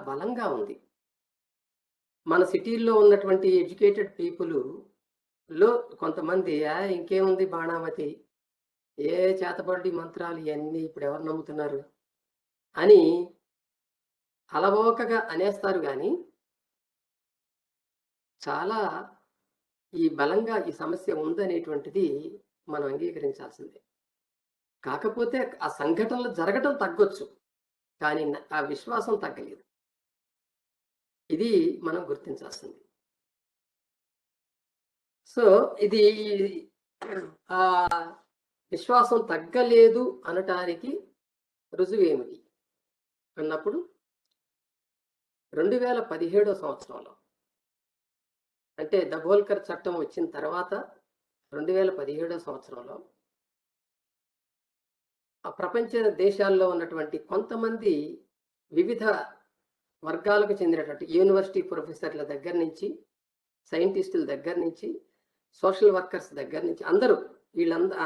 బలంగా ఉంది. మన సిటీల్లో ఉన్నటువంటి ఎడ్యుకేటెడ్ పీపుల్‌లో కొంతమంది ఇంకేముంది బాణామతి, ఏ చేతబడి మంత్రాలు ఇయన్నీ ఇప్పుడెవరు నమ్ముతున్నారు అని అలవోకగా అనేస్తారు గానీ, చాలా బలంగా ఈ సమస్య ఉందనేటువంటిది మనం అంగీకరించాల్సిందే. కాకపోతే ఆ సంఘటనలు జరగటం తగ్గొచ్చు. కానీ ఆ విశ్వాసం తగ్గలేదు. ఇది మనం గుర్తించాల్సింది. సో, ఇది విశ్వాసం తగ్గలేదు అనటానికి రుజువేమిటి అన్నప్పుడు 2017 సంవత్సరంలో అంటే దబోల్కర్ చట్టం వచ్చిన తర్వాత 2017 సంవత్సరంలో ఆ ప్రపంచ దేశాల్లో ఉన్నటువంటి కొంతమంది వివిధ వర్గాలకు చెందినటువంటి యూనివర్సిటీ ప్రొఫెసర్ల దగ్గర నుంచి, సైంటిస్టుల దగ్గర నుంచి, సోషల్ వర్కర్స్ దగ్గర నుంచి అందరూ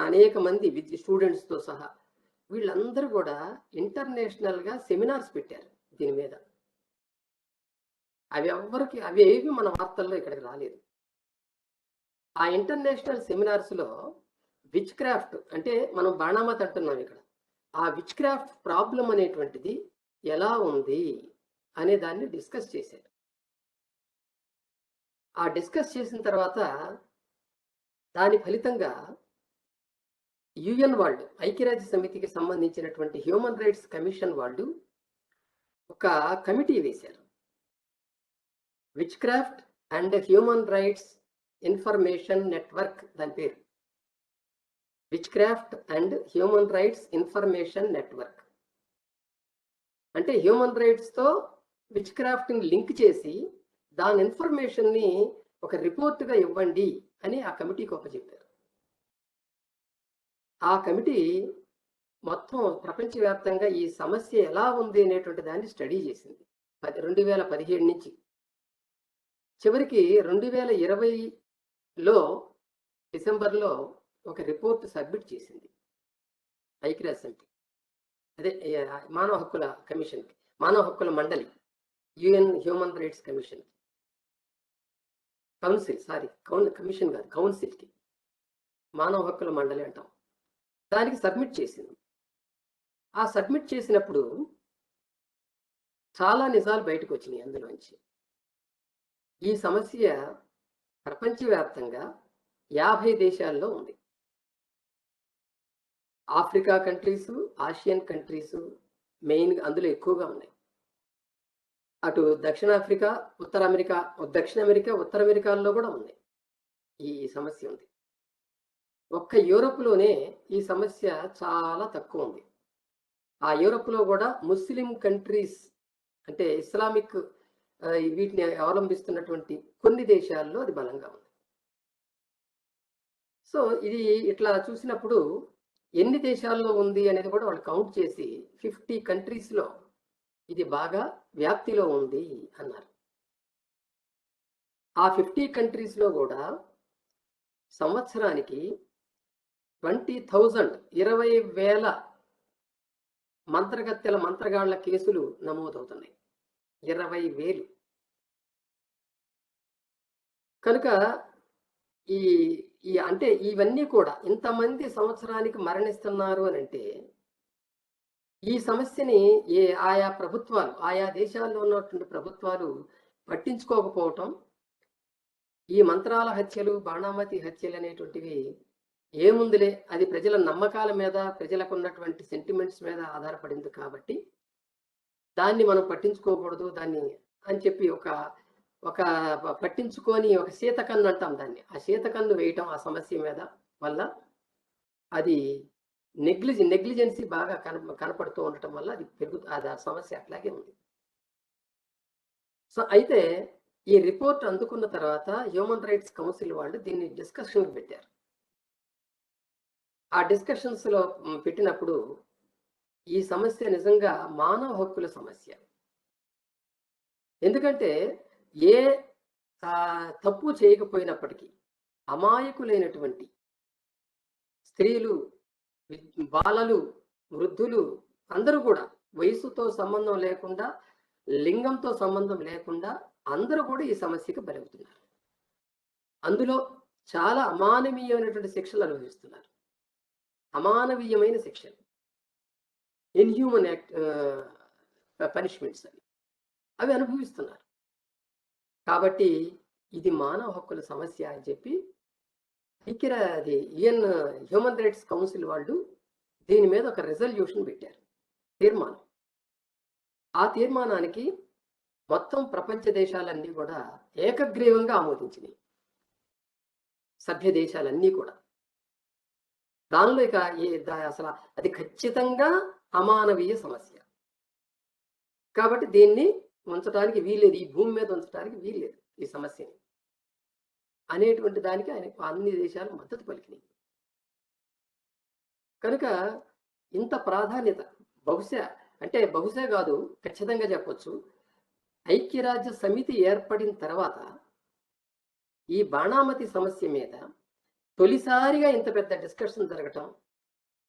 అనేక మంది స్టూడెంట్స్‌తో సహా వీళ్ళందరూ కూడా ఇంటర్నేషనల్‌గా సెమినార్స్ పెట్టారు దీని మీద. అవేవి మన వార్తల్లో ఇక్కడికి రాలేదు. ఆ ఇంటర్నేషనల్ సెమినార్స్‌లో విచ్ క్రాఫ్ట్ అంటే మనం బాణామతి అంటున్నాం ఇక్కడ. ఆ విచ్ క్రాఫ్ట్ ప్రాబ్లమ్ అనేటువంటిది ఎలా ఉంది అనే దాన్ని డిస్కస్ చేశారు. ఆ డిస్కస్ చేసిన తర్వాత దాని ఫలితంగా యుఎన్ వాళ్ళు, ఐక్యరాజ్య సమితికి సంబంధించినటువంటి హ్యూమన్ రైట్స్ కమిషన్ వాళ్ళు ఒక కమిటీ వేశారు. Which craft and human rights information network దాని పేరు. Which craft and human rights information network. అంటే హ్యూమన్ రైట్స్‌తో విచ్ క్రాఫ్ట్‌ని లింక్ చేసి దాని ఇన్ఫర్మేషన్‌ని ఒక రిపోర్ట్‌గా ఇవ్వండి అని ఆ కమిటీకి అప్పచెప్పారు. ఆ కమిటీ మొత్తం ప్రపంచవ్యాప్తంగా ఈ సమస్య ఎలా ఉంది అనేటువంటి దాన్ని స్టడీ చేసింది. 2017 నుంచి. చివరికి 2020లో డిసెంబర్‌లో ఒక రిపోర్ట్ సబ్మిట్ చేసింది ఐక్యరాజ్య సమితి. అదే మానవ హక్కుల కమిషన్‌కి, మానవ హక్కుల మండలి, UN human rights commission. Commission కాదు, కౌన్సిల్‌కి. మానవ హక్కుల మండలి అంటాం. దానికి సబ్మిట్ చేసింది. ఆ సబ్మిట్ చేసినప్పుడు చాలా నిజాలు బయటకు వచ్చినాయి అందులోంచి. ఈ సమస్య ప్రపంచవ్యాప్తంగా 50 దేశాల్లో ఉంది. ఆఫ్రికా కంట్రీసు, ఆసియన్ కంట్రీసు మెయిన్‌గా అందులో ఎక్కువగా ఉన్నాయి. అటు దక్షిణాఫ్రికా, దక్షిణ అమెరికా, ఉత్తర అమెరికాల్లో కూడా ఉన్నాయి. ఈ సమస్య ఉంది. ఒక్క యూరోప్‌లోనే ఈ సమస్య చాలా తక్కువ ఉంది. ఆ యూరోప్‌లో కూడా ముస్లిం కంట్రీస్ అంటే ఇస్లామిక్ వీటిని అవలంబిస్తున్నటువంటి కొన్ని దేశాల్లో అది బలంగా ఉంది. సో, ఇది ఇట్లా చూసినప్పుడు ఎన్ని దేశాల్లో ఉంది అనేది కూడా వాళ్ళు కౌంట్ చేసి 50 కంట్రీస్‌లో ఇది బాగా వ్యాప్తిలో ఉంది అన్నారు. ఆ 50 కంట్రీస్‌లో కూడా సంవత్సరానికి 20,000 మంత్రగత్తెల మంత్రగాళ్ల కేసులు నమోదవుతున్నాయి. 20,000. కనుక ఈ ఈ అంటే ఇవన్నీ కూడా ఇంతమంది సంవత్సరానికి మరణిస్తున్నారు అనంటే ఈ సమస్యని ఆయా ప్రభుత్వాలు, ఆయా దేశాల్లో ఉన్నటువంటి ప్రభుత్వాలు పట్టించుకోకపోవటం, ఈ మంత్రాల హత్యలు, బాణామతి హత్యలు అనేటువంటివి ఏముందిలే, అది ప్రజల నమ్మకాల మీద, ప్రజలకు ఉన్నటువంటి సెంటిమెంట్స్ మీద ఆధారపడింది కాబట్టి దాన్ని మనం పట్టించుకోకూడదు దాన్ని అని చెప్పి ఒక పట్టించుకొని ఒక శీతకన్ను అంటాం దాన్ని. ఆ శీతకన్ను వేయటం ఆ సమస్య మీద వల్ల అది నెగ్లిజెన్సీ బాగా కనపడుతూ ఉండటం వల్ల అది ఆ సమస్య అట్లాగే ఉంది. సో అయితే ఈ రిపోర్ట్ అందుకున్న తర్వాత హ్యూమన్ రైట్స్ కౌన్సిల్ వాళ్ళు దీన్ని డిస్కషన్‌కి పెట్టారు. ఆ డిస్కషన్స్‌లో పెట్టినప్పుడు ఈ సమస్య నిజంగా మానవ హక్కుల సమస్య. ఎందుకంటే ఏ తప్పు చేయకపోయినప్పటికీ అమాయకులైనటువంటి స్త్రీలు, బాలలు, వృద్ధులు అందరూ కూడా వయసుతో సంబంధం లేకుండా లింగంతో సంబంధం లేకుండా అందరూ కూడా ఈ సమస్యకి బలవుతున్నారు. అందులో చాలా అమానవీయమైనటువంటి శిక్షలు అనుభవిస్తున్నారు. అమానవీయమైన శిక్షలు, ఇన్‌హ్యూమన్ పనిష్మెంట్స్ అవి అనుభవిస్తున్నారు. కాబట్టి ఇది మానవ హక్కుల సమస్య అని చెప్పి అది హ్యూమన్ రైట్స్ కౌన్సిల్ వాళ్ళు దీని మీద ఒక రిజల్యూషన్ పెట్టారు, తీర్మానం. ఆ తీర్మానానికి మొత్తం ప్రపంచ దేశాలన్నీ కూడా ఏకగ్రీవంగా ఆమోదించినాయి, సభ్య దేశాలన్నీ కూడా. దానిలో ఇక అసలు అది ఖచ్చితంగా అమానవీయ సమస్య కాబట్టి దీన్ని ఉంచడానికి వీల్లేదు, ఈ భూమి మీద ఉంచడానికి వీల్లేదు ఈ సమస్యని అనేటువంటి దానికి ఆయన అన్ని దేశాలు మద్దతు పలికినాయి. కనుక ఇంత ప్రాధాన్యత బహుశా కాదు, ఖచ్చితంగా చెప్పొచ్చు, ఐక్యరాజ్య సమితి ఏర్పడిన తర్వాత ఈ బాణామతి సమస్య మీద తొలిసారిగా ఇంత పెద్ద డిస్కషన్ జరగటం,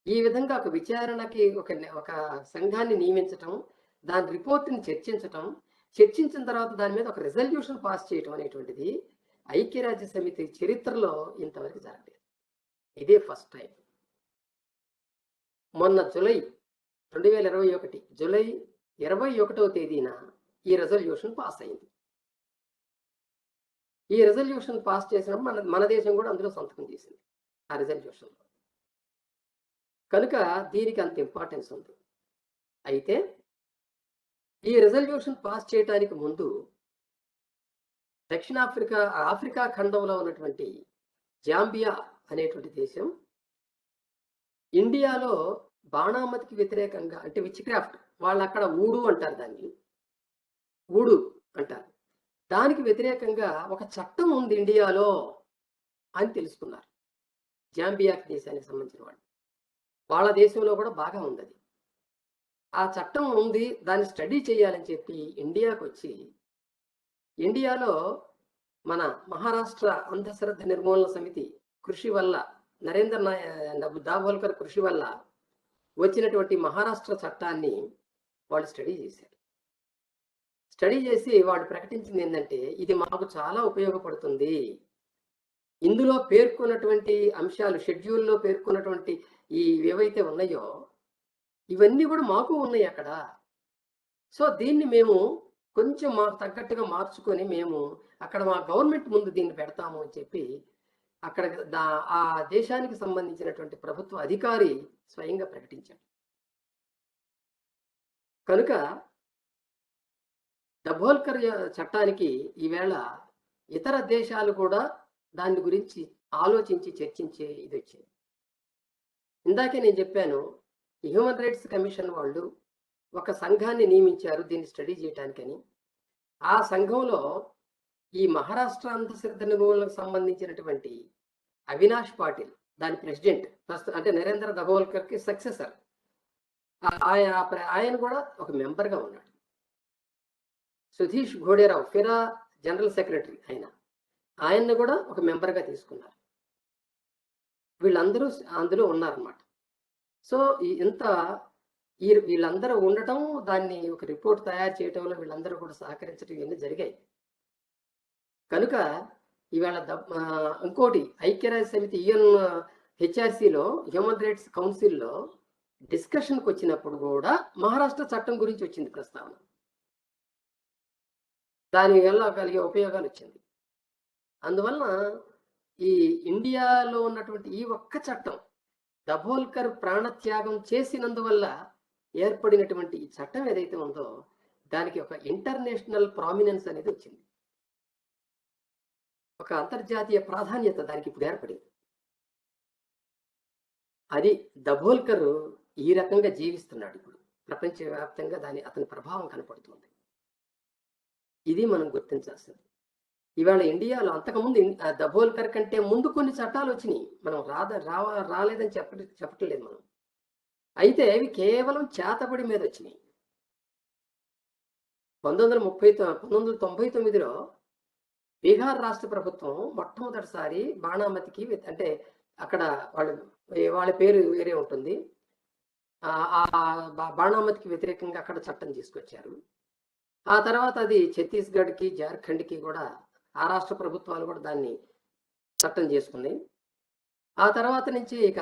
ఈ విధంగా ఒక విచారణకి ఒక సంఘాన్ని నియమించటం, దాని రిపోర్ట్ని చర్చించిన తర్వాత దాని మీద ఒక రిజల్యూషన్ పాస్ చేయటం అనేటువంటిది ఐక్యరాజ్య సమితి చరిత్రలో ఇంతవరకు జరగలేదు. ఇదే ఫస్ట్ టైం. మొన్న జూలై 2021 జూలై 21వ తేదీన ఈ రెజల్యూషన్ పాస్ అయింది. ఈ రెజల్యూషన్ పాస్ చేసినప్పుడు మన దేశం కూడా అందులో సంతకం చేసింది ఆ రెజల్యూషన్లో. కనుక దీనికి అంత ఇంపార్టెన్స్ ఉంది. అయితే ఈ రెజల్యూషన్ పాస్ చేయడానికి ముందు ఆఫ్రికా ఖండంలో ఉన్నటువంటి జాంబియా అనేటువంటి దేశం ఇండియాలో బాణామతికి వ్యతిరేకంగా, అంటే విచ్ క్రాఫ్ట్ వాళ్ళు అక్కడ ఊడు అంటారు, దాన్ని ఊడు అంటారు, దానికి వ్యతిరేకంగా ఒక చట్టం ఉంది ఇండియాలో అని తెలుసుకున్నారు. జాంబియా దేశానికి సంబంధించిన వాళ్ళు, వాళ్ళ దేశంలో కూడా బాగా ఉంది అది. ఆ చట్టం ఉంది, దాన్ని స్టడీ చేయాలని చెప్పి ఇండియాకు వచ్చి, ఇండియాలో మన మహారాష్ట్ర అంధశ్రద్ధ నిర్మూలన సమితి కృషి వల్ల, నరేంద్ర దాభోల్కర్ కృషి వల్ల వచ్చినటువంటి మహారాష్ట్ర చట్టాన్ని వాళ్ళు స్టడీ చేశారు. స్టడీ చేసి వాళ్ళు ప్రకటించింది ఏంటంటే, ఇది మాకు చాలా ఉపయోగపడుతుంది, ఇందులో పేర్కొన్నటువంటి అంశాలు, షెడ్యూల్లో పేర్కొన్నటువంటి ఈ ఏవైతే ఉన్నాయో ఇవన్నీ కూడా మాకు ఉన్నాయి అక్కడ. సో దీన్ని మేము కొంచెం మాకు తగ్గట్టుగా మార్చుకొని మేము అక్కడ మా గవర్నమెంట్ ముందు దీన్ని పెడతాము అని చెప్పి అక్కడ ఆ దేశానికి సంబంధించినటువంటి ప్రభుత్వ అధికారి స్వయంగా ప్రకటించాడు. కనుక దభోల్కర్ చట్టానికి ఈవేళ ఇతర దేశాలు కూడా దాని గురించి ఆలోచించి చర్చించే ఇది వచ్చింది. ఇందాకే నేను చెప్పాను, హ్యూమన్ రైట్స్ కమిషన్ వాళ్ళు ఒక సంఘాన్ని నియమించారు దీన్ని స్టడీ చేయడానికని. ఆ సంఘంలో ఈ మహారాష్ట్ర అంధశ్రద్ధ నిర్మూలనకు సంబంధించినటువంటి అవినాష్ పాటిల్ దాని ప్రెసిడెంట్, అంటే నరేంద్ర దభోల్కర్కి సక్సెసర్, ఆయన కూడా ఒక మెంబర్గా ఉన్నాడు. సుధీష్ ఘోడేరావు ఫిరా జనరల్ సెక్రటరీ, ఆయన్ని కూడా ఒక మెంబర్గా తీసుకున్నారు. వీళ్ళందరూ అందులో ఉన్నారన్నమాట. సో వీళ్ళందరూ ఉండటం, దాన్ని ఒక రిపోర్ట్ తయారు చేయటంలో వీళ్ళందరూ కూడా సహకరించడం ఇవన్నీ జరిగాయి. కనుక ఇవాళ ఇంకోటి ఐక్యరాజ్య సమితి హెచ్ఆర్సీలో హ్యూమన్ రైట్స్ కౌన్సిల్లో డిస్కషన్కి వచ్చినప్పుడు కూడా మహారాష్ట్ర చట్టం గురించి వచ్చింది ప్రస్తావన. దాని వల్ల కలిగే ఉపయోగాలు వచ్చింది. అందువలన ఈ ఇండియాలో ఉన్నటువంటి ఈ ఒక్క చట్టం, దభోల్కర్ ప్రాణత్యాగం చేసినందువల్ల ఏర్పడినటువంటి ఈ చట్టం ఏదైతే ఉందో దానికి ఒక ఇంటర్నేషనల్ ప్రామినెన్స్ అనేది వచ్చింది, ఒక అంతర్జాతీయ ప్రాధాన్యత దానికి ఇప్పుడు ఏర్పడింది. అది దభోల్కర్ ఈ రకంగా జీవిస్తున్నాడు ఇప్పుడు ప్రపంచవ్యాప్తంగా, అతని ప్రభావం కనపడుతుంది. ఇది మనం గుర్తించాల్సింది. ఇవాళ ఇండియాలో అంతకుముందు దభోల్కర్ కంటే ముందు కొన్ని చట్టాలు వచ్చినాయి, మనం రాలేదని చెప్పట్లేదు మనం. అయితే అవి కేవలం చేతబడి మీద వచ్చినాయి. 1999లో బీహార్ రాష్ట్ర ప్రభుత్వం మొట్టమొదటిసారి బాణామతికి, అంటే అక్కడ వాళ్ళ పేరు వేరే ఉంటుంది, ఆ బాణామతికి వ్యతిరేకంగా అక్కడ చట్టం తీసుకొచ్చారు. ఆ తర్వాత అది ఛత్తీస్గఢ్కి, జార్ఖండ్కి కూడా ఆ రాష్ట్ర ప్రభుత్వాలు కూడా దాన్ని చట్టం చేసుకున్నాయి. ఆ తర్వాత నుంచి ఇక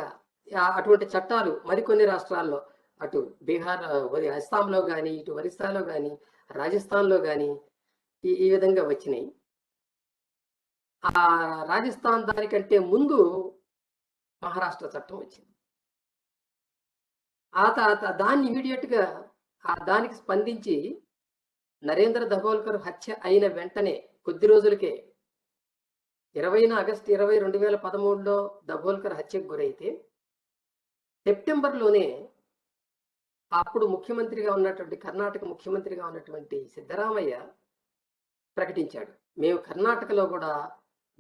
అటువంటి చట్టాలు మరికొన్ని రాష్ట్రాల్లో అటు బీహార్, అస్సాంలో కానీ, ఇటు ఒరిస్సాలో కానీ, రాజస్థాన్లో కానీ ఈ విధంగా వచ్చినాయి. ఆ రాజస్థాన్ దానికంటే ముందు మహారాష్ట్ర చట్టం వచ్చింది. ఆ తర్వాత దాన్ని ఇమీడియట్గా దానికి స్పందించి నరేంద్ర దబోల్కర్ హత్య అయిన వెంటనే కొద్ది రోజులకే 20 ఆగస్టు 20, 2013లో దబోల్కర్ హత్యకు గురైతే సెప్టెంబర్లోనే అప్పుడు ముఖ్యమంత్రిగా ఉన్నటువంటి కర్ణాటక ముఖ్యమంత్రిగా ఉన్నటువంటి సిద్ధరామయ్య ప్రకటించాడు, మేము కర్ణాటకలో కూడా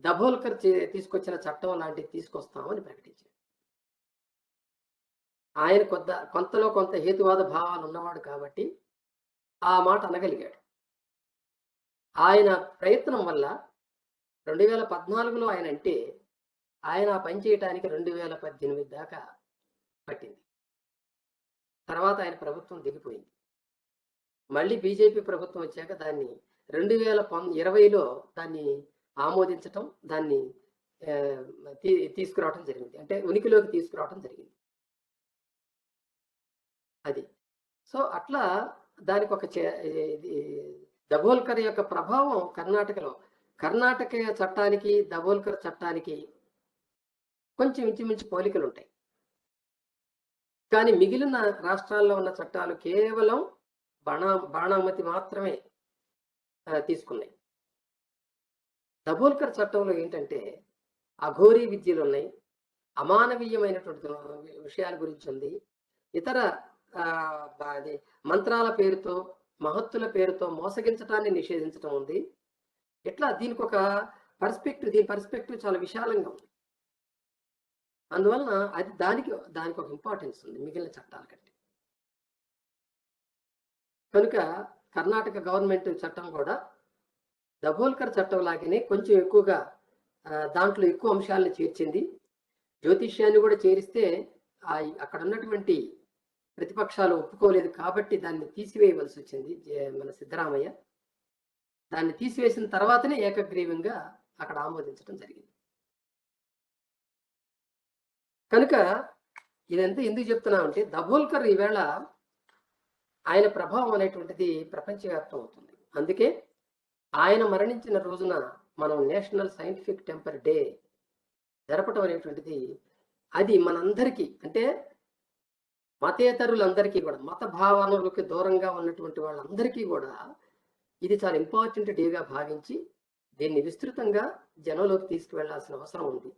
దబోల్కర్ తీసుకొచ్చిన చట్టం లాంటివి తీసుకొస్తామని ప్రకటించాడు. ఆయన కొంతలో కొంత హేతువాద భావాలు ఉన్నవాడు కాబట్టి ఆ మాట అనగలిగాడు. ఆయన ప్రయత్నం వల్ల 2014లో ఆయన అంటే ఆయన పని చేయటానికి 2018 దాకా పట్టింది. తర్వాత ఆయన ప్రభుత్వం దిగిపోయింది. మళ్ళీ బీజేపీ ప్రభుత్వం వచ్చాక దాన్ని 2020లో దాన్ని ఆమోదించటం, దాన్ని తీసుకురావటం జరిగింది. అంటే ఉనికిలోకి తీసుకురావటం జరిగింది. అది సో అట్లా దానికి ఒక దబోల్కర్ యొక్క ప్రభావం కర్ణాటక చట్టానికి దబోల్కర్ చట్టానికి కొంచెం ఇంచుమించు పోలికలు ఉంటాయి. కానీ మిగిలిన రాష్ట్రాల్లో ఉన్న చట్టాలు కేవలం బాణామతి మాత్రమే తీసుకున్నాయి. దబోల్కర్ చట్టంలో ఏంటంటే అఘోరీ విద్యలు ఉన్నాయి, అమానవీయమైనటువంటి విషయాల గురించి ఉంది, ఇతర మంత్రాల పేరుతో మహత్తుల పేరుతో మోసగించటాన్ని నిషేధించడం ఉంది. ఇట్లా దీనికి ఒక పర్స్పెక్టివ్ చాలా విశాలంగా ఉంది. అందువలన అది దానికి ఒక ఇంపార్టెన్స్ ఉంది మిగిలిన చట్టాల కంటే. కనుక కర్ణాటక గవర్నమెంట్ చట్టం కూడా దబోల్కర్ చట్టం లాగానే కొంచెం ఎక్కువగా దాంట్లో ఎక్కువ అంశాలను చేర్చింది. జ్యోతిష్యాన్ని కూడా చేరిస్తే అక్కడ ఉన్నటువంటి ప్రతిపక్షాలు ఒప్పుకోలేదు కాబట్టి దాన్ని తీసివేయవలసి వచ్చింది మన సిద్ధరామయ్య. దాన్ని తీసివేసిన తర్వాతనే ఏకగ్రీవంగా అక్కడ ఆమోదించడం జరిగింది. కనుక ఇదంతా ఎందుకు చెప్తున్నామంటే దబోల్కర్ ఈవేళ ఆయన ప్రభావం అనేటువంటిది ప్రపంచవ్యాప్తం అవుతుంది. అందుకే ఆయన మరణించిన రోజున మనం నేషనల్ సైంటిఫిక్ టెంపర్ డే జరపటం అనేటువంటిది అది మనందరికీ, అంటే మతేతరులందరికీ కూడా, మత భావనలకు దూరంగా ఉన్నటువంటి వాళ్ళందరికీ కూడా ఇది చాలా ఇంపార్టెంట్ డేగా భావించి దీన్ని విస్తృతంగా జనంలోకి తీసుకువెళ్లాల్సిన అవసరం ఉంది.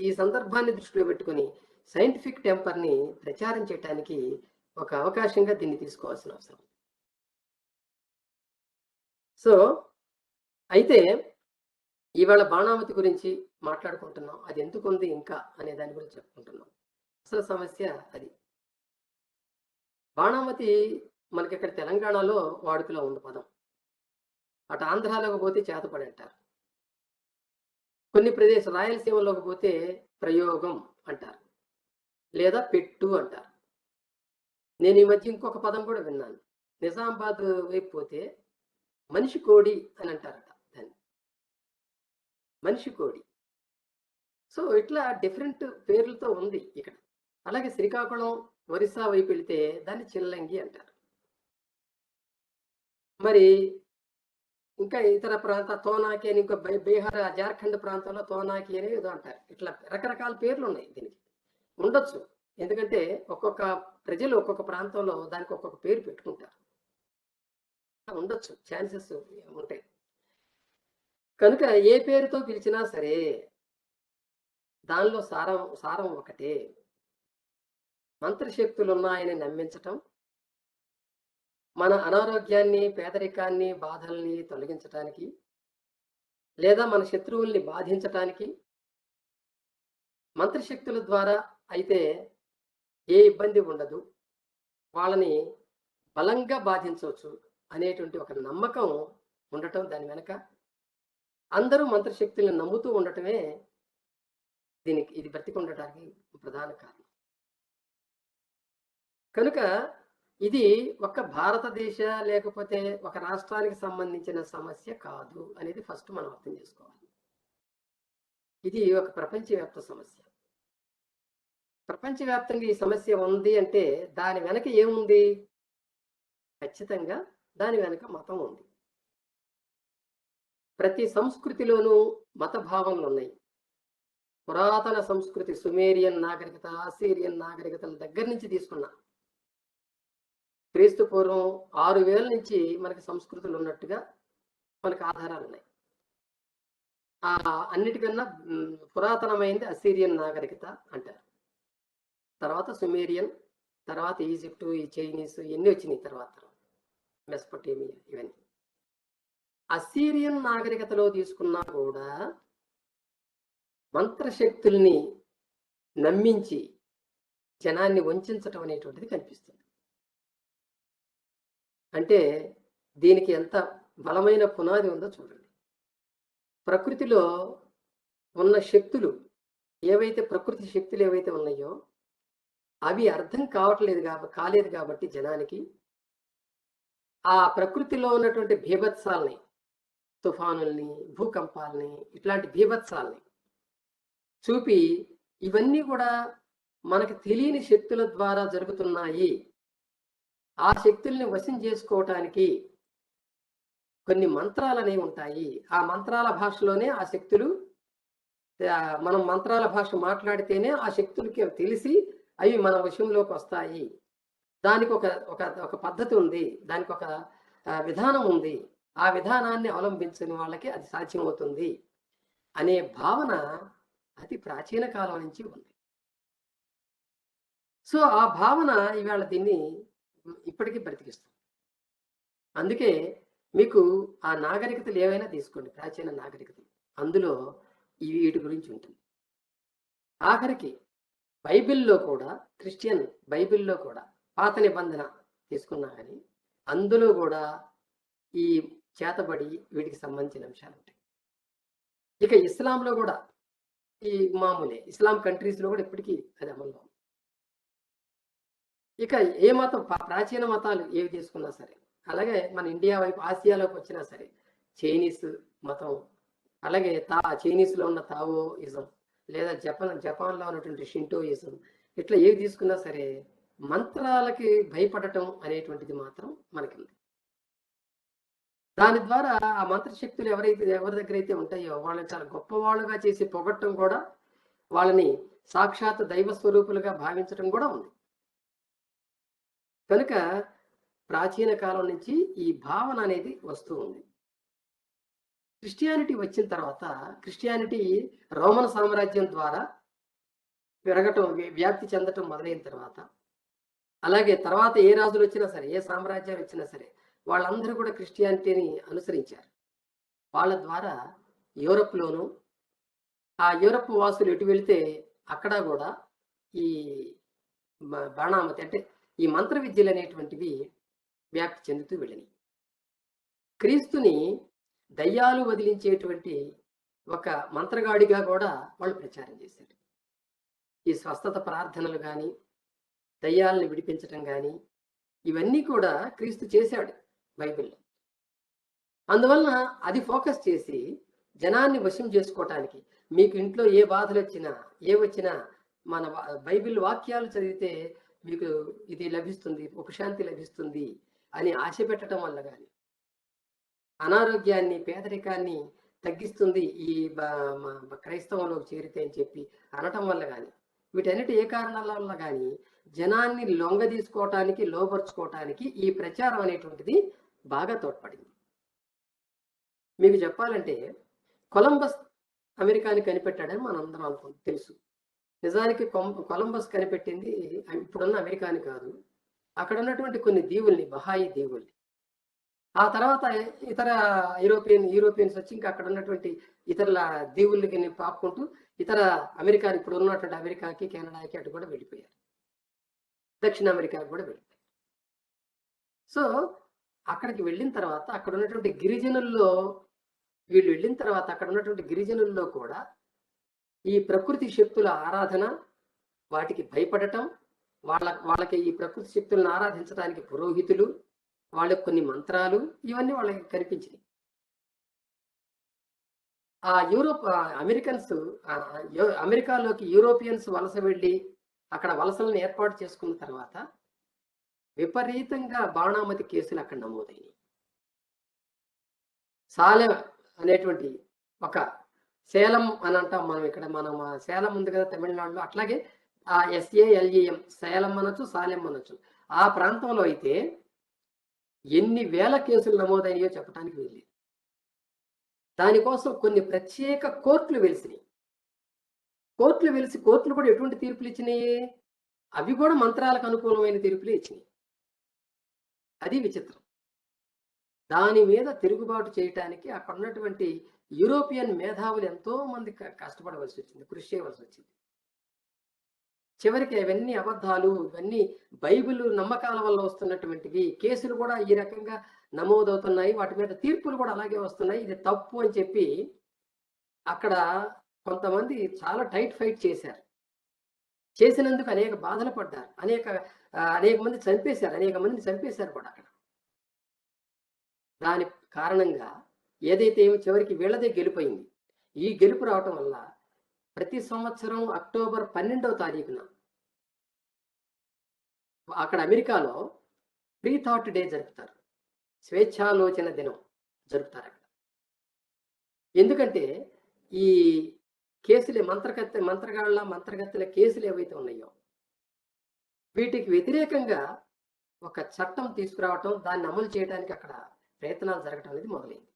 ఈ సందర్భాన్ని దృష్టిలో పెట్టుకుని సైంటిఫిక్ టెంపర్ని ప్రచారం చేయడానికి ఒక అవకాశంగా దీన్ని తీసుకోవాల్సిన అవసరం. సో అయితే ఇవాళ బాణామతి గురించి మాట్లాడుకుంటున్నాం. అది ఎందుకుంది ఇంకా అనే దాని గురించి చెప్పుకుంటున్నాం. అసలు సమస్య అది. బాణామతి మనకి ఇక్కడ తెలంగాణలో వాడుకలో ఉన్న పదం. అటు ఆంధ్రాలోకి పోతే చేతపడి అంటారు, కొన్ని రాయలసీమలోకి పోతే ప్రయోగం అంటారు, లేదా పెట్టు అంటారు. నేను ఈ మధ్య ఇంకొక పదం కూడా విన్నాను, నిజామాబాద్ వైపు పోతే మనిషి కోడి అని అంటారట దాన్ని, మనిషి కోడి. సో ఇట్లా డిఫరెంట్ పేర్లతో ఉంది ఇక్కడ. అలాగే శ్రీకాకుళం, ఒరిస్సా వైపు వెళితే దాన్ని చిల్లంగి అంటారు. మరి ఇంకా ఇతర ప్రాంత తోనాకి అని, ఇంకో బీహార్, జార్ఖండ్ ప్రాంతంలో తోనాకి అని ఏదో అంటారు. ఇట్లా రకరకాల పేర్లు ఉన్నాయి దీనికి. ఉండొచ్చు, ఎందుకంటే ఒక్కొక్క ప్రజలు ఒక్కొక్క ప్రాంతంలో దానికి ఒక్కొక్క పేరు పెట్టుకుంటారు. ఉండొచ్చు, ఛాన్సెస్ ఉంటాయి. కనుక ఏ పేరుతో పిలిచినా సరే దానిలో సారం ఒకటే. మంత్రశక్తులు ఉన్నాయని నమ్మించటం, మన అనారోగ్యాన్ని, పేదరికాన్ని, బాధల్ని తొలగించటానికి, లేదా మన శత్రువుల్ని బాధించటానికి మంత్రశక్తుల ద్వారా అయితే ఏ ఇబ్బంది ఉండదు, వాళ్ళని బలంగా బాధించవచ్చు అనేటువంటి ఒక నమ్మకం ఉండటం దాని వెనక. అందరూ మంత్రశక్తులను నమ్ముతూ ఉండటమే ఇది బ్రతికి ఉండటానికి ప్రధాన కారణం. కనుక ఇది ఒక భారతదేశ లేకపోతే ఒక రాష్ట్రానికి సంబంధించిన సమస్య కాదు అనేది ఫస్ట్ మనం అర్థం చేసుకోవాలి. ఇది ఒక ప్రపంచవ్యాప్త సమస్య. ప్రపంచవ్యాప్తంగా ఈ సమస్య ఉంది అంటే దాని వెనక ఏముంది? ఖచ్చితంగా దాని వెనక మతం ఉంది. ప్రతి సంస్కృతిలోనూ మత భావనలు ఉన్నాయి. పురాతన సంస్కృతి సుమేరియన్ నాగరికత, అసీరియన్ నాగరికతల దగ్గర నుంచి తీసుకున్నా. క్రీస్తు పూర్వం 6000 నుంచి మనకి సంస్కృతులు ఉన్నట్టుగా మనకు ఆధారాలు ఉన్నాయి. అన్నిటికన్నా పురాతనమైంది అసీరియన్ నాగరికత అంటారు. తర్వాత సుమేరియన్, తర్వాత ఈజిప్టు, ఈ చైనీస్ ఇవన్నీ వచ్చినాయి తర్వాత, మెస్పొటేమియా ఇవన్నీ. అసీరియన్ నాగరికతలో తీసుకున్నా కూడా మంత్రశక్తుల్ని నమ్మించి జనాన్ని వంచటం అనేటువంటిది కనిపిస్తుంది. అంటే దీనికి ఎంత బలమైన పునాది ఉందో చూడండి. ప్రకృతిలో ఉన్న శక్తులు ఏవైతే, ప్రకృతి శక్తులు ఏవైతే ఉన్నాయో అవి అర్థం కాలేదు కాబట్టి జనానికి ఆ ప్రకృతిలో ఉన్నటువంటి బీభత్సాలని, తుఫానుల్ని, భూకంపాలని, ఇట్లాంటి బీభత్సాలని చూపి ఇవన్నీ కూడా మనకు తెలియని శక్తుల ద్వారా జరుగుతున్నాయి, ఆ శక్తుల్ని వశం చేసుకోవటానికి కొన్ని మంత్రాలు అనేవి ఉంటాయి, ఆ మంత్రాల భాషలోనే ఆ శక్తులు, మనం మంత్రాల భాష మాట్లాడితేనే ఆ శక్తులకి తెలిసి అవి మన వశంలోకి వస్తాయి, దానికి ఒక పద్ధతి ఉంది, దానికి ఒక విధానం ఉంది, ఆ విధానాన్ని అవలంబించని వాళ్ళకి అది సాధ్యమవుతుంది అనే భావన అతి ప్రాచీన కాలం నుంచి ఉంది. సో ఆ భావన ఇవాళ దీన్ని ఇప్పటికీ బ్రతికిస్తుంది. అందుకే మీకు ఆ నాగరికతలు ఏవైనా తీసుకోండి, ప్రాచీన నాగరికతలు, అందులో వీటి గురించి ఉంటుంది. ఆఖరికి బైబిల్లో కూడా, క్రిస్టియన్ బైబిల్లో కూడా పాత నిబంధన తీసుకున్నా కానీ అందులో కూడా ఈ చేతబడి వీటికి సంబంధించిన అంశాలు ఉంటాయి. ఇక ఇస్లాంలో కూడా ఈ మామూలే, ఇస్లాం కంట్రీస్లో కూడా ఇప్పటికీ అది అమల్లో. ఇక ఏ మతం, ప్రాచీన మతాలు ఏవి తీసుకున్నా సరే, అలాగే మన ఇండియా వైపు ఆసియాలోకి వచ్చినా సరే, చైనీస్ మతం, అలాగే చైనీస్లో ఉన్న తావోయిజం, లేదా జపాన్లో ఉన్నటువంటి షింటోయిజం, ఇట్లా ఏవి తీసుకున్నా సరే మంత్రాలకి భయపడటం అనేటువంటిది మాత్రం మనకి. దాని ద్వారా ఆ మంత్రశక్తులు ఎవరి దగ్గర అయితే ఉంటాయో వాళ్ళని చాలా గొప్పవాళ్ళుగా చేసి పొగట్టడం కూడా, వాళ్ళని సాక్షాత్ దైవ స్వరూపులుగా భావించడం కూడా ఉంది. కనుక ప్రాచీన కాలం నుంచి ఈ భావన అనేది వస్తూ ఉంది. క్రిస్టియానిటీ వచ్చిన తర్వాత, క్రిస్టియానిటీ రోమన్ సామ్రాజ్యం ద్వారా పెరగటం, వ్యాప్తి చెందటం మొదలైన తర్వాత, అలాగే తర్వాత ఏ రాజులు వచ్చినా సరే, ఏ సామ్రాజ్యాలు వచ్చినా సరే, వాళ్ళందరూ కూడా క్రిస్టియానిటీని అనుసరించారు. వాళ్ళ ద్వారా యూరప్లోను, ఆ యూరప్ వాసులు ఎటు వెళితే అక్కడ కూడా ఈ బాణామతి అంటే ఈ మంత్ర విద్యలు అనేటువంటివి వ్యాప్తి చెందుతూ వెళ్ళినాయి. క్రీస్తుని దయ్యాలు వదిలించేటువంటి ఒక మంత్రగాడిగా కూడా వాళ్ళు ప్రచారం చేశారు. ఈ స్వస్థత ప్రార్థనలు కానీ, దయ్యాలను విడిపించటం కానీ, ఇవన్నీ కూడా క్రీస్తు చేశాడు బైబిల్లో. అందువలన అది ఫోకస్ చేసి జనాన్ని వశం చేసుకోవటానికి, మీకు ఇంట్లో ఏ బాధలు వచ్చినా, వచ్చినా మన బైబిల్ వాక్యాలు చదివితే మీకు ఇది లభిస్తుంది, ఉపశాంతి లభిస్తుంది అని ఆశ పెట్టడం వల్ల కానీ, అనారోగ్యాన్ని, పేదరికాన్ని తగ్గిస్తుంది ఈ క్రైస్తవంలోకి చేరితే అని చెప్పి అనటం వల్ల కానీ, వీటన్నిటి ఏ కారణాల వల్ల కానీ జనాన్ని లొంగ తీసుకోవటానికి, లోపరుచుకోవటానికి ఈ ప్రచారం అనేటువంటిది బాగా తోడ్పడింది. మీకు చెప్పాలంటే కొలంబస్ అమెరికాని కనిపెట్టాడని మనందరం తెలుసు. నిజానికి కొలంబస్ కనిపెట్టింది ఇప్పుడున్న అమెరికాని కాదు, అక్కడ ఉన్నటువంటి కొన్ని దీవుల్ని, బహాయి దీవుల్ని. ఆ తర్వాత ఇతర యూరోపియన్స్ వచ్చి ఇంకా అక్కడ ఉన్నటువంటి ఇతరుల దీవులకి పాపుకుంటూ ఇతర అమెరికాని, ఇప్పుడు ఉన్నటువంటి అమెరికాకి, కెనడాకి అటు కూడా వెళ్ళిపోయారు, దక్షిణ అమెరికాకి కూడా వెళ్ళిపోయారు. సో అక్కడికి వెళ్ళిన తర్వాత అక్కడ ఉన్నటువంటి గిరిజనుల్లో, వీళ్ళు వెళ్ళిన తర్వాత అక్కడ ఉన్నటువంటి గిరిజనుల్లో కూడా ఈ ప్రకృతి శక్తుల ఆరాధన, వాటికి భయపడటం, వాళ్ళకి ఈ ప్రకృతి శక్తులను ఆరాధించడానికి పురోహితులు, వాళ్ళకి కొన్ని మంత్రాలు, ఇవన్నీ వాళ్ళకి కనిపించినాయి. ఆ యూరోప్ అమెరికన్స్ అమెరికాలోకి యూరోపియన్స్ వలస వెళ్ళి అక్కడ వలసలను ఏర్పాటు చేసుకున్న తర్వాత విపరీతంగా బాణామతి కేసులు అక్కడ నమోదైనయి. సాలెం అనేటువంటి ఒక సేలం అని అంటాం మనం ఇక్కడ. మనం సేలం ఉంది కదా తమిళనాడులో, అట్లాగే ఆ SALEM సేలం అనొచ్చు, సాలెం అనొచ్చు. ఆ ప్రాంతంలో అయితే ఎన్ని వేల కేసులు నమోదైనయో చెప్పడానికి వీలు. దానికోసం కొన్ని ప్రత్యేక కోర్టులు వెలిసినాయి. కోర్టులు కూడా ఎటువంటి తీర్పులు ఇచ్చినాయి? అవి కూడా మంత్రాలకు అనుకూలమైన తీర్పులే ఇచ్చినాయి. అది విచిత్రం. దాని మీద తిరుగుబాటు చేయటానికి అక్కడ ఉన్నటువంటి యూరోపియన్ మేధావులు ఎంతో మంది కష్టపడవలసి వచ్చింది, కృషి చేయవలసి వచ్చింది. చివరికి అవన్నీ అబద్ధాలు, ఇవన్నీ బైబిల్ నమ్మకాల వల్ల వస్తున్నటువంటివి. కేసులు కూడా ఈ రకంగా నమోదవుతున్నాయి, వాటి మీద తీర్పులు కూడా అలాగే వస్తున్నాయి, ఇది తప్పు అని చెప్పి అక్కడ కొంతమంది చాలా టైట్ ఫైట్ చేశారు. చేసినందుకు అనేక బాధలు పడ్డారు, అనేక మంది చంపేశారు, అనేక మందిని చంపేశారు కూడా అక్కడ. దాని కారణంగా ఏదైతే చివరికి వీళ్ళదే గెలుపైంది. ఈ గెలుపు రావటం వల్ల ప్రతి సంవత్సరం అక్టోబర్ 12వ తారీఖున అక్కడ అమెరికాలో ఫ్రీ థాట్ డే జరుపుతారు, స్వేచ్ఛాలోచన దినం జరుపుతారు అక్కడ. ఎందుకంటే ఈ కేసులే మంత్రగాళ్ళ కేసులు ఏవైతే ఉన్నాయో వీటికి వ్యతిరేకంగా ఒక చట్టం తీసుకురావటం, దాన్ని అమలు చేయడానికి అక్కడ ప్రయత్నాలు జరగటం అనేది మొదలైంది.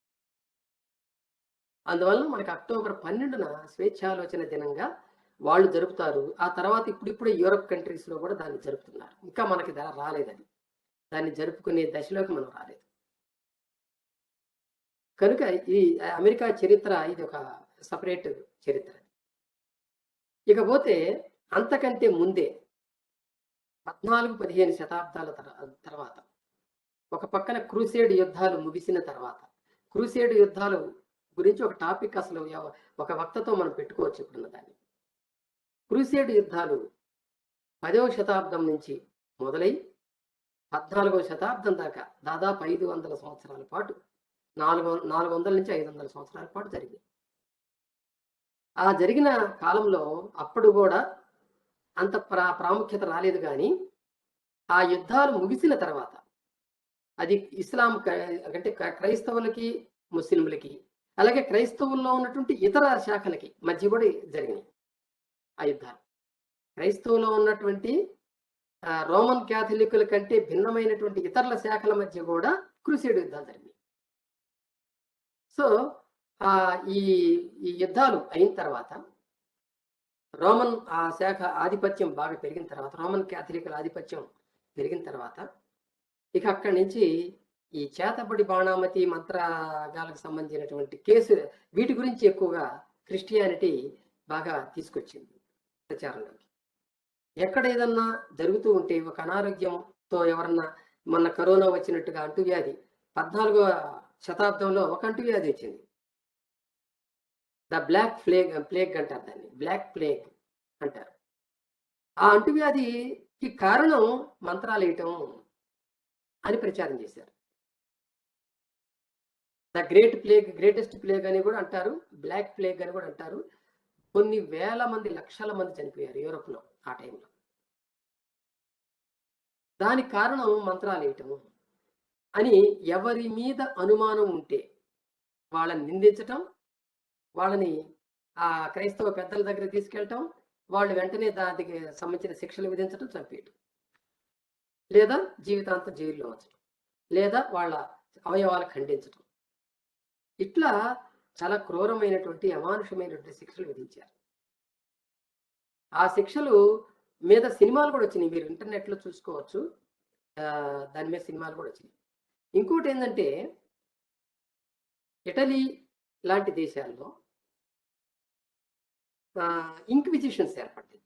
అందువల్ల మనకి అక్టోబర్ 12న స్వేచ్ఛాలోచన దినంగా వాళ్ళు జరుపుతారు. ఆ తర్వాత ఇప్పుడిప్పుడే యూరప్ కంట్రీస్లో కూడా దాన్ని జరుపుతున్నారు. ఇంకా మనకి రాలేదని, దాన్ని జరుపుకునే దశలోకి మనం రాలేదు. కనుక ఈ అమెరికా చరిత్ర ఇది ఒక సపరేట్ చరిత్ర. ఇకపోతే అంతకంటే ముందే 14-15 శతాబ్దాల తర్వాత ఒక పక్కన క్రూసేడ్ యుద్ధాలు ముగిసిన తర్వాత, క్రూసేడ్ యుద్ధాలు గురించి ఒక టాపిక్ అసలు ఒక వక్తతో మనం పెట్టుకోవచ్చు ఇప్పుడున్న దాన్ని. క్రూసేడ్ యుద్ధాలు 10వ శతాబ్దం నుంచి మొదలై 14వ శతాబ్దం దాకా దాదాపు 500 సంవత్సరాల పాటు, 400 నుంచి 500 సంవత్సరాల పాటు జరిగింది. ఆ జరిగిన కాలంలో అప్పుడు కూడా అంత ప్రాముఖ్యత రాలేదు. కానీ ఆ యుద్ధాలు ముగిసిన తర్వాత అది ఇస్లాం అంటే క్రైస్తవులకి, ముస్లింలకి, అలాగే క్రైస్తవుల్లో ఉన్నటువంటి ఇతర శాఖలకి మధ్య కూడా జరిగినాయి ఆ యుద్ధాలు. క్రైస్తవులో ఉన్నటువంటి రోమన్ క్యాథలికుల కంటే భిన్నమైనటువంటి ఇతరుల శాఖల మధ్య కూడా క్రూసేడ్ యుద్ధాలు జరిగినాయి. సో ఈ యుద్ధాలు అయిన తర్వాత రోమన్ ఆ శాఖ ఆధిపత్యం బాగా పెరిగిన తర్వాత, రోమన్ క్యాథలికుల ఆధిపత్యం పెరిగిన తర్వాత ఇక అక్కడి నుంచి ఈ చేతబడి బాణామతి మంత్రగాలకు సంబంధించినటువంటి కేసు, వీటి గురించి ఎక్కువగా క్రిస్టియానిటీ బాగా తీసుకొచ్చింది ప్రచారంలోకి. ఎక్కడ ఏదన్నా జరుగుతూ ఉంటే, ఒక అనారోగ్యంతో ఎవరన్నా, మొన్న కరోనా వచ్చినట్టుగా అంటువ్యాధి 14వ శతాబ్దంలో ఒక అంటువ్యాధి వచ్చింది. ద బ్లాక్ ప్లేగ్ అంటారు దాన్ని, బ్లాక్ ప్లేగ్ అంటారు. ఆ అంటువ్యాధికి కారణం మంత్రాలు వేయటం అని ప్రచారం చేశారు. ద గ్రేటెస్ట్ ప్లేగ్ అని కూడా అంటారు, బ్లాక్ ప్లేగ్ అని కూడా అంటారు. కొన్ని వేల మంది, లక్షల మంది చనిపోయారు యూరోప్లో ఆ టైంలో. దానికి కారణం మంత్రాలు వేయటము అని ఎవరి మీద అనుమానం ఉంటే వాళ్ళని నిందించటం, వాళ్ళని ఆ క్రైస్తవ పెద్దల దగ్గర తీసుకెళ్ళటం, వాళ్ళు వెంటనే దానికి సంబంధించిన శిక్షలు విధించడం, చంపేయటం, లేదా జీవితాంతం జైల్లో ఉంచడం, లేదా వాళ్ళ అవయవాలు ఖండించడం. ఇట్లా చాలా క్రూరమైనటువంటి, అమానుషమైనటువంటి శిక్షలు విధించారు. ఆ శిక్షలు మీద సినిమాలు కూడా వచ్చినాయి, మీరు ఇంటర్నెట్లో చూసుకోవచ్చు. దాని మీద సినిమాలు కూడా వచ్చినాయి. ఇంకోటి ఏంటంటే, ఇటలీ లాంటి దేశాల్లో ఇంక్విజిషన్స్ ఏర్పడ్డాయి.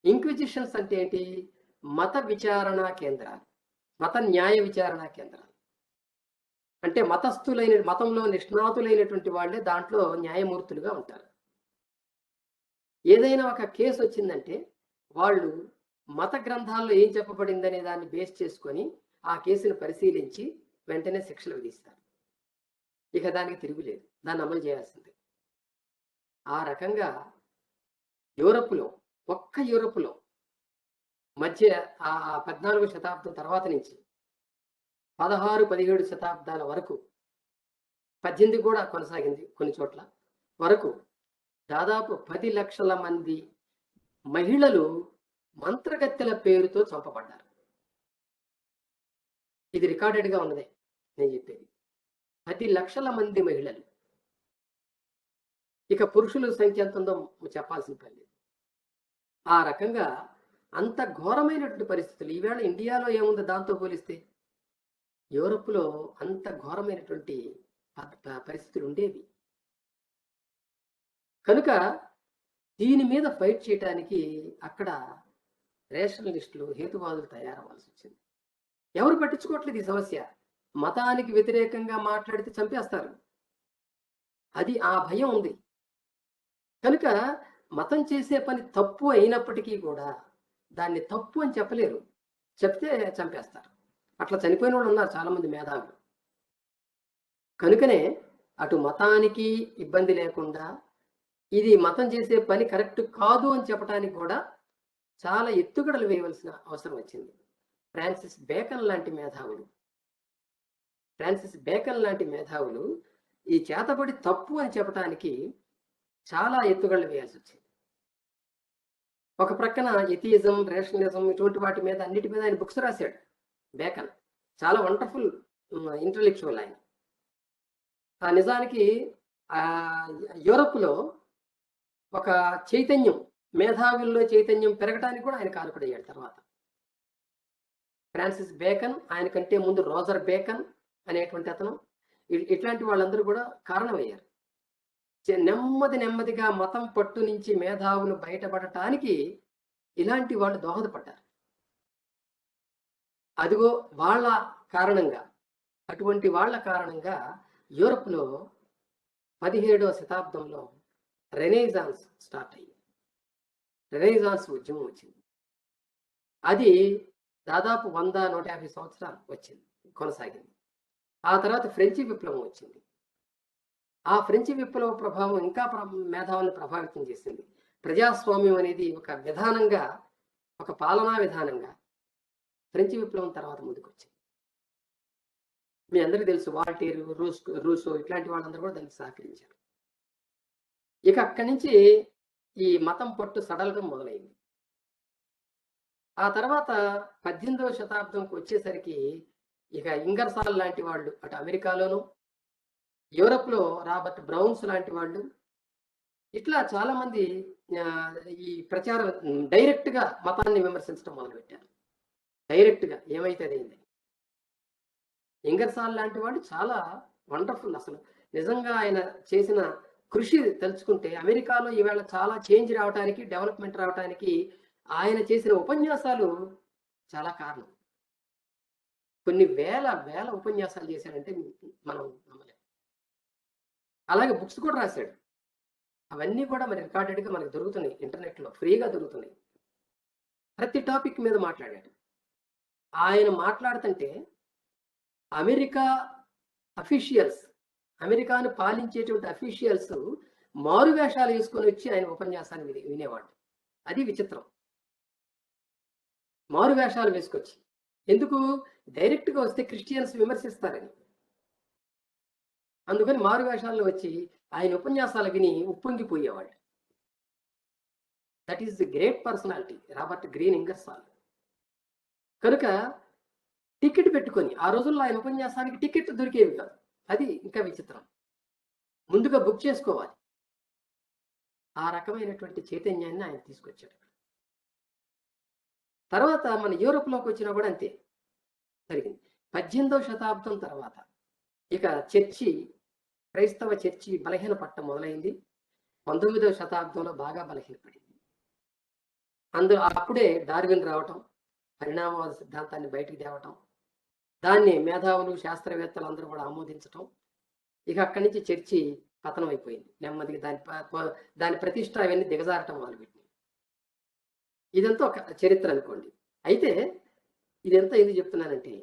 ఇంక్విజిషన్స్ అంటే ఏంటి? మత విచారణా కేంద్రాలు, మత న్యాయ విచారణా కేంద్రాలు. అంటే మతంలో నిష్ణాతులైనటువంటి వాళ్ళే దాంట్లో న్యాయమూర్తులుగా ఉంటారు. ఏదైనా ఒక కేసు వచ్చిందంటే వాళ్ళు మత గ్రంథాల్లో ఏం చెప్పబడిందనే దాన్ని బేస్ చేసుకొని ఆ కేసును పరిశీలించి వెంటనే శిక్షలు విధిస్తారు. ఇక దానికి తిరుగులేదు, దాన్ని అమలు చేయాల్సిందే. ఆ రకంగా యూరప్లో, ఒక్క యూరప్లో మధ్య ఆ 14వ శతాబ్దం తర్వాత నుంచి 16, 17 శతాబ్దాల వరకు, 18 కూడా కొనసాగింది కొన్ని చోట్ల వరకు, దాదాపు 10 లక్షల మంది మహిళలు మంత్రగత్తెల పేరుతో చంపబడ్డారు. ఇది రికార్డెడ్గా ఉన్నదే నేను చెప్పేది. 10 లక్షల మంది మహిళలు. ఇక పురుషుల సంఖ్య ఎంత ఉందో చెప్పాల్సిన పని లేదు. ఆ రకంగా అంత ఘోరమైనటువంటి పరిస్థితులు. ఈవేళ ఇండియాలో ఏముంది దాంతో పోలిస్తే? యూరప్లో అంత ఘోరమైనటువంటి పరిస్థితులు ఉండేవి. కనుక దీని మీద ఫైట్ చేయడానికి అక్కడ రేషనలిస్టులు, హేతువాదులు తయారవ్వాల్సి వచ్చింది. ఎవరు పట్టించుకోవట్లేదు ఈ సమస్య. మతానికి వ్యతిరేకంగా మాట్లాడితే చంపేస్తారు, అది ఆ భయం ఉంది. కనుక మతం చేసే పని తప్పు అయినప్పటికీ కూడా దాన్ని తప్పు అని చెప్పలేరు, చెప్తే చంపేస్తారు. అట్లా చనిపోయిన వాళ్ళు ఉన్నారు చాలామంది మేధావులు. కనుకనే అటు మతానికి ఇబ్బంది లేకుండా ఇది మతం చేసే పని కరెక్ట్ కాదు అని చెప్పడానికి కూడా చాలా ఎత్తుగడలు వేయవలసిన అవసరం వచ్చింది. ఫ్రాన్సిస్ బేకన్ లాంటి మేధావులు ఈ చేతబడి తప్పు అని చెప్పడానికి చాలా ఎత్తుగడలు వేయాల్సి వచ్చింది. ఒక ప్రక్కన ఎథియిజం, రేషనలిజం ఇటువంటి వాటి మీద అన్నిటి మీద ఆయన బుక్స్ రాశాడు బేకన్. చాలా వండర్ఫుల్ ఇంటలెక్చువల్ ఆయన. నిజానికి యూరప్లో ఒక చైతన్యం, మేధావుల్లో చైతన్యం పెరగడానికి కూడా ఆయన కారకుడయ్యాడు తర్వాత. ఫ్రాన్సిస్ బేకన్, ఆయన కంటే ముందు రోజర్ బేకన్ అనేటువంటి అతను, ఇట్లాంటి వాళ్ళందరూ కూడా కారణమయ్యారు. నెమ్మదిగా మతం పట్టు నుంచి మేధావులు బయటపడటానికి ఇలాంటి వాళ్ళు దోహదపడ్డారు. అదిగో వాళ్ళ కారణంగా, అటువంటి వాళ్ళ కారణంగా యూరప్లో 17వ శతాబ్దంలో రెనెసాన్స్ స్టార్ట్ అయ్యింది. రెనెసాన్స్ ఉద్యమం వచ్చింది. అది దాదాపు 100-150 సంవత్సరాలు వచ్చింది, కొనసాగింది. ఆ తర్వాత ఫ్రెంచి విప్లవం వచ్చింది. ఆ ఫ్రెంచి విప్లవ ప్రభావం ఇంకా మేధావులను ప్రభావితం చేసింది. ప్రజాస్వామ్యం అనేది ఒక విధానంగా, ఒక పాలనా విధానంగా ఫ్రెంచి విప్లవం తర్వాత ముందుకు వచ్చింది. మీ అందరికీ తెలుసు, వాల్టేరు, రూసో ఇట్లాంటి వాళ్ళందరూ కూడా దానికి సహకరించారు. ఇక అక్కడి నుంచి ఈ మతం పట్టు సడలడం మొదలైంది. ఆ తర్వాత 18వ శతాబ్దంకి వచ్చేసరికి ఇక ఇంగర్సాల్ లాంటి వాళ్ళు అటు అమెరికాలోను, యూరప్లో రాబర్ట్ బ్రౌన్స్ లాంటి వాళ్ళు, ఇట్లా చాలా మంది ఈ ప్రచారం డైరెక్ట్గా మతాన్ని విమర్శించడం మొదలుపెట్టారు. డైరెక్ట్గా ఏమైతే అయింది. ఇంగర్సాల్ లాంటి వాళ్ళు చాలా వండర్ఫుల్. అసలు నిజంగా ఆయన చేసిన కృషి తెలుసుకుంటే అమెరికాలో ఈవేళ చాలా చేంజ్ రావడానికి, డెవలప్మెంట్ రావడానికి ఆయన చేసిన ఉపన్యాసాలు చాలా కారణం. కొన్ని వేల ఉపన్యాసాలు చేశాడంటే మనం నమ్మలేం. అలాగే బుక్స్ కూడా రాశాడు. అవన్నీ కూడా మరి రికార్డెడ్గా మనకు దొరుకుతున్నాయి, ఇంటర్నెట్లో ఫ్రీగా దొరుకుతున్నాయి. ప్రతి టాపిక్ మీద మాట్లాడాడు. ఆయన మాట్లాడుతుంటే అమెరికా అఫీషియల్స్, అమెరికాను పాలించేటువంటి అఫీషియల్స్ మారు వేషాలు వేసుకొని వచ్చి ఆయన ఉపన్యాసాన్ని వినేవాడు. అది విచిత్రం. మారు వేషాలు వేసుకొచ్చి, ఎందుకు? డైరెక్ట్గా వస్తే క్రిస్టియన్స్ విమర్శిస్తారని. అందుకని మారు వేషాల్లో వచ్చి ఆయన ఉపన్యాసాలు విని ఉప్పొంగిపోయేవాడు. That is the great personality Robert Green Ingersoll. కనుక టికెట్ పెట్టుకొని, ఆ రోజుల్లో ఆయన ఉపన్యాసానికి టికెట్ దొరికేవి కాదు. అది ఇంకా విచిత్రం. ముందుగా బుక్ చేసుకోవాలి. ఆ రకమైనటువంటి చైతన్యాన్ని ఆయన తీసుకొచ్చాడు. తర్వాత మన యూరోప్లోకి వచ్చినా కూడా అంతే జరిగింది. 18వ శతాబ్దం తర్వాత ఇక క్రైస్తవ చర్చి బలహీనపడటం మొదలైంది. 19వ శతాబ్దంలో బాగా బలహీనపడింది. అప్పుడే డార్విన్ రావటం, పరిణామవాద సిద్ధాంతాన్ని బయటికి తేవటం, దాన్ని మేధావులు, శాస్త్రవేత్తలు అందరూ కూడా ఆమోదించటం. ఇక అక్కడి నుంచి చర్చి పతనం అయిపోయింది. నెమ్మదిగా దాని ప్రతిష్ట అవన్నీ దిగజారటం మొదలుపెట్టింది. ఇదంతా ఒక చరిత్ర అనుకోండి. అయితే ఇదంతా ఎందుకు చెప్తున్నానంటే,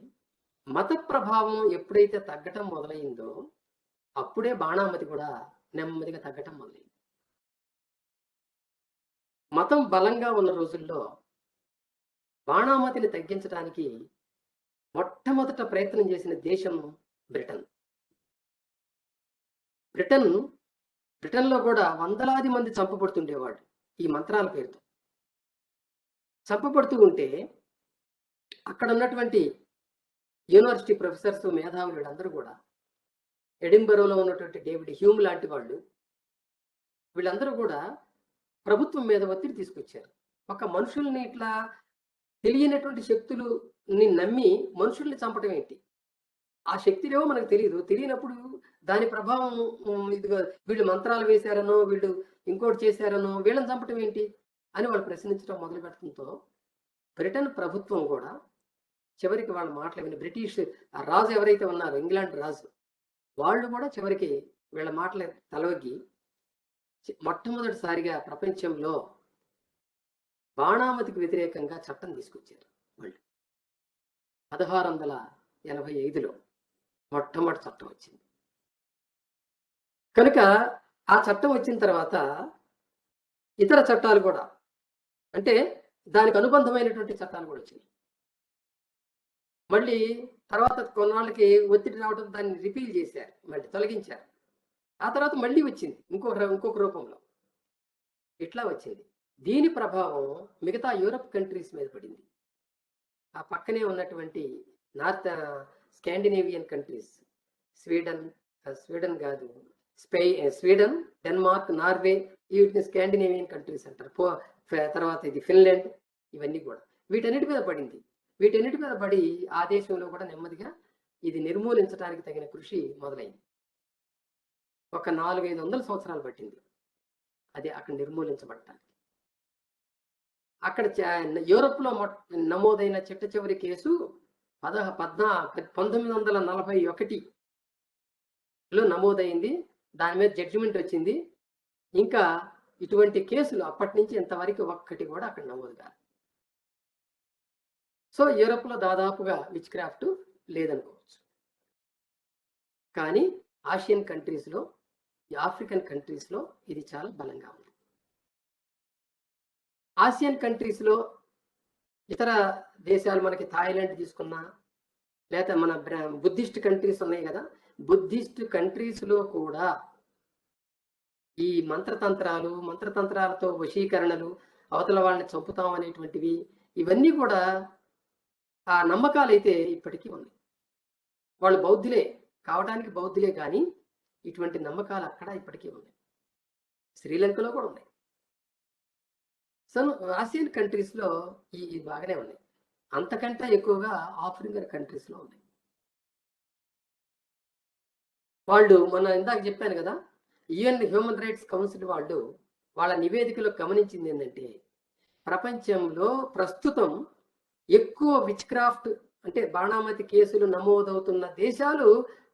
మత ప్రభావం ఎప్పుడైతే తగ్గటం మొదలైందో, అప్పుడే బాణామతి కూడా నెమ్మదిగా తగ్గటం మొదలైంది. మతం బలంగా ఉన్న రోజుల్లో బాణామతిని తగ్గించడానికి మొట్టమొదట ప్రయత్నం చేసిన దేశం బ్రిటన్. బ్రిటన్ బ్రిటన్‌లో కూడా వందలాది మంది చంపబడుతుండేవాళ్ళు ఈ మంత్రాల పేరుతో. చంపబడుతూ ఉంటే అక్కడ ఉన్నటువంటి యూనివర్సిటీ ప్రొఫెసర్స్, మేధావులు వీళ్ళందరూ కూడా ఎడింబరోలో ఉన్నటువంటి డేవిడ్ హ్యూమ్ లాంటి వాళ్ళు వీళ్ళందరూ కూడా ప్రభుత్వం మీద ఒత్తిడి తీసుకొచ్చారు. ఒక మనుషుల్ని ఇట్లా తెలియనటువంటి శక్తులని నమ్మి మనుషుల్ని చంపడం ఏంటి? ఆ శక్తిలేవో మనకు తెలియదు. తెలియనప్పుడు దాని ప్రభావం ఇదిగో వీళ్ళు మంత్రాలు వేశారనో, వీళ్ళు ఇంకోటి చేశారనో, వీళ్ళని చంపటం ఏంటి? అని వాళ్ళు ప్రశ్నించడం మొదలుపెట్టడంతో బ్రిటన్ ప్రభుత్వం కూడా చివరికి వాళ్ళ మాటలు విని బ్రిటిష్ రాజు ఎవరైతే ఉన్నారో ఇంగ్లాండ్ రాజు వాళ్ళు కూడా చివరికి వీళ్ళ మాటలు తలవగ్గి మొట్టమొదటిసారిగా ప్రపంచంలో బాణామతికి వ్యతిరేకంగా చట్టం తీసుకొచ్చారు వాళ్ళు. 1685లో మొట్టమొదటి చట్టం వచ్చింది. కనుక ఆ చట్టం వచ్చిన తర్వాత ఇతర చట్టాలు కూడా, అంటే దానికి అనుబంధమైనటువంటి చట్టాలు కూడా వచ్చినాయి. మళ్ళీ తర్వాత కొన్నాళ్ళకి ఒత్తిడి రావడం దాన్ని రిపీల్ చేశారు, మళ్ళీ తొలగించారు. ఆ తర్వాత మళ్ళీ వచ్చింది ఇంకొక రూపంలో. ఇట్లా వచ్చింది. దీని ప్రభావం మిగతా యూరప్ కంట్రీస్ మీద పడింది. ఆ పక్కనే ఉన్నటువంటి నార్త్ స్కాండినేవియన్ కంట్రీస్, స్వీడన్ కాదు, స్వీడన్, డెన్మార్క్, నార్వే, వీటిని స్కాండినేవియన్ కంట్రీస్ అంటారు. తర్వాత ఇది ఫిన్లాండ్, ఇవన్నీ కూడా వీటన్నిటి మీద పడింది. వీటన్నిటి మీద పడి ఆ దేశంలో కూడా నెమ్మదిగా ఇది నిర్మూలించడానికి తగిన కృషి మొదలైంది. ఒక 400-500 సంవత్సరాలు పట్టింది అది అక్కడ నిర్మూలించబడటానికి. అక్కడ యూరోప్లో నమోదైన చిట్ట చివరి కేసు 1941లో నమోదైంది. దాని మీద జడ్జిమెంట్ వచ్చింది. ఇంకా ఇటువంటి కేసులు అప్పటి నుంచి ఇంతవరకు ఒక్కటి కూడా అక్కడ నమోదు కాదు. సో యూరోప్లో దాదాపుగా విచ్ క్రాఫ్ట్ లేదనుకోవచ్చు. కానీ ఆసియన్ కంట్రీస్లో, ఆఫ్రికన్ కంట్రీస్లో ఇది చాలా బలంగా ఉంది. ఆసియన్ కంట్రీస్లో ఇతర దేశాలు మనకి థాయిలాండ్ తీసుకున్నా, లేదా మన బుద్ధిస్ట్ కంట్రీస్ ఉన్నాయి కదా, బుద్ధిస్ట్ కంట్రీస్లో కూడా ఈ మంత్రతంత్రాలతో వశీకరణలు, అవతల వాళ్ళని చంపుతాం అనేటువంటివి, ఇవన్నీ కూడా ఆ నమ్మకాలు అయితే ఇప్పటికీ ఉన్నాయి. వాళ్ళు బౌద్ధులే కావడానికి బౌద్ధులే, కానీ ఇటువంటి నమ్మకాలు అక్కడ ఇప్పటికీ ఉన్నాయి. శ్రీలంకలో కూడా ఉన్నాయి. సో ఆసియన్ కంట్రీస్లో ఈ బాగానే ఉన్నాయి. అంతకంటే ఎక్కువగా ఆఫ్రికన్ కంట్రీస్లో ఉన్నాయి. వాళ్ళు మొన్న ఇందాక చెప్పాను కదా, యుఎన్ హ్యూమన్ రైట్స్ కౌన్సిల్ వాళ్ళు వాళ్ళ నివేదికలో గమనించింది ఏంటంటే, ప్రపంచంలో ప్రస్తుతం ఎక్కువ విచ్ క్రాఫ్ట్ అంటే బాణామతి కేసులు నమోదవుతున్న దేశాలు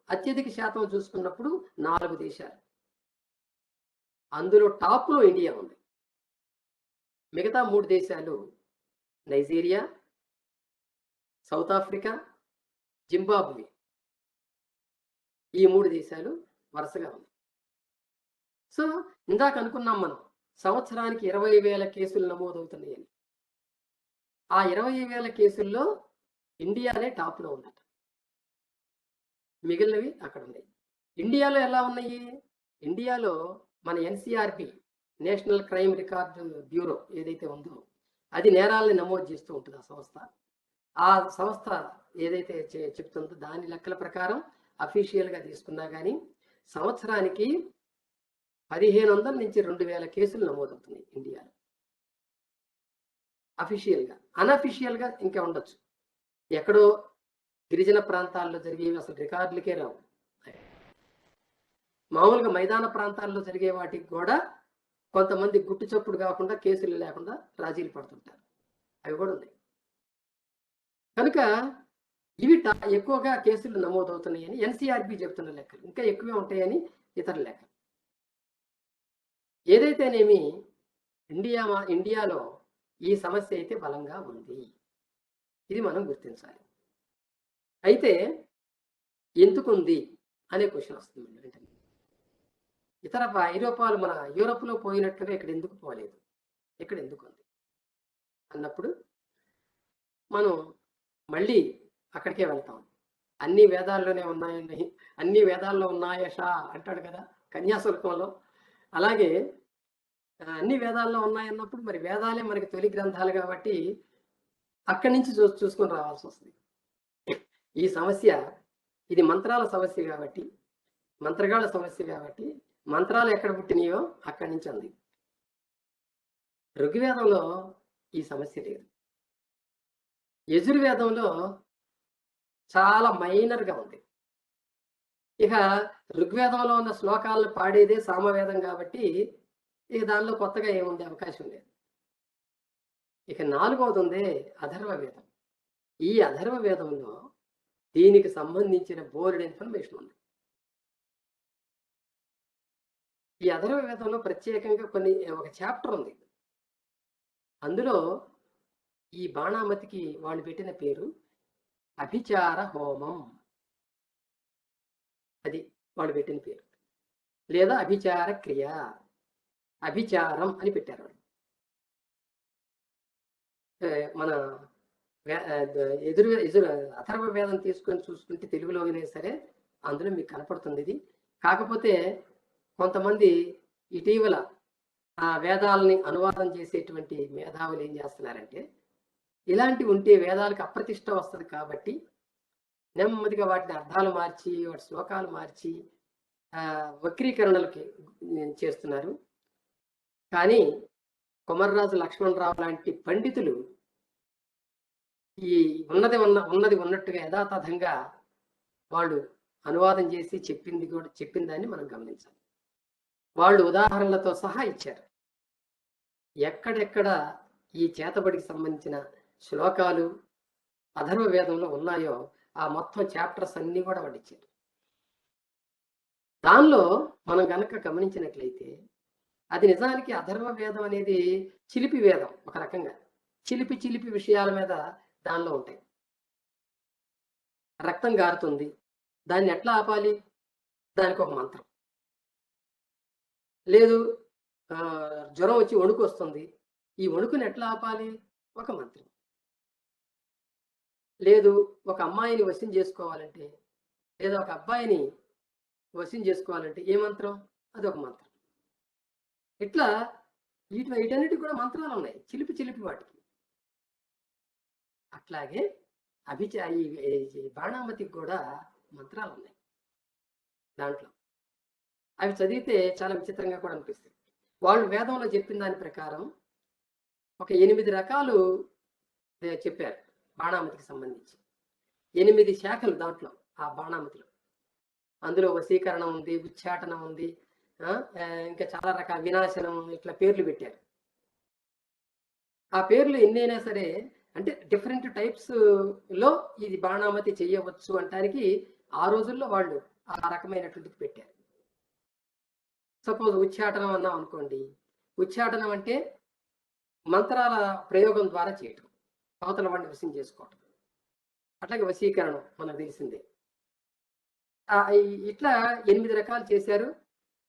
అత్యధిక శాతం చూసుకున్నప్పుడు 4 దేశాలు. అందులో టాప్లో ఇండియా ఉంది. మిగతా 3 దేశాలు నైజీరియా, సౌత్ ఆఫ్రికా, జింబాబ్వే, ఈ 3 దేశాలు వరుసగా ఉన్నాయి. సో ఇందాక అనుకున్నాం మనం సంవత్సరానికి 20,000 కేసులు నమోదవుతున్నాయని. ఆ 20,000 కేసుల్లో ఇండియానే టాప్లో ఉందట, మిగిలినవి అక్కడ ఉన్నాయి. ఇండియాలో ఎలా ఉన్నాయి? ఇండియాలో మన NCRB, national crime record bureau ఏదైతే ఉందో, అది నేరాలని నమోదు చేస్తూ ఉంటుంది. ఆ సంస్థ ఏదైతే చెప్తుందో దాని లెక్కల ప్రకారం అఫీషియల్గా తీసుకున్నా కానీ సంవత్సరానికి 1,500 నుంచి 2,000 కేసులు నమోదవుతున్నాయి ఇండియాలో అఫీషియల్గా. అన్అఫీషియల్గా ఇంకా ఉండొచ్చు, ఎక్కడో గిరిజన ప్రాంతాల్లో జరిగేవి అసలు రికార్డులకే రావు. మామూలుగా మైదాన ప్రాంతాల్లో జరిగే వాటికి కూడా కొంతమంది గుట్టు చప్పుడు కాకుండా, కేసులు లేకుండా రాజీలు పడుతుంటారు, అవి కూడా ఉన్నాయి. కనుక ఇవి ఎక్కువగా కేసులు నమోదవుతున్నాయని ఎన్సిఆర్బి చెప్తున్న లెక్కలు. ఇంకా ఎక్కువే ఉంటాయని ఇతర లెక్కలు. ఏదైతేనేమి ఇండియాలో ఈ సమస్య అయితే బలంగా ఉంది. ఇది మనం గుర్తించాలి. అయితే ఎందుకుంది అనే క్వశ్చన్ వస్తుంది వెంటనే. ఇతర ఐరోపాలు మన యూరోప్‌లో పోయినట్లుగా ఇక్కడ ఎందుకు పోలేదు? ఇక్కడ ఎందుకుంది? అన్నప్పుడు మనం మళ్ళీ అక్కడికే వెళ్తాం. అన్ని వేదాల్లోనే ఉన్నాయని, అన్ని వేదాల్లో ఉన్నాయషా అంటాడు కదా కన్యాశుల్కంలో. అలాగే అన్ని వేదాల్లో ఉన్నాయన్నప్పుడు మరి వేదాలే మనకి తొలి గ్రంథాలు కాబట్టి అక్కడి నుంచి చూసుకొని రావాల్సి వస్తుంది. ఈ సమస్య ఇది మంత్రాల సమస్య కాబట్టి, మంత్రగాళ్ళ సమస్య కాబట్టి మంత్రాలు ఎక్కడ పుట్టినాయో అక్కడి నుంచి ఉంది. ఋగ్వేదంలో ఈ సమస్య లేదు. యజుర్వేదంలో చాలా మైనర్గా ఉంది. ఇక ఋగ్వేదంలో ఉన్న శ్లోకాలను పాడేదే సామవేదం కాబట్టి ఇక దానిలో కొత్తగా ఏముండే అవకాశం లేదు. ఇక 4వది ఉందే అథర్వ వేదం. ఈ అథర్వ వేదంలో దీనికి సంబంధించిన బోర్డు ఇన్ఫర్మేషన్ ఉంది. ఈ అథర్వ వేదంలో ప్రత్యేకంగా ఒక చాప్టర్ ఉంది. అందులో ఈ బాణామతికి వాళ్ళు పెట్టిన పేరు అభిచార హోమం. అది వాళ్ళు పెట్టిన పేరు. లేదా అభిచార క్రియ, అభిచారం అని పెట్టారు వాళ్ళు. మన ఎదురు అథర్వ వేదం తీసుకొని చూసుకుంటే తెలుగులోనే సరే అందులో మీకు కనపడుతుంది ఇది. కాకపోతే కొంతమంది ఇటీవల ఆ వేదాలని అనువాదం చేసేటువంటి మేధావులు ఏం చేస్తున్నారంటే, ఇలాంటివి ఉంటే వేదాలకు అప్రతిష్ట వస్తుంది కాబట్టి నెమ్మదిగా వాటిని అర్థాలు మార్చి వాటి శ్లోకాలు మార్చి వక్రీకరణలకి చేస్తున్నారు. కానీ కొమర్రాజు లక్ష్మణరావు లాంటి పండితులు ఈ ఉన్నది ఉన్నట్టుగా యథాతథంగా వాళ్ళు అనువాదం చేసి చెప్పిన దాన్ని మనం గమనించాలి. వాళ్ళు ఉదాహరణలతో సహా ఇచ్చారు. ఎక్కడెక్కడ ఈ చేతబడికి సంబంధించిన శ్లోకాలు అథర్వ వేదంలో ఉన్నాయో ఆ మొత్తం చాప్టర్స్ అన్ని కూడా వాళ్ళు ఇచ్చారు. దానిలో మనం గనక గమనించినట్లయితే అది నిజానికి అథర్వ వేదం అనేది చిలిపి వేదం. ఒక రకంగా చిలిపి విషయాల మీద దానిలో ఉంటాయి. రక్తం గారుతుంది, దాన్ని ఎట్లా ఆపాలి? దానికి ఒక మంత్రం. లేదు జ్వరం వచ్చి వణుకు వస్తుంది, ఈ వణుకుని ఎట్లా ఆపాలి? ఒక మంత్రం. లేదు ఒక అమ్మాయిని వశం చేసుకోవాలంటే, లేదా ఒక అబ్బాయిని వశం చేసుకోవాలంటే ఏ మంత్రం? అది ఒక మంత్రం. ఇట్లా వీటన్నిటికి కూడా మంత్రాలు ఉన్నాయి, చిలిపి వాటికి. అట్లాగే ఈ బాణామతికి కూడా మంత్రాలు ఉన్నాయి దాంట్లో. అవి చదివితే చాలా విచిత్రంగా కూడా అనిపిస్తాయి. వాళ్ళు వేదంలో చెప్పిన దాని ప్రకారం ఒక 8 రకాలు చెప్పారు బాణామతికి సంబంధించి. 8 శాఖలు దాంట్లో ఆ బాణామతిలో. అందులో వశీకరణం ఉంది, ఉచ్చాటనం ఉంది, ఇంకా చాలా రకాల వినాశనం, ఇట్లా పేర్లు పెట్టారు. ఆ పేర్లు ఎన్నైనా సరే అంటే డిఫరెంట్ టైప్స్ లో ఇది బాణామతి చెయ్యవచ్చు అంటానికి ఆ రోజుల్లో వాళ్ళు ఆ రకమైనటువంటిది పెట్టారు. సపోజ్ ఉచ్చాటనం అన్నాం అనుకోండి. ఉచ్చాటనం అంటే మంత్రాల ప్రయోగం ద్వారా చేయటం, అవతల వాడిని వశం చేసుకోవటం. అట్లాగే వశీకరణం మనకు తెలిసిందే. ఇట్లా 8 రకాలు చేశారు.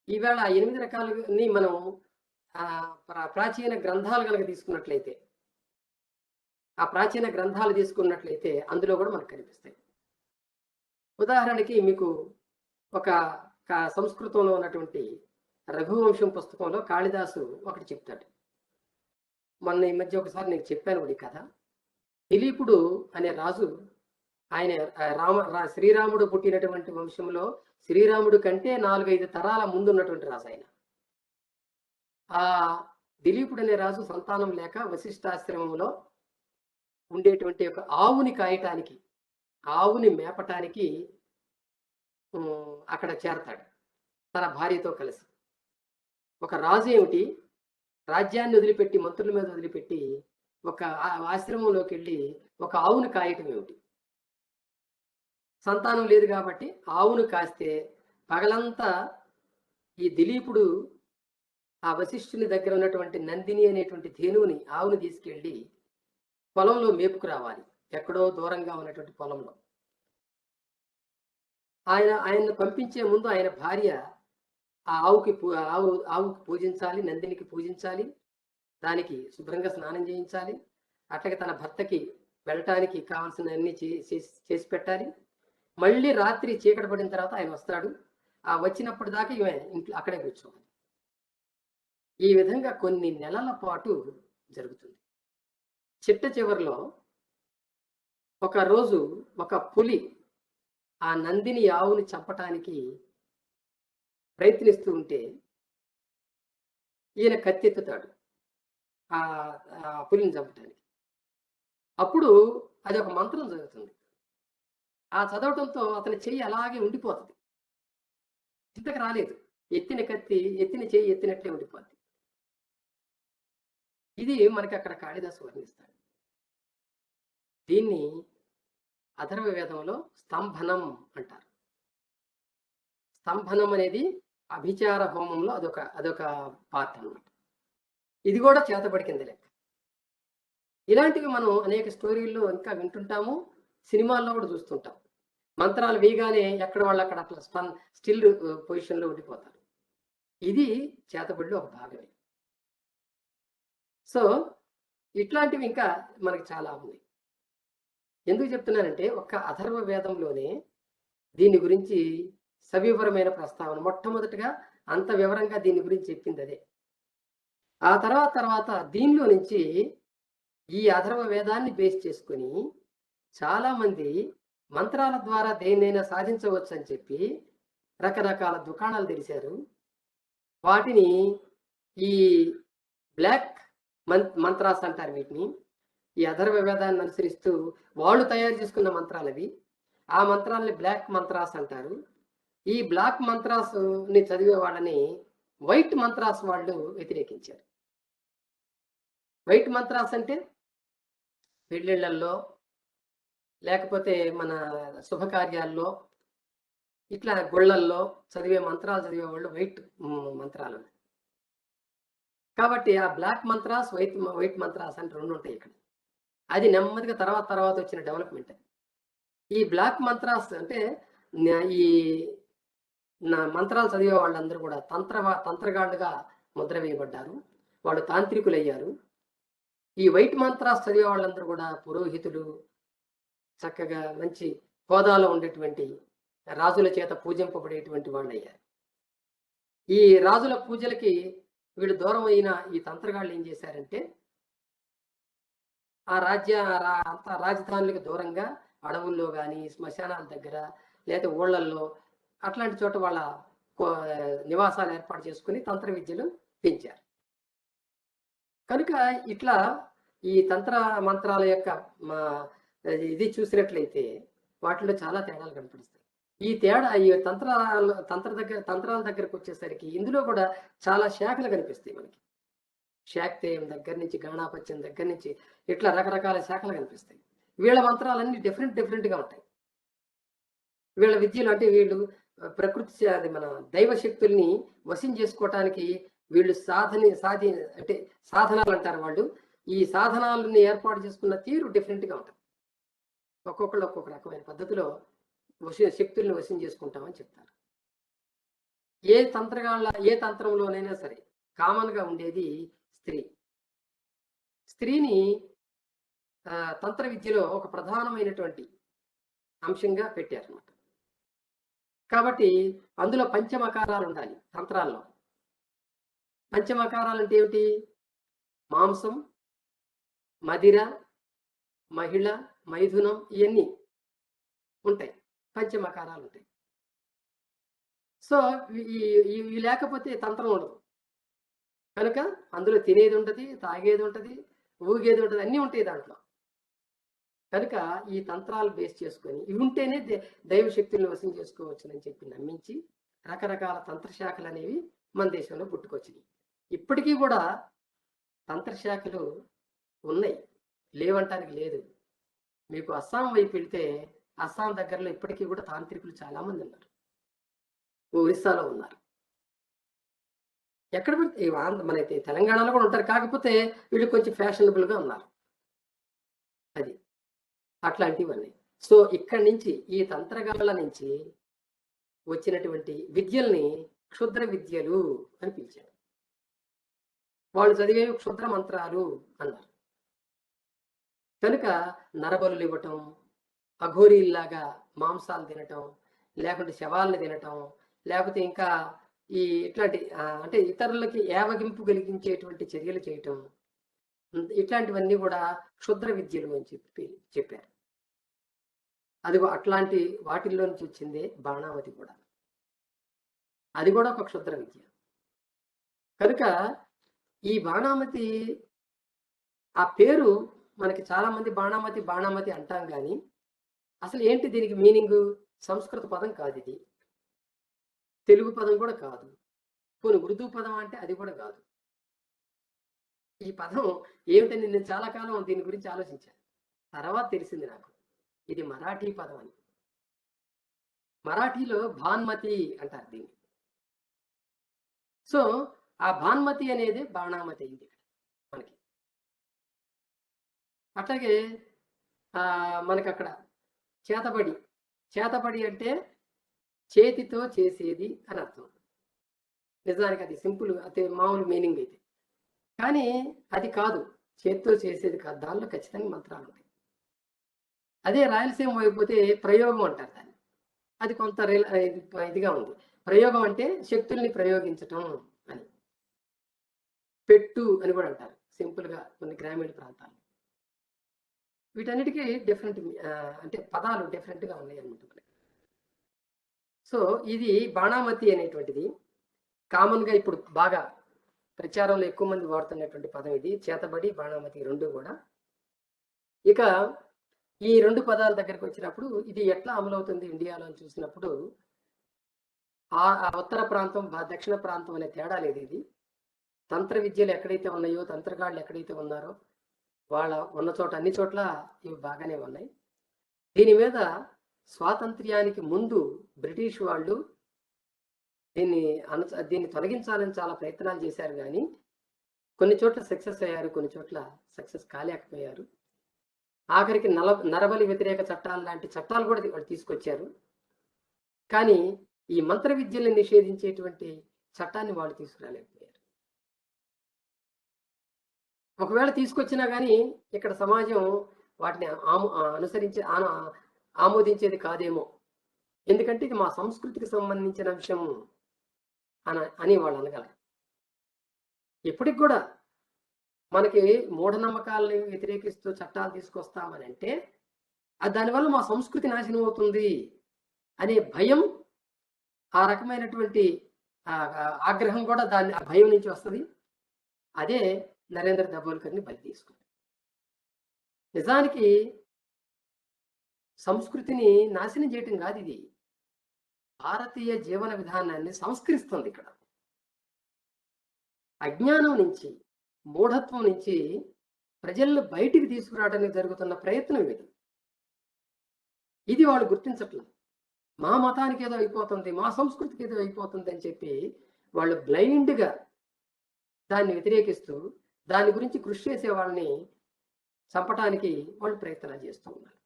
ఈవేళ 8 రకాలని మనం ప్రాచీన గ్రంథాలు కనుక తీసుకున్నట్లయితే, ఆ ప్రాచీన గ్రంథాలు తీసుకున్నట్లయితే అందులో కూడా మనకు కనిపిస్తాయి. ఉదాహరణకి మీకు ఒక సంస్కృతంలో ఉన్నటువంటి రఘువంశం పుస్తకంలో కాళిదాసు ఒకటి చెప్తాడు. మొన్న ఈ మధ్య ఒకసారి నేను చెప్పాను కూడా ఈ కథ. దిలీపుడు అనే రాజు, ఆయన శ్రీరాముడు పుట్టినటువంటి వంశంలో శ్రీరాముడు కంటే 4-5 తరాల ముందు ఉన్నటువంటి రాజు ఆయన. ఆ దిలీపుడు అనే రాజు సంతానం లేక వశిష్ఠాశ్రమంలో ఉండేటువంటి ఒక ఆవుని కాయటానికి, ఆవుని మేపటానికి అక్కడ చేరతాడు తన భార్యతో కలిసి. ఒక రాజు ఏమిటి, రాజ్యాన్ని వదిలిపెట్టి, మంత్రుల మీద వదిలిపెట్టి ఒక ఆశ్రమంలోకి వెళ్ళి ఒక ఆవును కాయటం ఏమిటి? సంతానం లేదు కాబట్టి ఆవును కాస్తే పగలంతా ఈ దిలీపుడు ఆ వశిష్ఠుని దగ్గర ఉన్నటువంటి నందిని అనేటువంటి ధేనువుని, ఆవుని తీసుకెళ్ళి పొలంలో మేపుకురావాలి. ఎక్కడో దూరంగా ఉన్నటువంటి పొలంలో. ఆయన్ని పంపించే ముందు ఆయన భార్య ఆ ఆవుకి పూజించాలి, నందినికి పూజించాలి. దానికి శుభ్రంగా స్నానం చేయించాలి. అట్లాగే తన భర్తకి వెళ్ళటానికి కావాల్సినవన్నీ చేసి పెట్టాలి. మళ్ళీ రాత్రి చీకటి పడిన తర్వాత ఆయన వస్తాడు. ఆ వచ్చినప్పటి దాకా ఈమె ఇంట్లో అక్కడే కూర్చోవాలి. ఈ విధంగా కొన్ని నెలల పాటు జరుగుతుంది. చిట్ట చివరిలో ఒకరోజు ఒక పులి ఆ నందిని ఆవుని చంపటానికి ప్రయత్నిస్తూ ఉంటే ఈయన కత్తెత్తుతాడు ఆ పులిని చంపటానికి. అప్పుడు అది ఒక మంత్రం జరుగుతుంది. ఆ చదవటంతో అతని చెయ్యి అలాగే ఉండిపోతుంది, కిందకి రాలేదు. ఎత్తిన కత్తి, ఎత్తిన చెయ్యి ఎత్తినట్లే ఉండిపోద్ది. ఇది మనకి అక్కడ కాళిదాసు వర్ణిస్తాడు. దీన్ని అథర్వ వేదంలో స్తంభనం అంటారు. స్తంభనం అనేది అభిచార హోమంలో అదొక పార్ట్ అన్నమాట. ఇది కూడా చేతబడి కింద లెక్క. ఇలాంటివి మనం అనేక స్టోరీల్లో ఇంకా వింటుంటాము, సినిమాల్లో కూడా చూస్తుంటాం. మంత్రాలు వేయగానే ఎక్కడ వాళ్ళు అక్కడ అట్లా స్టిల్ పొజిషన్లో ఉండిపోతారు. ఇది చేతబడిలో ఒక భాగమే. సో ఇట్లాంటివి ఇంకా మనకి చాలా ఉన్నాయి. ఎందుకు చెప్తున్నానంటే ఒక్క అథర్వ వేదంలోనే దీని గురించి సవివరమైన ప్రస్తావన. మొట్టమొదటిగా అంత వివరంగా దీని గురించి చెప్పింది అదే. ఆ తర్వాత దీనిలో నుంచి ఈ అథర్వ వేదాన్ని బేస్ చేసుకుని చాలామంది మంత్రాల ద్వారా దేన్నైనా సాధించవచ్చు అని చెప్పి రకరకాల దుకాణాలు తెరిచారు. వాటిని ఈ బ్లాక్ మంత్రాస్ అంటారు వీటిని. ఈ అథర్వ వేదాన్ని అనుసరిస్తూ వాళ్ళు తయారు చేసుకున్న మంత్రాలు అవి. ఆ మంత్రాలని బ్లాక్ మంత్రాస్ అంటారు. ఈ బ్లాక్ మంత్రాస్ని చదివే వాళ్ళని వైట్ మంత్రాస్ వాళ్ళు వ్యతిరేకించారు. వైట్ మంత్రాస్ అంటే పెళ్ళిళ్ళల్లో లేకపోతే మన శుభకార్యాల్లో ఇట్లా గుళ్ళల్లో మంత్రాలు చదివే వాళ్ళు వైట్ మంత్రాలు. కాబట్టి ఆ బ్లాక్ మంత్రాస్, వైట్ మంత్రాస్ అంటే రెండు ఉంటాయి ఇక్కడ. అది నెమ్మదిగా తర్వాత వచ్చిన డెవలప్మెంట్. ఈ బ్లాక్ మంత్రాస్ అంటే ఈ మంత్రాలు చదివే వాళ్ళందరూ కూడా తంత్రగాళ్ళుగా ముద్ర వేయబడ్డారు. వాళ్ళు తాంత్రికులు అయ్యారు. ఈ వైట్ మంత్రాస్ చదివే వాళ్ళందరూ కూడా పురోహితులు, చక్కగా మంచి హోదాలో ఉండేటువంటి రాజుల చేత పూజింపబడేటువంటి వాళ్ళు అయ్యారు. ఈ రాజుల పూజలకి వీళ్ళు దూరం అయిన ఈ తంత్రగాళ్ళు ఏం చేశారంటే ఆ రాజధానులకు దూరంగా అడవుల్లో కానీ శ్మశానాల దగ్గర లేదా ఊళ్ళల్లో అట్లాంటి చోట వాళ్ళ నివాసాలు ఏర్పాటు చేసుకుని తంత్ర విద్యలు పెంచారు. కనుక ఇట్లా ఈ తంత్ర మంత్రాల యొక్క ఇది చూసినట్లయితే వాటిలో చాలా తేడాలు కనపడుస్తాయి. ఈ తంత్రాల దగ్గరకు వచ్చేసరికి ఇందులో కూడా చాలా శాఖలు కనిపిస్తాయి మనకి. శాక్తేయం దగ్గర నుంచి, గాణాపత్యం దగ్గర నుంచి ఇట్లా రకరకాల శాఖలు కనిపిస్తాయి. వీళ్ళ మంత్రాలన్నీ డిఫరెంట్గా ఉంటాయి. వీళ్ళ విద్యలు అంటే వీళ్ళు ప్రకృతి అది మన దైవ శక్తుల్ని వశం చేసుకోవటానికి వీళ్ళు అంటే సాధనాలు అంటారు వాళ్ళు. ఈ సాధనాలని ఏర్పాటు చేసుకున్న తీరు డిఫరెంట్గా ఉంటుంది. ఒక్కొక్కళ్ళు ఒక్కొక్క రకమైన పద్ధతిలో శక్తుల్ని వశం చేసుకుంటామని చెప్తారు. ఏ తంత్రంలోనైనా సరే కామన్గా ఉండేది స్త్రీని తంత్ర విద్యలో ఒక ప్రధానమైనటువంటి అంశంగా పెట్టారన్నమాట. కాబట్టి అందులో పంచమకారాలు ఉండాలి తంత్రాల్లో. పంచమకారాలు అంటే ఏమిటి? మాంసం, మదిర, మహిళ, మైథునం ఇవన్నీ ఉంటాయి, పంచమకారాలు ఉంటాయి. సో ఇవి లేకపోతే తంత్రం ఉండదు. కనుక అందులో తినేది ఉంటుంది, తాగేది ఉంటుంది, ఊగేది ఉంటుంది, అన్నీ ఉంటాయి దాంట్లో. కనుక ఈ తంత్రాలు బేస్ చేసుకొని ఇవి ఉంటేనే దైవ శక్తులను వశం చేసుకోవచ్చునని చెప్పి నమ్మించి రకరకాల తంత్రశాఖలు అనేవి మన దేశంలో పుట్టుకొచ్చినాయి. ఇప్పటికీ కూడా తంత్రశాఖలు ఉన్నాయి, లేవంటానికి లేదు. మీకు అస్సాం వైపు వెళ్తే అస్సాం దగ్గరలో ఇప్పటికీ కూడా తాంత్రికులు చాలామంది ఉన్నారు, ఒరిస్సాలో ఉన్నారు. ఎక్కడ పడితే మనకి తెలంగాణలో కూడా ఉంటారు. కాకపోతే వీళ్ళు కొంచెం ఫ్యాషనబుల్‌గా ఉన్నారు. అది. అట్లాంటివన్నీ. సో, ఇక్కడి నుంచి ఈ తంత్రగాళ్ళ నుంచి వచ్చినటువంటి విద్యల్ని క్షుద్ర విద్యలు అని పిలిచారు. వాళ్ళు చదివేవి క్షుద్ర మంత్రాలు అన్నారు. కనుక నరబలులు ఇవ్వటం, అఘోరీల్లాగా మాంసాలు తినటం, లేకుంటే శవాల్ని తినటం, లేకపోతే ఇంకా ఈ ఇట్లాంటి అంటే ఇతరులకి ఏవగింపు కలిగించేటువంటి చర్యలు చేయటం, ఇట్లాంటివన్నీ కూడా క్షుద్ర విద్యలు అని చెప్పారు. అదిగో అట్లాంటి వాటిల్లో నుంచి వచ్చిందే బాణావతి కూడా. అది కూడా ఒక క్షుద్ర విద్య. కనుక ఈ బాణామతి ఆ పేరు మనకి చాలా మంది బాణామతి బాణామతి అంటాం కానీ అసలు ఏంటి దీనికి మీనింగ్? సంస్కృత పదం కాదు ఇది, తెలుగు పదం కూడా కాదు, కొన్ని ఉర్దూ పదం అంటే అది కూడా కాదు. ఈ పదం ఏమిటని నేను చాలా కాలం దీని గురించి ఆలోచించాను. తర్వాత తెలిసింది నాకు ఇది మరాఠీ పదం అని. మరాఠీలో భాన్మతి అంటారు దీన్ని. సో ఆ భాన్మతి అనేది బాణామతి అయింది మనకి. అట్లాగే మనకి అక్కడ చేతబడి, చేతబడి అంటే చేతితో చేసేది అని అర్థం. నిజానికి అది సింపుల్, అదే మామూలు మీనింగ్ అయితే, కానీ అది కాదు, చేతితో చేసేది కాదు, దానిలో ఖచ్చితంగా మంత్రాలు ఉంటాయి. అదే రాయలసీమ అయిపోతే ప్రయోగం అంటారు దాన్ని. అది కొంత ఇదిగా ఉంది. ప్రయోగం అంటే శక్తుల్ని ప్రయోగించటం అని. పెట్టు అని కూడా అంటారు సింపుల్గా కొన్ని గ్రామీణ ప్రాంతాలు. వీటన్నిటికీ డిఫరెంట్ అంటే పదాలు డిఫరెంట్గా ఉన్నాయి అన్నమాట. సో ఇది బాణామతి అనేటువంటిది కామన్గా ఇప్పుడు బాగా ప్రచారంలో ఎక్కువ మంది వాడుతున్నటువంటి పదం ఇది. చేతబడి, బాణామతి రెండు కూడా. ఇక ఈ రెండు పదాల దగ్గరికి వచ్చినప్పుడు ఇది ఎట్లా అమలవుతుంది ఇండియాలో అని చూసినప్పుడు ఆ ఉత్తర ప్రాంతం దక్షిణ ప్రాంతం అనే తేడా లేదు. ఇది తంత్ర విద్యలు ఎక్కడైతే ఉన్నాయో, తంత్రగాళ్ళు ఎక్కడైతే ఉన్నారో వాళ్ళ ఉన్న చోట అన్ని చోట్ల ఇవి బాగానే ఉన్నాయి. దీని మీద స్వాతంత్ర్యానికి ముందు బ్రిటిష్ వాళ్ళు దీన్ని తొలగించాలని చాలా ప్రయత్నాలు చేశారు, కానీ కొన్ని చోట్ల సక్సెస్ అయ్యారు, కొన్ని చోట్ల సక్సెస్ కాలేకపోయారు. ఆఖరికి నరబలి వ్యతిరేక చట్టాలు లాంటి చట్టాలు కూడా వాళ్ళు తీసుకొచ్చారు, కానీ ఈ మంత్ర విద్యల్ని నిషేధించేటువంటి చట్టాన్ని వాళ్ళు తీసుకురాలేకపోయారు. ఒకవేళ తీసుకొచ్చినా కానీ ఇక్కడ సమాజం వాటిని అనుసరించి ఆమోదించేది కాదేమో, ఎందుకంటే ఇది మా సంస్కృతికి సంబంధించిన అంశం అని వాళ్ళు అనగలరు. ఇప్పటికి కూడా మనకి మూఢనమ్మకాలని వ్యతిరేకిస్తూ చట్టాలు తీసుకొస్తామని అంటే దానివల్ల మా సంస్కృతి నాశనం అవుతుంది అనే భయం, ఆ రకమైనటువంటి ఆగ్రహం కూడా ఆ భయం నుంచి వస్తుంది. అదే నరేంద్ర దబోల్కర్ని బలి తీసుకుంది. నిజానికి సంస్కృతిని నాశనం చేయటం కాదు, ఇది భారతీయ జీవన విధానాన్ని సంస్కరిస్తుంది. ఇక్కడ అజ్ఞానం నుంచి, మూఢత్వం నుంచి ప్రజలను బయటికి తీసుకురావడానికి జరుగుతున్న ప్రయత్నం ఇది వాళ్ళు గుర్తించట్లేదు. మా మతానికి ఏదో అయిపోతుంది, మా సంస్కృతికి ఏదో అయిపోతుంది అని చెప్పి వాళ్ళు బ్లైండ్గా దాన్ని వ్యతిరేకిస్తూ దాని గురించి కృషి చేసే వాళ్ళని చంపటానికి వాళ్ళు ప్రయత్నాలు చేస్తూ ఉన్నారు.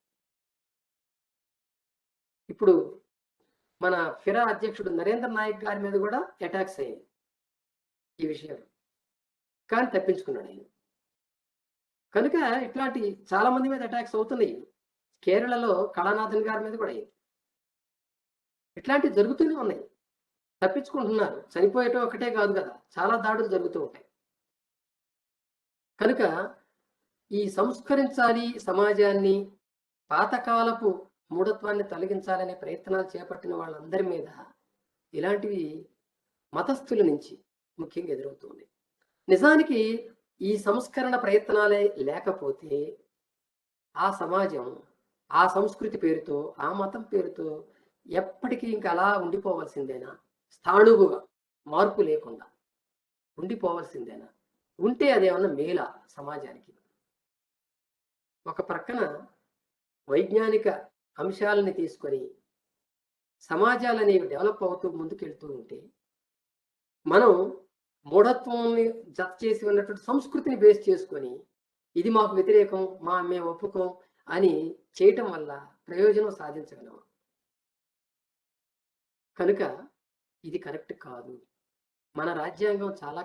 ఇప్పుడు మన ఫిరా అధ్యక్షుడు నరేంద్ర నాయక్ గారి మీద కూడా అటాక్స్ అయ్యాయి ఈ విషయం, కానీ తప్పించుకున్నాడు ఆయన. కనుక ఇట్లాంటి చాలా మంది మీద అటాక్స్ అవుతున్నాయి. కేరళలో కళానాథన్ గారి మీద కూడా అయ్యింది. ఇట్లాంటివి జరుగుతూనే ఉన్నాయి, తప్పించుకుంటున్నారు. చనిపోయేటం ఒకటే కాదు కదా, చాలా దాడులు జరుగుతూ ఉంటాయి. కనుక ఈ సంస్కరించాలి సమాజాన్ని, పాతకాలపు మూఢత్వాన్ని తొలగించాలనే ప్రయత్నాలు చేపట్టిన వాళ్ళందరి మీద ఇలాంటివి మతస్థుల నుంచి ముఖ్యంగా ఎదురవుతుంది. నిజానికి ఈ సంస్కరణ ప్రయత్నాలే లేకపోతే ఆ సమాజం ఆ సంస్కృతి పేరుతో, ఆ మతం పేరుతో ఎప్పటికీ ఇంకా అలా ఉండిపోవాల్సిందేనా? స్థాణువుగా మార్పు లేకుండా ఉండిపోవాల్సిందేనా? ఉంటే అదేమన్నా మేలా సమాజానికి? ఒక ప్రక్కన వైజ్ఞానిక అంశాలని తీసుకొని సమాజాలు అనేవి డెవలప్ అవుతూ ముందుకెళ్తూ ఉంటే, మనం మూఢత్వంని జత చేసి ఉన్నటువంటి సంస్కృతిని బేస్ చేసుకొని ఇది మాకు వ్యతిరేకం, మేము ఒప్పుకోం అని చేయటం వల్ల ప్రయోజనం సాధించగలం. కనుక ఇది కరెక్ట్ కాదు. మన రాజ్యాంగం చాలా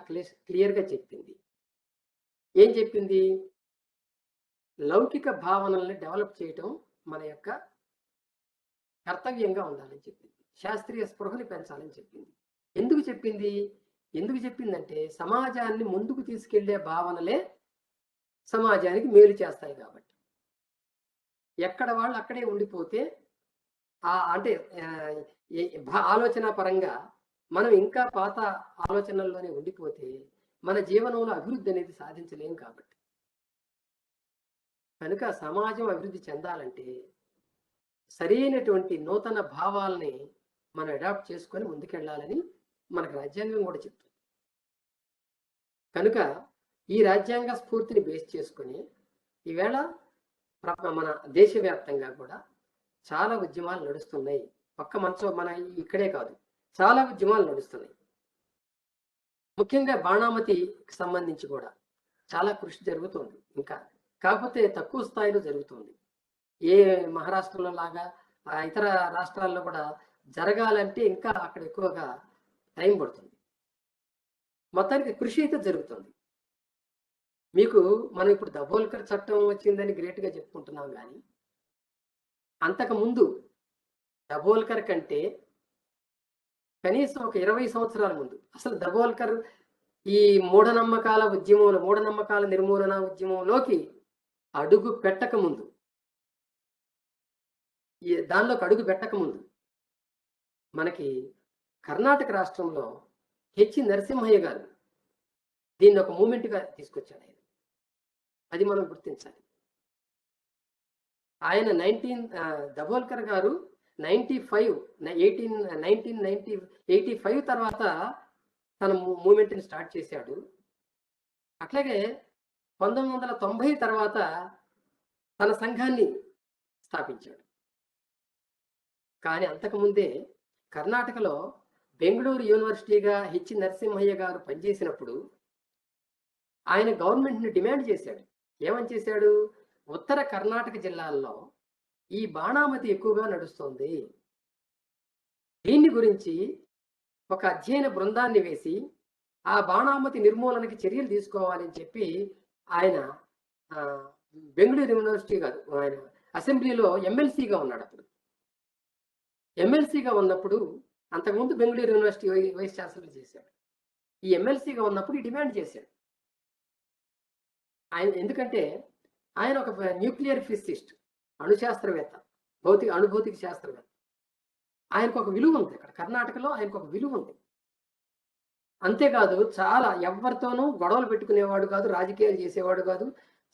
క్లియర్‌గా చెప్పింది. ఏం చెప్పింది? లౌకిక భావనల్ని డెవలప్ చేయటం మన యొక్క కర్తవ్యంగా ఉండాలని చెప్పింది. శాస్త్రీయ స్పృహని పెంచాలని చెప్పింది. ఎందుకు చెప్పింది? ఎందుకు చెప్పిందంటే సమాజాన్ని ముందుకు తీసుకెళ్లే భావనలే సమాజానికి మేలు చేస్తాయి కాబట్టి. ఎక్కడ వాళ్ళు అక్కడే ఉండిపోతే అంటే ఆలోచన పరంగా మనం ఇంకా పాత ఆలోచనల్లోనే ఉండిపోతే మన జీవనంలో అభివృద్ధి అనేది సాధించలేం కాబట్టి. కనుక సమాజం అభివృద్ధి చెందాలంటే సరైనటువంటి నూతన భావాల్ని మనం అడాప్ట్ చేసుకొని ముందుకెళ్ళాలని మనకు రాజ్యాంగం కూడా చెప్తుంది. కనుక ఈ రాజ్యాంగ స్ఫూర్తిని బేస్ చేసుకొని ఈవేళ మన దేశవ్యాప్తంగా కూడా చాలా ఉద్యమాలు నడుస్తున్నాయి. మన ఇక్కడే కాదు, చాలా ఉద్యమాలు నడుస్తున్నాయి. ముఖ్యంగా బాణామతికి సంబంధించి కూడా చాలా కృషి జరుగుతుంది. ఇంకా కాకపోతే తక్కువ స్థాయిలో జరుగుతుంది. ఏ మహారాష్ట్రలో లాగా ఇతర రాష్ట్రాల్లో కూడా జరగాలంటే ఇంకా అక్కడ ఎక్కువగా టైం పడుతుంది. మొత్తానికి కృషి అయితే జరుగుతుంది. మీకు మనం ఇప్పుడు దబోల్కర్ చట్టం వచ్చిందని గ్రేట్గా చెప్పుకుంటున్నాం, కానీ అంతకుముందు దబోల్కర్ కంటే కనీసం ఒక 20 సంవత్సరాల ముందు అసలు దబోల్కర్ ఈ మూఢనమ్మకాల నిర్మూలన ఉద్యమంలోకి అడుగు పెట్టక ముందు, దానిలోకి అడుగు పెట్టక ముందు మనకి కర్ణాటక రాష్ట్రంలో హెచ్ నరసింహయ్య గారు దీన్ని ఒక మూమెంట్గా తీసుకొచ్చాడు. అది మనం గుర్తించాలి. ఆయన దబోల్కర్ గారు 1985 తర్వాత తన మూమెంట్ని స్టార్ట్ చేశాడు. అట్లాగే 1990 తర్వాత తన సంఘాన్ని స్థాపించాడు. కానీ అంతకుముందే కర్ణాటకలో బెంగళూరు యూనివర్సిటీగా హెచ్ నరసింహయ్య గారు పనిచేసినప్పుడు ఆయన గవర్నమెంట్ని డిమాండ్ చేశాడు. ఏమని చేశాడు? ఉత్తర కర్ణాటక జిల్లాల్లో ఈ బాణామతి ఎక్కువగా నడుస్తోంది, దీన్ని గురించి ఒక అధ్యయన బృందాన్ని వేసి ఆ బాణామతి నిర్మూలనకి చర్యలు తీసుకోవాలని చెప్పి ఆయన బెంగళూరు యూనివర్సిటీ కాదు, ఆయన అసెంబ్లీలో ఎమ్మెల్సీగా ఉన్నాడు. అప్పుడు ఎమ్మెల్సీగా ఉన్నప్పుడు, అంతకుముందు బెంగళూరు యూనివర్సిటీ వైస్ ఛాన్సలర్ చేశాడు. ఈ ఎమ్మెల్సీగా ఉన్నప్పుడు ఈ డిమాండ్ చేశాడు ఆయన. ఎందుకంటే ఆయన ఒక న్యూక్లియర్ ఫిజిసిస్ట్, అణుశాస్త్రవేత్త, అణుభౌతిక శాస్త్రవేత్త. ఆయనకు ఒక విలువ ఉంది అక్కడ కర్ణాటకలో, ఆయనకు ఒక విలువ ఉంది. అంతేకాదు చాలా ఎవరితోనూ గొడవలు పెట్టుకునేవాడు కాదు, రాజకీయాలు చేసేవాడు కాదు,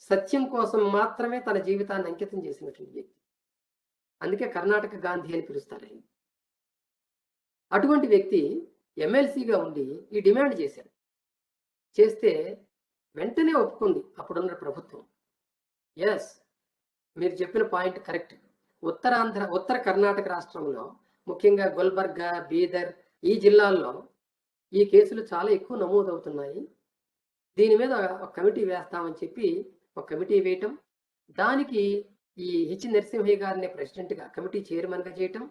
సత్యం కోసం మాత్రమే తన జీవితాన్ని అంకితం చేసినటువంటి వ్యక్తి. అందుకే కర్ణాటక గాంధీ అని పిలుస్తారు ఆయన. అటువంటి వ్యక్తి ఎమ్మెల్సీగా ఉండి ఈ డిమాండ్ చేశాడు. చేస్తే వెంటనే ఒప్పుకుంది అప్పుడున్న ప్రభుత్వం. ఎస్, మీరు చెప్పిన పాయింట్ కరెక్ట్. ఉత్తర కర్ణాటక రాష్ట్రంలో ముఖ్యంగా గుల్బర్గా, బీదర్ ఈ జిల్లాల్లో ఈ కేసులు చాలా ఎక్కువ నమోదవుతున్నాయి. దీని మీద ఒక కమిటీ వేస్తామని చెప్పి ఒక కమిటీ వేయటం, దానికి ఈ హెచ్ నరసింహయ్య గారిని ప్రెసిడెంట్గా, కమిటీ చైర్మన్గా చేయటం,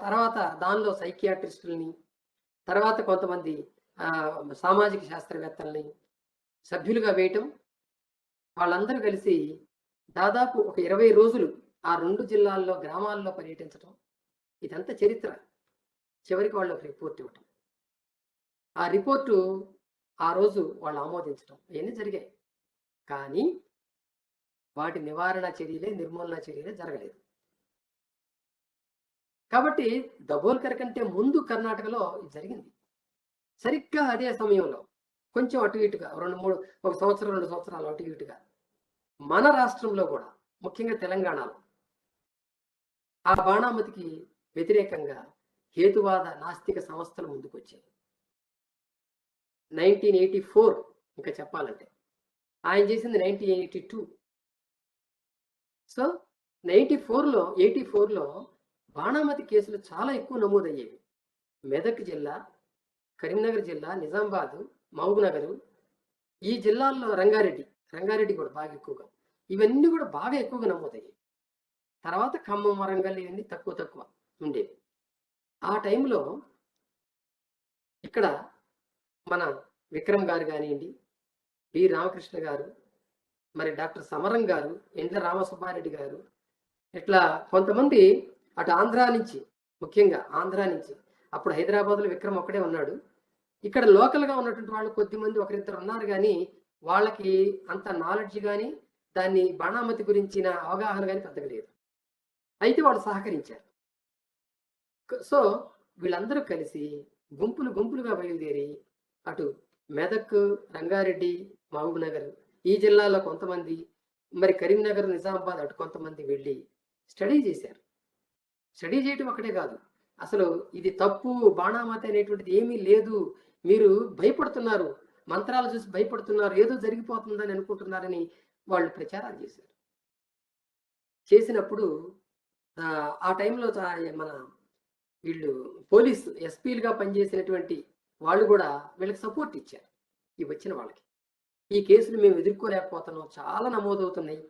తర్వాత దానిలో సైకియాట్రిస్టులని, తర్వాత కొంతమంది సామాజిక శాస్త్రవేత్తల్ని సభ్యులుగా వేయటం, వాళ్ళందరూ కలిసి దాదాపు ఒక 20 రోజులు ఆ 2 జిల్లాల్లో గ్రామాల్లో పర్యటించడం, ఇదంతా చరిత్ర. చివరికి వాళ్ళు ఒక రిపోర్ట్ ఇవ్వటం, ఆ రిపోర్టు ఆ రోజు వాళ్ళు ఆమోదించడం, ఇవన్నీ జరిగాయి. కానీ వాటి నివారణ చర్యలే, నిర్మూలన చర్యలే జరగలేదు. కాబట్టి దబోల్కర్ కంటే ముందు కర్ణాటకలో ఇది జరిగింది. సరిగ్గా అదే సమయంలో కొంచెం అటు ఇటుగా ఒక సంవత్సరం 2 సంవత్సరాలు అటు ఇటుగా మన రాష్ట్రంలో కూడా, ముఖ్యంగా తెలంగాణలో ఆ బాణామతికి వ్యతిరేకంగా హేతువాద నాస్తిక సంస్థలు ముందుకొచ్చాయి. 1984 ఇంకా చెప్పాలంటే, ఆయన చేసింది 1982. సో 84లో బాణామతి కేసులు చాలా ఎక్కువ నమోదయ్యేవి. మెదక్ జిల్లా, కరీంనగర్ జిల్లా, నిజామాబాదు, మహబూబ్నగర్, ఈ జిల్లాల్లో రంగారెడ్డి కూడా బాగా ఎక్కువగా. ఇవన్నీ కూడా బాగా ఎక్కువగా నమోదయ్యాయి. తర్వాత ఖమ్మం, వరంగల్ ఇవన్నీ తక్కువ ఉండేవి. ఆ టైంలో ఇక్కడ మన విక్రమ్ గారు కానివ్వండి, బి రామకృష్ణ గారు, మరి డాక్టర్ సమరం గారు, ఎండ్ల రామసుబ్బారెడ్డి గారు, ఇట్లా కొంతమంది అటు ఆంధ్రా నుంచి, ముఖ్యంగా ఆంధ్రా నుంచి, అప్పుడు హైదరాబాద్లో విక్రమ్ ఒక్కడే ఉన్నాడు. ఇక్కడ లోకల్గా ఉన్నటువంటి వాళ్ళు కొద్దిమంది ఒకరిద్దరు ఉన్నారు, కానీ వాళ్ళకి అంత నాలెడ్జ్ కానీ దాన్ని బాణామతి గురించిన అవగాహన కానీ పెద్దగా లేదు. అయితే వాళ్ళు సహకరించారు. సో వీళ్ళందరూ కలిసి గుంపులుగా బయలుదేరి అటు మెదక్, రంగారెడ్డి, మహబూబ్నగర్ ఈ జిల్లాలో కొంతమంది, మరి కరీంనగర్, నిజామాబాద్ అటు కొంతమంది వెళ్ళి స్టడీ చేశారు. స్టడీ చేయటం ఒకటే కాదు, అసలు ఇది తప్పు, బాణామతి అనేటువంటిది ఏమీ లేదు, మీరు భయపడుతున్నారు, మంత్రాలు చూసి భయపడుతున్నారు, ఏదో జరిగిపోతుందని అనుకుంటున్నారని వాళ్ళు ప్రచారాలు చేశారు. చేసినప్పుడు ఆ టైంలో మన వీళ్ళు పోలీసు ఎస్పీలుగా పనిచేసినటువంటి వాళ్ళు కూడా వీళ్ళకి సపోర్ట్ ఇచ్చారు. ఈ వచ్చిన వాళ్ళకి ఈ కేసులు మేము ఎదుర్కోలేకపోతున్నాం, చాలా నమోదవుతున్నాయి,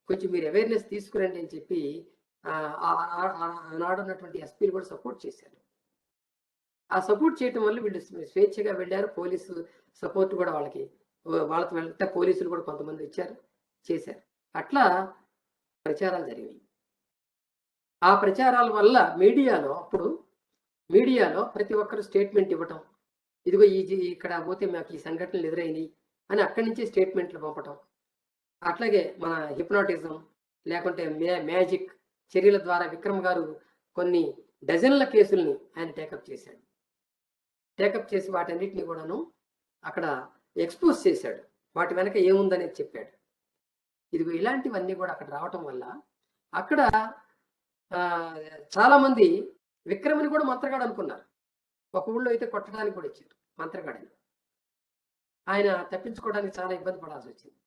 కొంచెం మీరు అవేర్నెస్ తీసుకురండి అని చెప్పి ఆనాడు ఉన్నటువంటి ఎస్పీలు కూడా సపోర్ట్ చేశారు. ఆ సపోర్ట్ చేయటం వల్ల వీళ్ళు స్వేచ్ఛగా వెళ్ళారు. పోలీసు సపోర్ట్ కూడా వాళ్ళతో వెళ్తే పోలీసులు కూడా కొంతమంది వచ్చారు, చేశారు. అట్లా ప్రచారాలు జరిగాయి. ఆ ప్రచారాల వల్ల మీడియాలో ప్రతి ఒక్కరు స్టేట్మెంట్ ఇవ్వటం, ఇదిగో ఇక్కడ పోతే మాకు ఈ సంఘటనలు ఎదురైనాయి అని అక్కడి నుంచే స్టేట్మెంట్లు పంపటం. అట్లాగే మన హిప్నాటిజం లేకుంటే మ్యాజిక్ చర్యల ద్వారా విక్రమ్ గారు కొన్ని డజన్ల కేసుల్ని ఆయన టేకప్ చేశాడు. టేకప్ చేసి వాటన్నిటిని కూడాను అక్కడ ఎక్స్పోజ్ చేశాడు, వాటి వెనక ఏముందనేది చెప్పాడు. ఇదిగో ఇలాంటివన్నీ కూడా అక్కడ రావటం వల్ల అక్కడ చాలా మంది విక్రమ్ని కూడా మంత్రగాడు అనుకున్నారు. ఒక ఊళ్ళో అయితే కొట్టడానికి కూడా ఇచ్చారు మంత్రగాడని. ఆయన తప్పించుకోవడానికి చాలా ఇబ్బంది పడాల్సి వచ్చింది.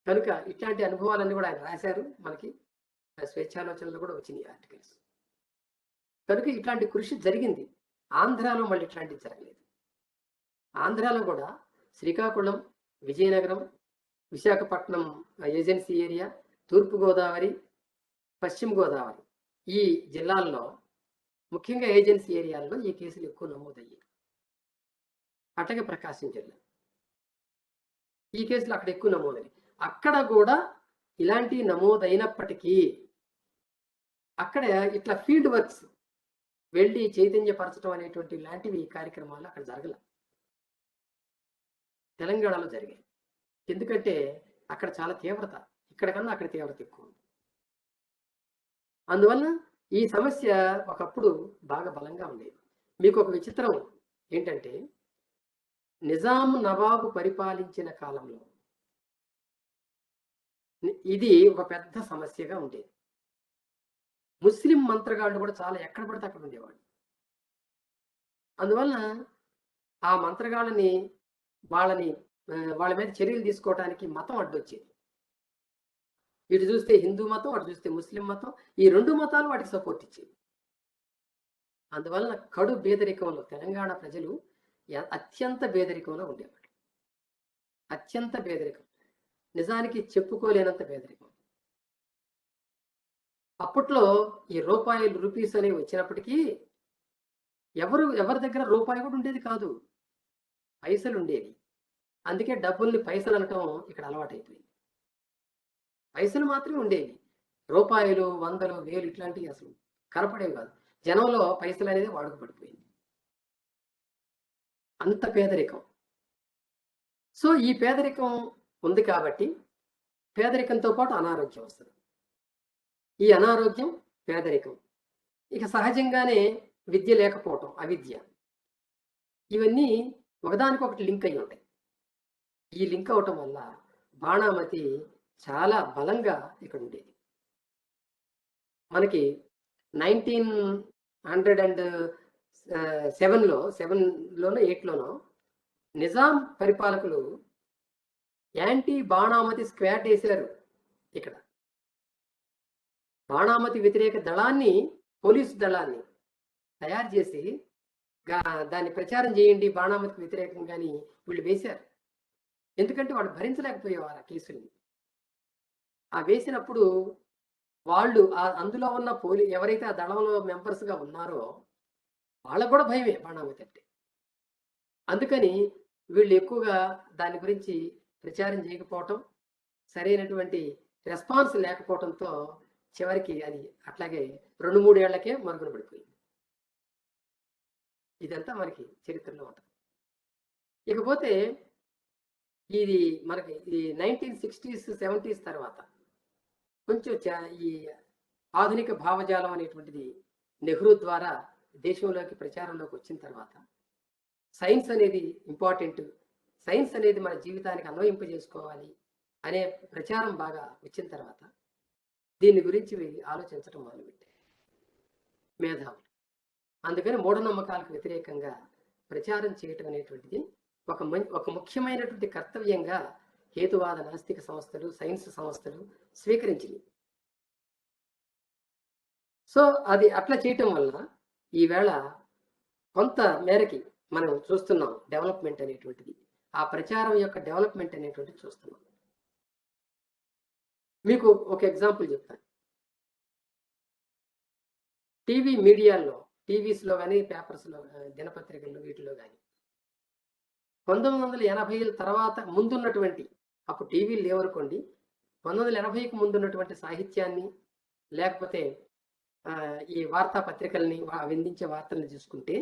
కనుక ఇట్లాంటి అనుభవాలన్నీ కూడా ఆయన రాశారు. మనకి స్వేచ్ఛాలోచనలు కూడా వచ్చినాయి ఆర్టికల్స్. కనుక ఇట్లాంటి కృషి జరిగింది. ఆంధ్రాలో మళ్ళీ ఇట్లాంటివి జరగలేదు. ఆంధ్రాలో కూడా శ్రీకాకుళం, విజయనగరం, విశాఖపట్నం ఏజెన్సీ ఏరియా, తూర్పుగోదావరి, పశ్చిమ గోదావరి ఈ జిల్లాల్లో ముఖ్యంగా ఏజెన్సీ ఏరియాల్లో ఈ కేసులు ఎక్కువ నమోదయ్యాయి. అట్లాగే ప్రకాశం జిల్లా ఈ కేసులు అక్కడ ఎక్కువ నమోదయ్యాయి. అక్కడ కూడా ఇలాంటి నమోదైనప్పటికీ అక్కడ ఇట్లా ఫీల్డ్ వర్క్స్ వెళ్ళి చైతన్యపరచడం అనేటువంటి ఇలాంటివి కార్యక్రమాలు అక్కడ జరగల. తెలంగాణలో జరిగాయి. ఎందుకంటే అక్కడ చాలా తీవ్రత, ఇక్కడ కన్నా అక్కడ తీవ్రత ఎక్కువ ఉంది. అందువల్ల ఈ సమస్య ఒకప్పుడు బాగా బలంగా ఉండేది. మీకు ఒక విచిత్రం ఏంటంటే, నిజాం నవాబు పరిపాలించిన కాలంలో ఇది ఒక పెద్ద సమస్యగా ఉండేది. ముస్లిం మంత్రగాళ్ళు కూడా చాలా ఎక్కడ పడితే అక్కడ ఉండేవాళ్ళు. అందువల్ల ఆ మంత్రగాళ్ళని వాళ్ళ మీద చర్యలు తీసుకోవడానికి మతం అడ్డొచ్చేది. ఇటు చూస్తే హిందూ మతం, అటు చూస్తే ముస్లిం మతం, ఈ రెండు మతాలు వాటికి సపోర్ట్ ఇచ్చేవి. అందువలన కడు పేదరికంలో తెలంగాణ ప్రజలు అత్యంత పేదరికంలో ఉండేవాళ్ళు. అత్యంత పేదరికం, నిజానికి చెప్పుకోలేనంత పేదరికం. అప్పట్లో ఈ రూపీస్ అనేవి వచ్చినప్పటికీ ఎవరి దగ్గర రూపాయి కూడా ఉండేది కాదు, పైసలు ఉండేవి. అందుకే డబ్బుల్ని పైసలు అనటం ఇక్కడ అలవాటైపోయింది. పైసలు మాత్రమే ఉండేవి, రూపాయలు, వందలు, వేలు ఇట్లాంటివి అసలు కనపడేవి కాదు. జనంలో పైసలు అనేది వాడుకపడిపోయింది, అంత పేదరికం. సో ఈ పేదరికం ఉంది కాబట్టి పేదరికంతో పాటు అనారోగ్యం వస్తుంది. ఈ అనారోగ్యం, పేదరికం, ఇక సహజంగానే విద్య లేకపోవటం, అవిద్య, ఇవన్నీ ఒకదానికొకటి లింక్ అయి ఉంటాయి. ఈ లింక్ అవటం వల్ల బాణామతి చాలా బలంగా ఇక్కడ ఉండేది. మనకి 1907లోనో 8లోనో నిజాం పరిపాలకులు యాంటీ బాణామతి స్క్వాడ్ వేశారు. ఇక్కడ బాణామతి వ్యతిరేక దళాన్ని, పోలీసు దళాన్ని తయారు చేసి దాన్ని ప్రచారం చేయండి బాణామతికి వ్యతిరేకంగాని వీళ్ళు వేశారు. ఎందుకంటే వాళ్ళు భరించలేకపోయేవారు ఆ కేసుల్ని. ఆ వేసినప్పుడు వాళ్ళు అందులో ఉన్న ఎవరైతే ఆ దళంలో మెంబర్స్‌గా ఉన్నారో వాళ్ళకి కూడా భయమే బాణామతి అంటే. అందుకని వీళ్ళు ఎక్కువగా దాని గురించి ప్రచారం చేయకపోవటం, సరైనటువంటి రెస్పాన్స్ లేకపోవటంతో చివరికి అది అట్లాగే 2, 3 ఏళ్లకే మరుగున పడిపోయింది. ఇదంతా మనకి చరిత్రలో ఉంటది. ఇకపోతే ఇది మనకి ఈ 1960స్, 70స్ తర్వాత కొంచెం ఈ ఆధునిక భావజాలం అనేటువంటిది నెహ్రూ ద్వారా దేశంలోకి ప్రచారంలోకి వచ్చిన తర్వాత సైన్స్ అనేది ఇంపార్టెంట్, సైన్స్ అనేది మన జీవితానికి అన్వయింపజేసుకోవాలి అనే ప్రచారం బాగా వచ్చిన తర్వాత దీని గురించి ఆలోచించడం మొదలుపెట్టారు మేధావులు. అందుకని మూఢనమ్మకాలకు వ్యతిరేకంగా ప్రచారం చేయటం అనేటువంటిది ఒక ముఖ్యమైనటువంటి కర్తవ్యంగా హేతువాద నాస్తిక సంస్థలు, సైన్స్ సంస్థలు స్వీకరించింది. సో అది అట్లా చేయటం వల్ల ఈవేళ కొంత మేరకి మనం చూస్తున్నాం డెవలప్మెంట్ అనేటువంటిది. ఆ ప్రచారం యొక్క డెవలప్మెంట్ అనేటువంటిది చూస్తున్నాం. మీకు ఒక ఎగ్జాంపుల్ చెప్తాను. టీవీ మీడియాల్లో, టీవీస్లో కానీ, పేపర్స్లో, దినపత్రికల్లో, వీటిలో కానీ 1980ల తర్వాత ముందున్నటువంటి, అప్పుడు టీవీలు లేవనుకోండి, 1980కి ముందున్నటువంటి సాహిత్యాన్ని లేకపోతే ఈ వార్తాపత్రికల్ని అందించే వార్తల్ని చూసుకుంటే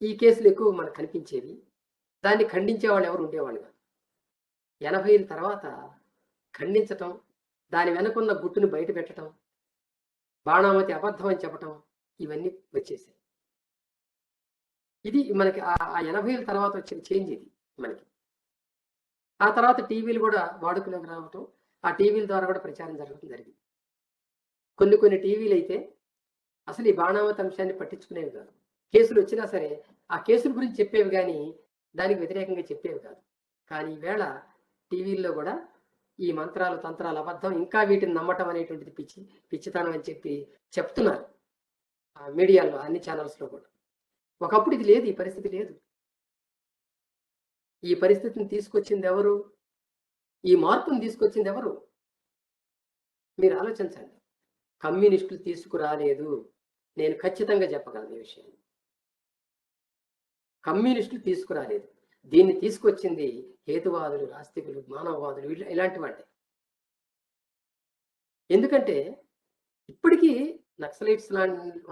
ఈ కేసులు ఎక్కువ మనకు కనిపించేవి. దాన్ని ఖండించే వాళ్ళు ఎవరు ఉండేవాళ్ళు కాదు. 80ల తర్వాత ఖండించటం, దాని వెనకున్న గుట్టును బయట పెట్టడం, బాణామతి అబద్ధం అని చెప్పటం, ఇవన్నీ వచ్చేసాయి. ఇది మనకి ఆ 80ల తర్వాత వచ్చిన చేంజ్ ఇది మనకి. ఆ తర్వాత టీవీలు కూడా వాడుకలోకి రావటం, ఆ టీవీల ద్వారా కూడా ప్రచారం జరగడం జరిగింది. కొన్ని టీవీలు అయితే అసలు ఈ బాణామతి అంశాన్ని పట్టించుకునేవి కాదు. కేసులు వచ్చినా సరే ఆ కేసుల గురించి చెప్పేవి కానీ దానికి వ్యతిరేకంగా చెప్పేవి కాదు. కానీ ఈవేళ టీవీల్లో కూడా ఈ మంత్రాలు, తంత్రాలు, అబద్ధం, ఇంకా వీటిని నమ్మటం అనేటువంటిది పిచ్చితనం అని చెప్పి చెప్తున్నారు మీడియాలో, అన్ని ఛానల్స్లో కూడా. ఒకప్పుడు ఇది లేదు, ఈ పరిస్థితి లేదు. ఈ పరిస్థితిని తీసుకొచ్చింది ఎవరు? ఈ మార్పును తీసుకొచ్చింది ఎవరు? మీరు ఆలోచించండి. కమ్యూనిస్టులు తీసుకురాలేదు, నేను ఖచ్చితంగా చెప్పగలను ఈ విషయాన్ని. కమ్యూనిస్టులు తీసుకురాలేదు, దీన్ని తీసుకొచ్చింది హేతువాదులు, నాస్తికులు, మానవవాదులు, ఇలాంటి వాటి. ఎందుకంటే ఇప్పటికీ నక్సలైట్స్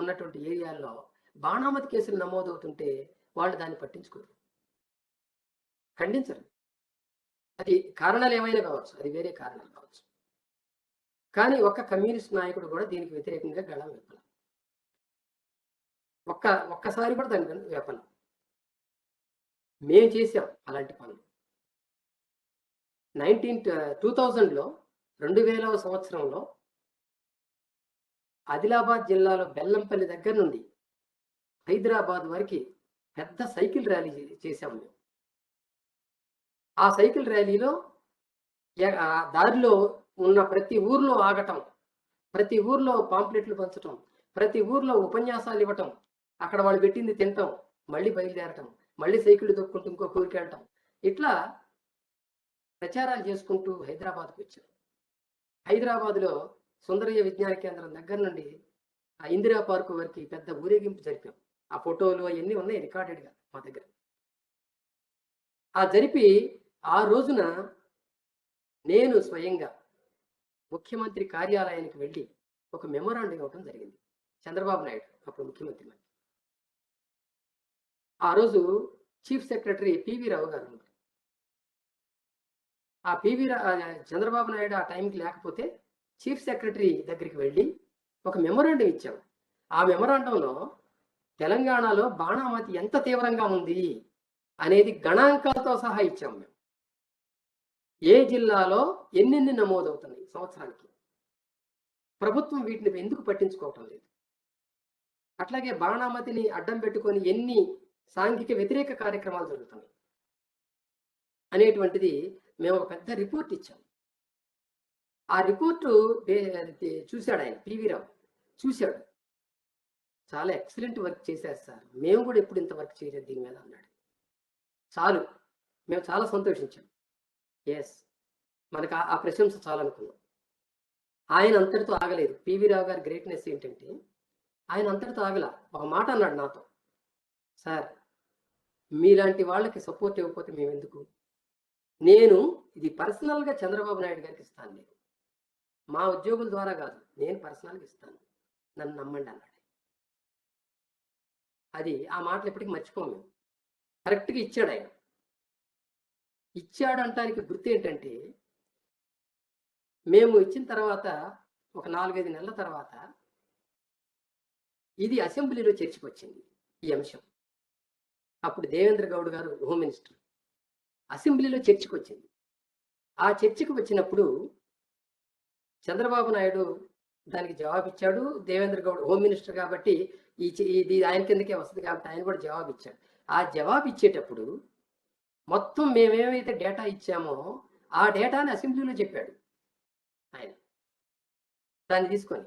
ఉన్నటువంటి ఏరియాల్లో బాణామతి కేసులు నమోదవుతుంటే వాళ్ళు దాన్ని పట్టించుకోరు, ఖండించరు. అది కారణాలు ఏమైనా కావచ్చు, అది వేరే కారణాలు కావచ్చు. కానీ ఒక్క కమ్యూనిస్ట్ నాయకుడు కూడా దీనికి వ్యతిరేకంగా గళం విప్పల. ఒక్కసారి కూడా దాని విప్పల. మేము చేసాం అలాంటి పనులు. 2000లో 2000వ సంవత్సరంలో ఆదిలాబాద్ జిల్లాలో బెల్లంపల్లి దగ్గర నుండి హైదరాబాద్ వరకు పెద్ద సైకిల్ ర్యాలీ చేశాము మేము. ఆ సైకిల్ ర్యాలీలో దారిలో ఉన్న ప్రతి ఊర్లో ఆగటం, ప్రతి ఊర్లో పాంప్లెట్లు పంచటం, ప్రతి ఊర్లో ఉపన్యాసాలు ఇవ్వటం, అక్కడ వాళ్ళు పెట్టింది తినటం, మళ్ళీ బయలుదేరటం, మళ్ళీ సైకిల్ దొక్కుంటూ ఇంకో ఊరికి వెళ్ళటం, ఇట్లా ప్రచారాలు చేసుకుంటూ హైదరాబాద్కి వచ్చాం. హైదరాబాద్లో సుందరయ్య విజ్ఞాన కేంద్రం దగ్గర నుండి ఆ ఇందిరా పార్కు వరకు పెద్ద ఊరేగింపు జరిపాం. ఆ ఫోటోలు అవన్నీ ఉన్నాయి రికార్డెడ్గా మా దగ్గర. ఆ జరిపి ఆ రోజున నేను స్వయంగా ముఖ్యమంత్రి కార్యాలయానికి వెళ్ళి ఒక మెమోరాండం ఇవ్వడం జరిగింది. చంద్రబాబు నాయుడు అప్పుడు ముఖ్యమంత్రి. ఆ రోజు చీఫ్ సెక్రటరీ పివి రావు గారు. ఆ చంద్రబాబు నాయుడు ఆ టైంకి లేకపోతే చీఫ్ సెక్రటరీ దగ్గరికి వెళ్ళి ఒక మెమోరాండం ఇచ్చాం. ఆ మెమోరాండంలో తెలంగాణలో బాణామతి ఎంత తీవ్రంగా ఉంది అనేది గణాంకాలతో సహా ఇచ్చాం మేము. ఏ జిల్లాలో ఎన్నెన్ని నమోదవుతున్నాయి సంవత్సరానికి, ప్రభుత్వం వీటిని ఎందుకు పట్టించుకోవటం లేదు, అట్లాగే బాణామతిని అడ్డం పెట్టుకొని ఎన్ని సాంఘిక వ్యతిరేక కార్యక్రమాలు జరుగుతున్నాయి అనేటువంటిది మేము ఒక పెద్ద రిపోర్ట్ ఇచ్చాం. ఆ రిపోర్టు చూశాడు ఆయన, పివి రావు చూశాడు. చాలా ఎక్సలెంట్ వర్క్ చేశారు సార్, మేము కూడా ఎప్పుడు ఇంత వర్క్ చేయలేదు దీని మీద అన్నాడు. చాలు, మేము చాలా సంతోషించాం. ఎస్, మనకు ఆ ప్రశంస చాలనుకున్నాం. ఆయన అంతటితో ఆగలేదు. పివి రావు గారి గ్రేట్నెస్ ఏంటంటే ఆయన అంతటితో ఆగల. ఒక మాట అన్నాడు నాతో, సార్ మీలాంటి వాళ్ళకి సపోర్ట్ ఇవ్వకపోతే మేము ఎందుకు, నేను ఇది పర్సనల్గా చంద్రబాబు నాయుడు గారికి ఇస్తాను, నేను మా ఉద్యోగుల ద్వారా కాదు, నేను పర్సనల్గా ఇస్తాను, నన్ను నమ్మండి అన్నాడు. అది ఆ మాటలు ఎప్పటికీ మర్చిపోము మేము. కరెక్ట్గా ఇచ్చాడు ఆయన. ఇచ్చాడు అంటానికి గుర్తు ఏంటంటే మేము ఇచ్చిన తర్వాత ఒక 4-5 నెలల తర్వాత ఇది అసెంబ్లీలో చర్చకు వచ్చింది ఈ అంశం. అప్పుడు దేవేంద్ర గౌడ్ గారు హోమ్ మినిస్టర్. అసెంబ్లీలో చర్చకు వచ్చింది. ఆ చర్చకు వచ్చినప్పుడు చంద్రబాబు నాయుడు దానికి జవాబిచ్చాడు. దేవేంద్ర గౌడ్ హోమ్ మినిస్టర్ కాబట్టి ఇది ఆయన కిందకే వస్తుంది కాబట్టి ఆయన కూడా జవాబు ఇచ్చాడు. ఆ జవాబు ఇచ్చేటప్పుడు మొత్తం మేమేమైతే డేటా ఇచ్చామో ఆ డేటాని అసెంబ్లీలో చెప్పాడు ఆయన. దాన్ని తీసుకొని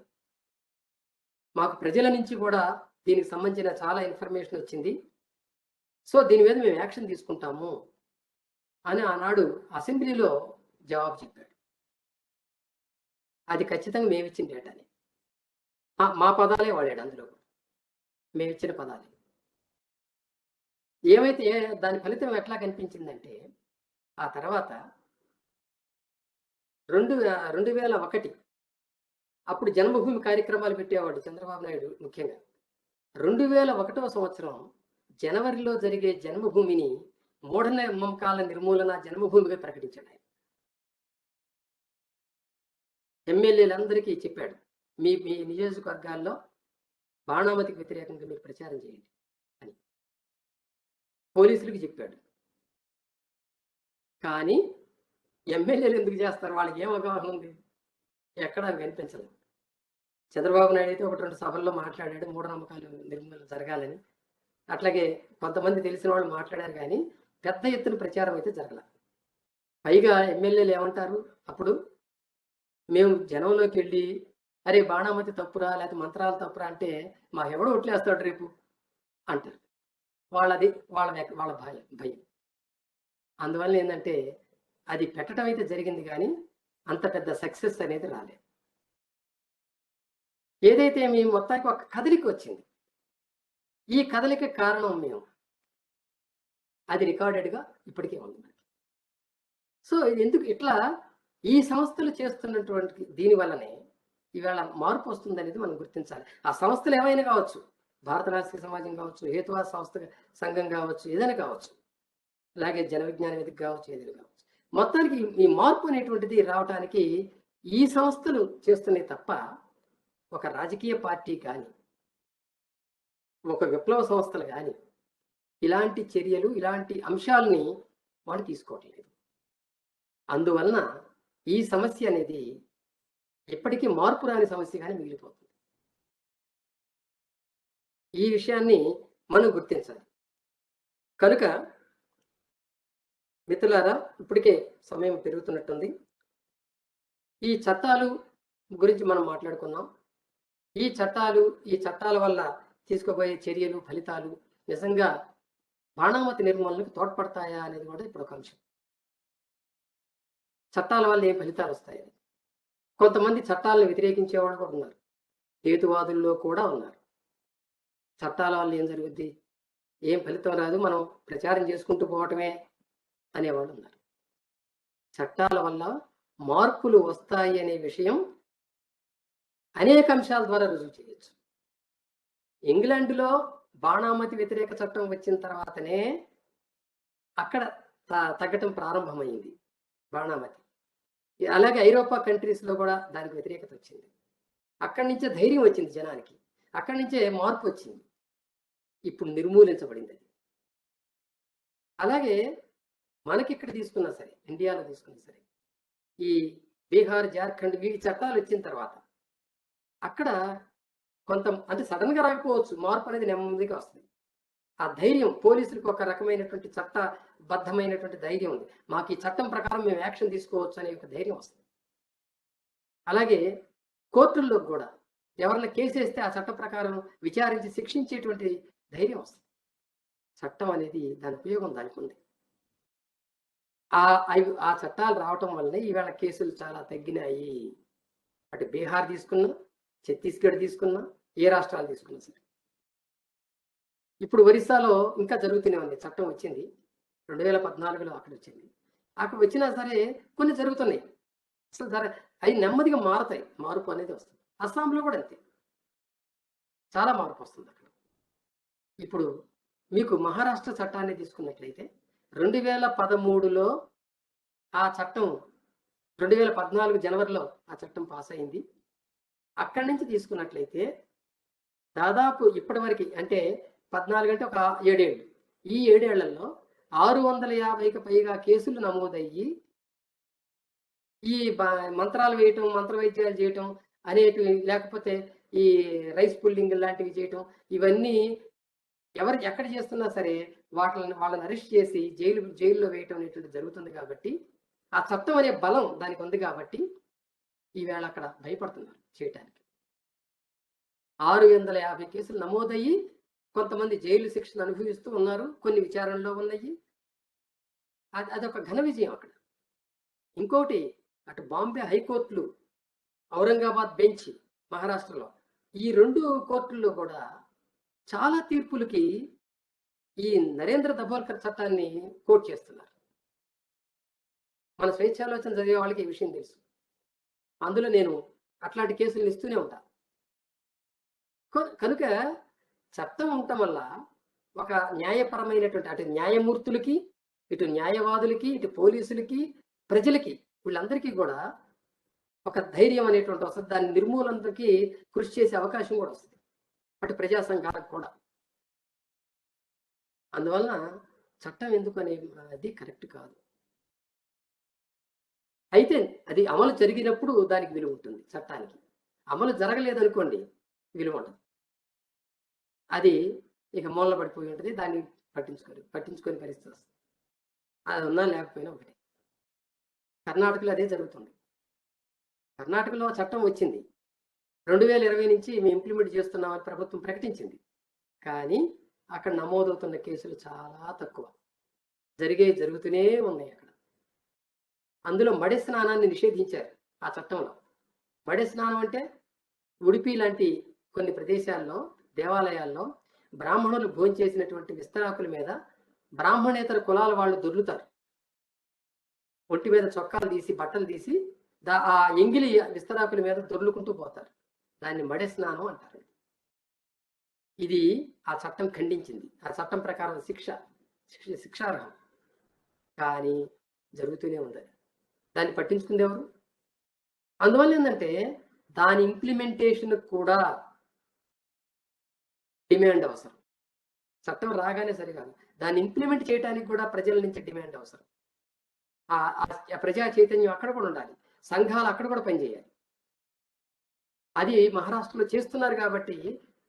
మాకు ప్రజల నుంచి కూడా దీనికి సంబంధించిన చాలా ఇన్ఫర్మేషన్ వచ్చింది, సో దీని మీద మేము యాక్షన్ తీసుకుంటాము అని ఆనాడు అసెంబ్లీలో జవాబు చెప్పాడు. అది ఖచ్చితంగా మేము ఇచ్చిన డేటాని, మా పదాలే వాడాడు అందులో, మేము ఇచ్చిన పదాలే. ఏమైతే దాని ఫలితం ఎట్లా కనిపించిందంటే ఆ తర్వాత 2001 అప్పుడు జన్మభూమి కార్యక్రమాలు పెట్టేవాడు చంద్రబాబు నాయుడు ముఖ్యంగా. 2001వ సంవత్సరం జనవరిలో జరిగే జన్మభూమిని మూఢనమ్మకాల నిర్మూలన జన్మభూమిగా ప్రకటించాడు ఆయన. ఎమ్మెల్యేలందరికీ చెప్పాడు, మీ మీ నియోజకవర్గాల్లో బాణామతికి వ్యతిరేకంగా మీరు ప్రచారం చేయండి అని పోలీసులకు చెప్పాడు. కానీ ఎమ్మెల్యేలు ఎందుకు చేస్తారు, వాళ్ళకి ఏం అవగాహన ఉంది, ఎక్కడ కనిపించలేదు. చంద్రబాబు నాయుడు అయితే 1-2 సభల్లో మాట్లాడాడు మూఢనమ్మకాలు నిర్మూలన జరగాలని. అట్లాగే కొంతమంది తెలిసిన వాళ్ళు మాట్లాడారు, కానీ పెద్ద ఎత్తున ప్రచారం అయితే జరగల. పైగా ఎమ్మెల్యేలు ఏమంటారు అప్పుడు, మేము జనంలోకి వెళ్ళి అరే బాణామతి తప్పురా లేకపోతే మంత్రాలు తప్పురా అంటే మా ఎవడో ఒట్లేస్తాడు రేపు అంటారు. వాళ్ళది వాళ్ళ భయం. అందువల్ల ఏంటంటే అది పెట్టడం అయితే జరిగింది, కానీ అంత పెద్ద సక్సెస్ అనేది రాలేదు. ఏదైతే మేము మొత్తానికి ఒక కదలిక వచ్చింది, ఈ కదలిక కారణం మేము, అది రికార్డెడ్గా ఇప్పటికే ఉంది. సో ఎందుకు ఇట్లా ఈ సంస్థలు చేస్తున్నటువంటి దీని వల్లనే ఇవాళ మార్పు వస్తుంది అనేది మనం గుర్తించాలి. ఆ సంస్థలు ఏమైనా కావచ్చు, భారత రాష్ట్రీయ సమాజం కావచ్చు, హేతువాద సంస్థ సంఘం కావచ్చు, ఏదైనా కావచ్చు, అలాగే జన విజ్ఞాన వేదిక కావచ్చు, ఏదైనా కావచ్చు. మొత్తానికి ఈ మార్పు అనేటువంటిది రావడానికి ఈ సంస్థలు చేస్తున్నాయి తప్ప ఒక రాజకీయ పార్టీ కానీ ఒక విప్లవ సంస్థలు కానీ ఇలాంటి చర్యలు ఇలాంటి అంశాలని వాళ్ళు తీసుకోవట్లేదు. అందువలన ఈ సమస్య అనేది ఎప్పటికీ మార్పు రాని సమస్యగానే మిగిలిపోతుంది. ఈ విషయాన్ని మనం గుర్తించాలి. కనుక మిత్రులారా, ఇప్పటికే సమయం పెరుగుతున్నట్టుంది. ఈ చట్టాలు గురించి మనం మాట్లాడుకున్నాం. ఈ చట్టాల వల్ల తీసుకోబోయే చర్యలు ఫలితాలు నిజంగా బాణామతి నిర్మూలనకు తోడ్పడతాయా అనేది కూడా ఇప్పుడు ఒక అంశం. చట్టాల వల్ల ఏం ఫలితాలు వస్తాయని కొంతమంది చట్టాలను వ్యతిరేకించే వాళ్ళు కూడా ఉన్నారు, హేతువాదుల్లో కూడా ఉన్నారు. చట్టాల వల్ల ఏం జరుగుద్ది, ఏం ఫలితం రాదు, మనం ప్రచారం చేసుకుంటూ పోవటమే అనేవాళ్ళు ఉన్నారు. చట్టాల వల్ల మార్పులు వస్తాయి అనే విషయం అనేక అంశాల ద్వారా రుజువు చేయొచ్చు. ఇంగ్లాండ్లో బాణామతి వ్యతిరేక చట్టం వచ్చిన తర్వాతనే అక్కడ తగ్గటం ప్రారంభమైంది బాణామతి. అలాగే ఐరోపా కంట్రీస్లో కూడా దానికి వ్యతిరేకత వచ్చింది. అక్కడి నుంచే ధైర్యం వచ్చింది జనానికి, అక్కడి నుంచే మార్పు వచ్చింది, ఇప్పుడు నిర్మూలించబడింది అది. అలాగే మనకి ఇక్కడ తీసుకున్నా సరే, ఇండియాలో తీసుకున్నా సరే, ఈ బీహార్ జార్ఖండ్ ఈ చట్టాలు వచ్చిన తర్వాత అక్కడ కొంత అంటే సడన్గా రాకపోవచ్చు, మార్పు అనేది నెమ్మదిగా వస్తుంది. ఆ ధైర్యం పోలీసులకు ఒక రకమైనటువంటి చట్టబద్ధమైనటువంటి ధైర్యం ఉంది, మాకు ఈ చట్టం ప్రకారం మేము యాక్షన్ తీసుకోవచ్చు అనే ఒక ధైర్యం వస్తుంది. అలాగే కోర్టుల్లో కూడా ఎవరైనా కేసేస్తే ఆ చట్టం ప్రకారం విచారించి శిక్షించేటువంటి ధైర్యం వస్తుంది. చట్టం అనేది దాని ఉపయోగం దానికి ఉంది. ఆ చట్టాలు రావటం వల్లనే ఈవేళ కేసులు చాలా తగ్గినాయి. అటు బీహార్ తీసుకున్నా, ఛత్తీస్గఢ్ తీసుకున్నా, ఏ రాష్ట్రాలు తీసుకున్నా సరే. ఇప్పుడు ఒరిస్సాలో ఇంకా జరుగుతూనే ఉంది. చట్టం వచ్చింది 2014లో అక్కడ వచ్చింది. అక్కడ వచ్చినా సరే కొన్ని జరుగుతున్నాయి. అసలు అవి నెమ్మదిగా మారతాయి. మార్పు అనేది వస్తుంది. అస్సాంలో కూడా అంతే. చాలా మార్పు వస్తుంది అక్కడ. ఇప్పుడు మీకు మహారాష్ట్ర చట్టాన్ని తీసుకున్నట్లయితే 2013లో ఆ చట్టం 2014 జనవరిలో ఆ చట్టం పాస్ అయింది. అక్కడి నుంచి తీసుకున్నట్లయితే దాదాపు ఇప్పటి వరకు అంటే 14 అంటే ఒక 7 ఏళ్ళు. ఈ 7 ఏళ్లలో 650కి పైగా కేసులు నమోదయ్యి ఈ మంత్రాలు వేయటం, మంత్ర వైద్యాలు చేయటం అనేటివి, లేకపోతే ఈ రైస్ పుల్లింగ్ లాంటివి చేయటం, ఇవన్నీ ఎక్కడ చేస్తున్నా సరే వాళ్ళని అరెస్ట్ చేసి జైల్లో వేయటం అనేటువంటి జరుగుతుంది. కాబట్టి ఆ చట్టం అనే బలం దానికి ఉంది. కాబట్టి ఈవేళ అక్కడ భయపడుతున్నారు చేయటానికి. 650 కేసులు నమోదయ్యి కొంతమంది జైలు శిక్షలు అనుభవిస్తూ ఉన్నారు. కొన్ని విచారణలో ఉన్నాయి. అదొక ఘన విజయం అక్కడ. ఇంకోటి అటు బాంబే హైకోర్టులు, ఔరంగాబాద్ బెంచ్ మహారాష్ట్రలో, ఈ 2 కోర్టుల్లో కూడా చాలా తీర్పులకి ఈ నరేంద్ర దబోల్కర్ చట్టాన్ని కోట్ చేస్తున్నారు. మన స్వేచ్ఛాలోచన చదివే వాళ్ళకి ఈ విషయం తెలుసు. అందులో నేను అట్లాంటి కేసులు ఇస్తూనే ఉంటా. కనుక చట్టం ఉండటం వల్ల ఒక న్యాయపరమైనటువంటి అటు న్యాయమూర్తులకి, ఇటు న్యాయవాదులకి, ఇటు పోలీసులకి, ప్రజలకి, వీళ్ళందరికీ కూడా ఒక ధైర్యం అనేటువంటి వస్తుంది. దాని నిర్మూలనకి కృషి చేసే అవకాశం కూడా వస్తుంది అటు ప్రజా సంఘాలకు కూడా. అందువల్ల చట్టం ఎందుకు అనేది కరెక్ట్ కాదు. అయితే అది అమలు జరిగినప్పుడు దానికి విలువ ఉంటుంది. చట్టానికి అమలు జరగలేదనుకోండి విలువ ఉండదు. అది ఇక మూలన పడిపోయి ఉంటుంది. దాన్ని పట్టించుకొని పరిస్థితి వస్తుంది. అది ఉన్నా లేకపోయినా ఒకటి. కర్ణాటకలో అదే జరుగుతుంది. కర్ణాటకలో చట్టం వచ్చింది 2020 నుంచి మేము ఇంప్లిమెంట్ చేస్తున్నామని ప్రభుత్వం ప్రకటించింది. కానీ అక్కడ నమోదవుతున్న కేసులు చాలా తక్కువ. జరుగుతూనే ఉన్నాయి అక్కడ. అందులో మడి స్నానాన్ని నిషేధించారు ఆ చట్టంలో. మడి స్నానం అంటే ఉడిపి లాంటి కొన్ని ప్రదేశాల్లో, దేవాలయాల్లో బ్రాహ్మణులు భోంచేసినటువంటి విస్తరాకుల మీద బ్రాహ్మణేతర కులాల వాళ్ళు దొర్లుతారు. ఒంటి మీద చొక్కాలు తీసి, బట్టలు తీసి ఆ ఎంగిలి విస్తరాకుల మీద దొర్లుకుంటూ పోతారు. దాన్ని మడి స్నానం అంటారు. ఇది ఆ చట్టం ఖండించింది. ఆ చట్టం ప్రకారం శిక్షార్హం. కానీ జరుగుతూనే ఉంది. దాన్ని పట్టించుకుంది ఎవరు? అందువల్ల ఏంటంటే దాని ఇంప్లిమెంటేషన్ కూడా డిమాండ్ అవసరం. చట్టం రాగానే సరికాదు, దాన్ని ఇంప్లిమెంట్ చేయడానికి కూడా ప్రజల నుంచి డిమాండ్ అవసరం. ఆ ప్రజా చైతన్యం అక్కడ కూడా ఉండాలి. సంఘాలు అక్కడ కూడా పనిచేయాలి. అది మహారాష్ట్రలో చేస్తున్నారు కాబట్టి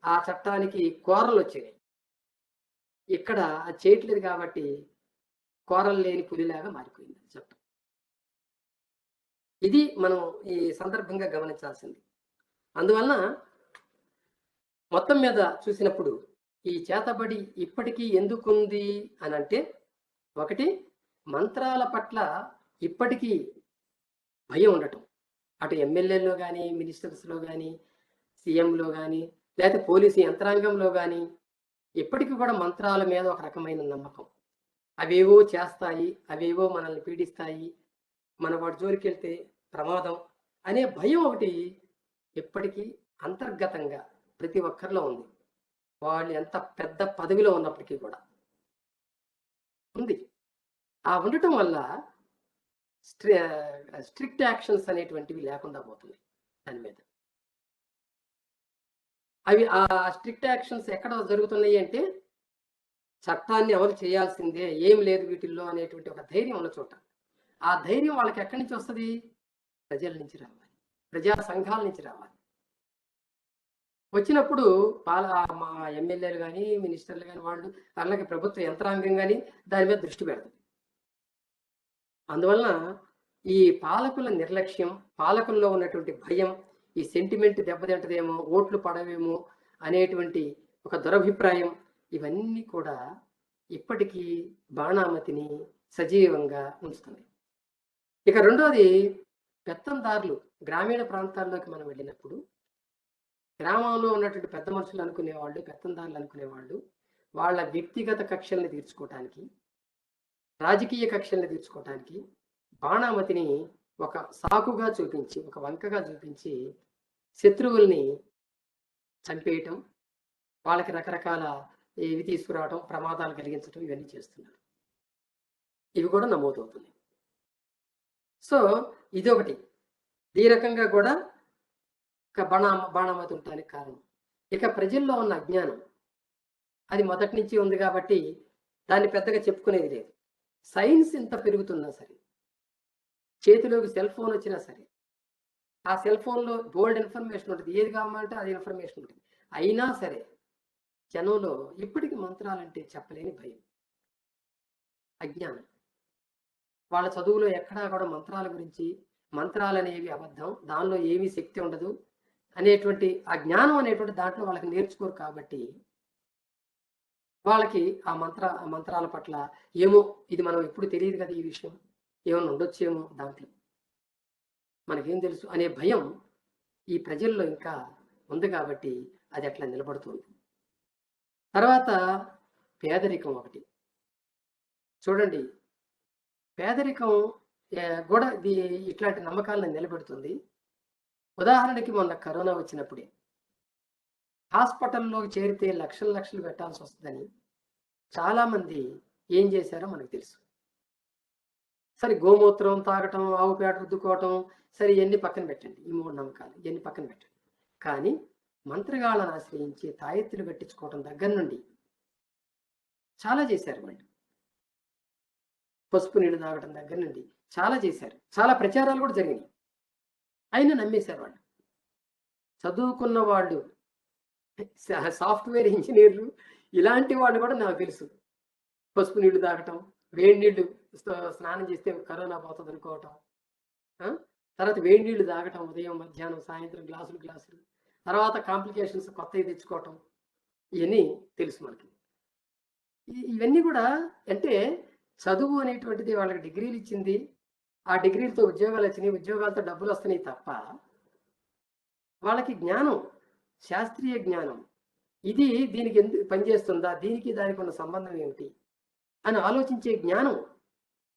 ఆ చట్టానికి కోరలు వచ్చినాయి. ఇక్కడ అది చేయట్లేదు కాబట్టి కోరలు లేని పులిలాగా మారిపోయింది చట్టం. ఇది మనం ఈ సందర్భంగా గమనించాల్సింది. అందువలన మొత్తం మీద చూసినప్పుడు ఈ చేతబడి ఇప్పటికీ ఎందుకుంది అని అంటే, ఒకటి మంత్రాల పట్ల ఇప్పటికీ భయం ఉండటం. అటు ఎమ్మెల్యేలో కానీ, మినిస్టర్స్లో కానీ, సీఎంలో కానీ, లేకపోతే పోలీసు యంత్రాంగంలో కానీ ఇప్పటికీ కూడా మంత్రాల మీద ఒక రకమైన నమ్మకం. అవేవో చేస్తాయి, అవేవో మనల్ని పీడిస్తాయి, మన వాడి జోలికి వెళ్తే ప్రమాదం అనే భయం ఒకటి ఎప్పటికీ అంతర్గతంగా ప్రతి ఒక్కరిలో ఉంది. వాళ్ళు ఎంత పెద్ద పదవిలో ఉన్నప్పటికీ కూడా ఉంది. ఆ ఉండటం వల్ల స్ట్రిక్ట్ యాక్షన్స్ అనేటువంటివి లేకుండా పోతున్నాయి దాని మీద. అవి ఆ స్ట్రిక్ట్ యాక్షన్స్ ఎక్కడ జరుగుతున్నాయి అంటే, చట్టాన్ని అమలు చేయాల్సిందే, ఏం లేదు వీటిల్లో అనేటువంటి ఒక ధైర్యం ఉన్న చోట. ఆ ధైర్యం వాళ్ళకి ఎక్కడి నుంచి వస్తుంది? ప్రజల నుంచి రావాలి, ప్రజా సంఘాల నుంచి రావాలి. వచ్చినప్పుడు మా ఎమ్మెల్యేలు కానీ, మినిస్టర్లు కానీ, వాళ్ళు అలాగే ప్రభుత్వ యంత్రాంగం కానీ దాని మీద దృష్టి పెడుతుంది. అందువలన ఈ పాలకుల నిర్లక్ష్యం, పాలకుల్లో ఉన్నటువంటి భయం, ఈ సెంటిమెంట్ దెబ్బతింటదేమో, ఓట్లు పడవేమో అనేటువంటి ఒక దురభిప్రాయం ఇవన్నీ కూడా ఇప్పటికీ బాణామతిని సజీవంగా ఉంచుతుంది. ఇక రెండోది, పెత్తందారులు గ్రామీణ ప్రాంతాల్లోకి మనం వెళ్ళినప్పుడు గ్రామంలో ఉన్నటువంటి పెద్ద మనుషులు అనుకునేవాళ్ళు, పెత్తందారులు అనుకునేవాళ్ళు వాళ్ళ వ్యక్తిగత కక్షల్ని తీర్చుకోవటానికి, రాజకీయ కక్షల్ని తీర్చుకోవటానికి బాణామతిని ఒక సాకుగా చూపించి, ఒక వంకగా చూపించి శత్రువుల్ని చంపేయటం, వాళ్ళకి రకరకాల ఇవి తీసుకురావటం, ప్రమాదాలు కలిగించడం ఇవన్నీ చేస్తున్నారు. ఇవి కూడా నమోదవుతుంది. సో ఇదొకటి. ఈ రకంగా కూడా బాణామతి ఉండటానికి కారణం. ఇక ప్రజల్లో ఉన్న అజ్ఞానం అది మొదటి నుంచి ఉంది కాబట్టి దాన్ని పెద్దగా చెప్పుకునేది లేదు. సైన్స్ ఇంత పెరుగుతున్నా సరే, చేతిలోకి సెల్ ఫోన్ వచ్చినా సరే, ఆ సెల్ ఫోన్లో బోల్డ్ ఇన్ఫర్మేషన్ ఉంటుంది, ఏది కావాలంటే అది ఇన్ఫర్మేషన్ ఉంటుంది. అయినా సరే జనంలో ఇప్పటికీ మంత్రాలంటే చెప్పలేని భయం, అజ్ఞానం. వాళ్ళ చదువులో ఎక్కడా కూడా మంత్రాల గురించి, మంత్రాలు అనేవి అబద్ధం, దానిలో ఏమీ శక్తి ఉండదు అనేటువంటి ఆ జ్ఞానం అనేటువంటి దాంట్లో వాళ్ళకి నేర్చుకోరు కాబట్టి వాళ్ళకి ఆ మంత్రాల పట్ల ఏమో ఇది మనం ఎప్పుడు తెలియదు కదా, ఈ విషయం ఏమైనా ఉండొచ్చేమో దాంట్లో, మనకేం తెలుసు అనే భయం ఈ ప్రజల్లో ఇంకా ఉంది కాబట్టి అది అట్లా నిలబడుతుంది. తర్వాత పేదరికం ఒకటి చూడండి. పేదరికం కూడా ఇట్లాంటి నమ్మకాలను నిలబెడుతుంది. ఉదాహరణకి మొన్న కరోనా వచ్చినప్పుడే హాస్పిటల్లోకి చేరితే లక్షలు లక్షలు పెట్టాల్సి వస్తుందని చాలామంది ఏం చేశారో మనకు తెలుసు. సరే, గోమూత్రం తాగటం, ఆవు పేడ రుద్దుకోవటం, సరే ఇవన్నీ పక్కన పెట్టండి, ఈ మూడు నమ్మకాలు ఇవన్నీ పక్కన పెట్టండి. కానీ మంత్రగాళ్ళను ఆశ్రయించి తాయెత్తులు పెట్టించుకోవటం దగ్గర నుండి చాలా చేశారు వాళ్ళు. పసుపు నీళ్ళు తాగటం దగ్గర నుండి చాలా చేశారు. చాలా ప్రచారాలు కూడా జరిగినాయి. అయినా నమ్మేశారు వాళ్ళు. చదువుకున్న వాళ్ళు, సాఫ్ట్వేర్ ఇంజనీర్లు, ఇలాంటి వాళ్ళు కూడా నాకు తెలుసు. పసుపు నీళ్లు తాగటం, వేడి నీళ్లు స్నానం చేస్తే కరోనా పోతుంది అనుకోవటం, తర్వాత వేడి నీళ్లు తాగటం ఉదయం మధ్యాహ్నం సాయంత్రం గ్లాసులు, తర్వాత కాంప్లికేషన్స్ కొత్తవి తెచ్చుకోవటం, ఇవన్నీ తెలుసు మనకి. ఇవన్నీ కూడా అంటే చదువు అనేటువంటిది వాళ్ళకి డిగ్రీలు ఇచ్చింది, ఆ డిగ్రీలతో ఉద్యోగాలు వచ్చినాయి, ఉద్యోగాలతో డబ్బులు వస్తున్నాయి తప్ప వాళ్ళకి జ్ఞానం, శాస్త్రీయ జ్ఞానం, ఇది దీనికి ఎందుకు పనిచేస్తుందా, దీనికి దానికి ఉన్న సంబంధం ఏమిటి అని ఆలోచించే జ్ఞానం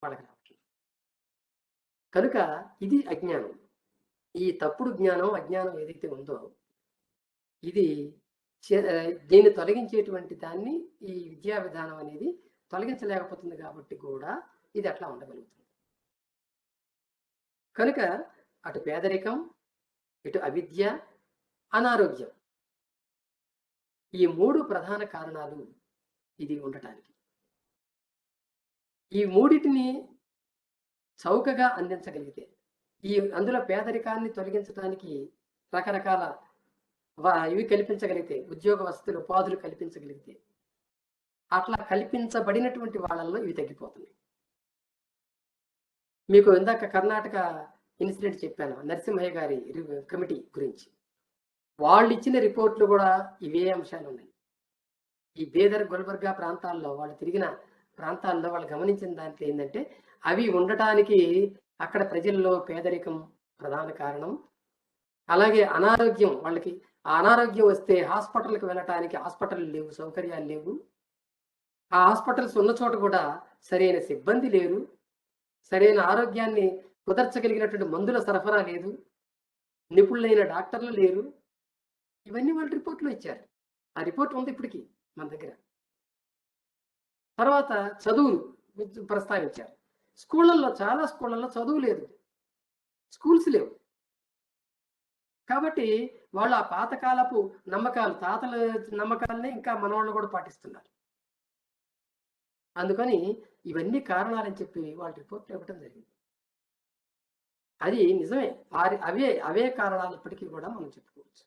వాళ్ళకి రావట్లేదు. కనుక ఇది అజ్ఞానం. ఈ తప్పుడు జ్ఞానం, అజ్ఞానం ఏదైతే ఉందో ఇది దీన్ని తొలగించేటువంటి దాన్ని ఈ విద్యా విధానం అనేది తొలగించలేకపోతుంది కాబట్టి కూడా ఇది అట్లా ఉండగలుగుతుంది. కనుక అటు పేదరికం, ఇటు అవిద్య, అనారోగ్యం, ఈ మూడు ప్రధాన కారణాలు ఇది ఉండటానికి. ఈ మూడిటిని చౌకగా అందించగలిగితే, అందులో పేదరికాన్ని తొలగించడానికి రకరకాల ఇవి కల్పించగలిగితే, ఉద్యోగ వసతులు, ఉపాధులు కల్పించగలిగితే, అట్లా కల్పించబడినటువంటి వాళ్ళల్లో ఇవి తగ్గిపోతున్నాయి. మీకు ఇందాక కర్ణాటక ఇన్సిడెంట్ చెప్పాను, నరసింహయ్య గారి కమిటీ గురించి. వాళ్ళు ఇచ్చిన రిపోర్ట్లు కూడా ఇవే అంశాలు ఉన్నాయి. ఈ బేదర్, గుల్బర్గా ప్రాంతాల్లో వాళ్ళు తిరిగిన ప్రాంతాల్లో వాళ్ళు గమనించిన దాంట్లో ఏంటంటే, అవి ఉండటానికి అక్కడ ప్రజల్లో పేదరికం ప్రధాన కారణం. అలాగే అనారోగ్యం, వాళ్ళకి ఆ అనారోగ్యం వస్తే హాస్పిటల్కి వెళ్ళటానికి హాస్పిటల్ లేవు, సౌకర్యాలు లేవు. ఆ హాస్పిటల్స్ ఉన్న చోట కూడా సరైన సిబ్బంది లేరు, సరైన ఆరోగ్యాన్ని కుదర్చగలిగినటువంటి మందుల సరఫరా లేదు, నిపుణులైన డాక్టర్లు లేరు. ఇవన్నీ వాళ్ళు రిపోర్ట్లో ఇచ్చారు. ఆ రిపోర్ట్ ఉంది ఇప్పటికీ మన దగ్గర. తర్వాత చదువులు ప్రస్తావించారు. స్కూళ్ళల్లో, చాలా స్కూళ్ళల్లో చదువు లేదు, స్కూల్స్ లేవు. కాబట్టి వాళ్ళు ఆ పాతకాలపు నమ్మకాలు, తాతల నమ్మకాలనే ఇంకా మనవాళ్ళు కూడా పాటిస్తున్నారు. అందుకని ఇవన్నీ కారణాలని చెప్పి వాళ్ళ రిపోర్ట్లు ఇవ్వటం జరిగింది. అది నిజమే, అవే కారణాలు ఇప్పటికీ కూడా మనం చెప్పుకోవచ్చు.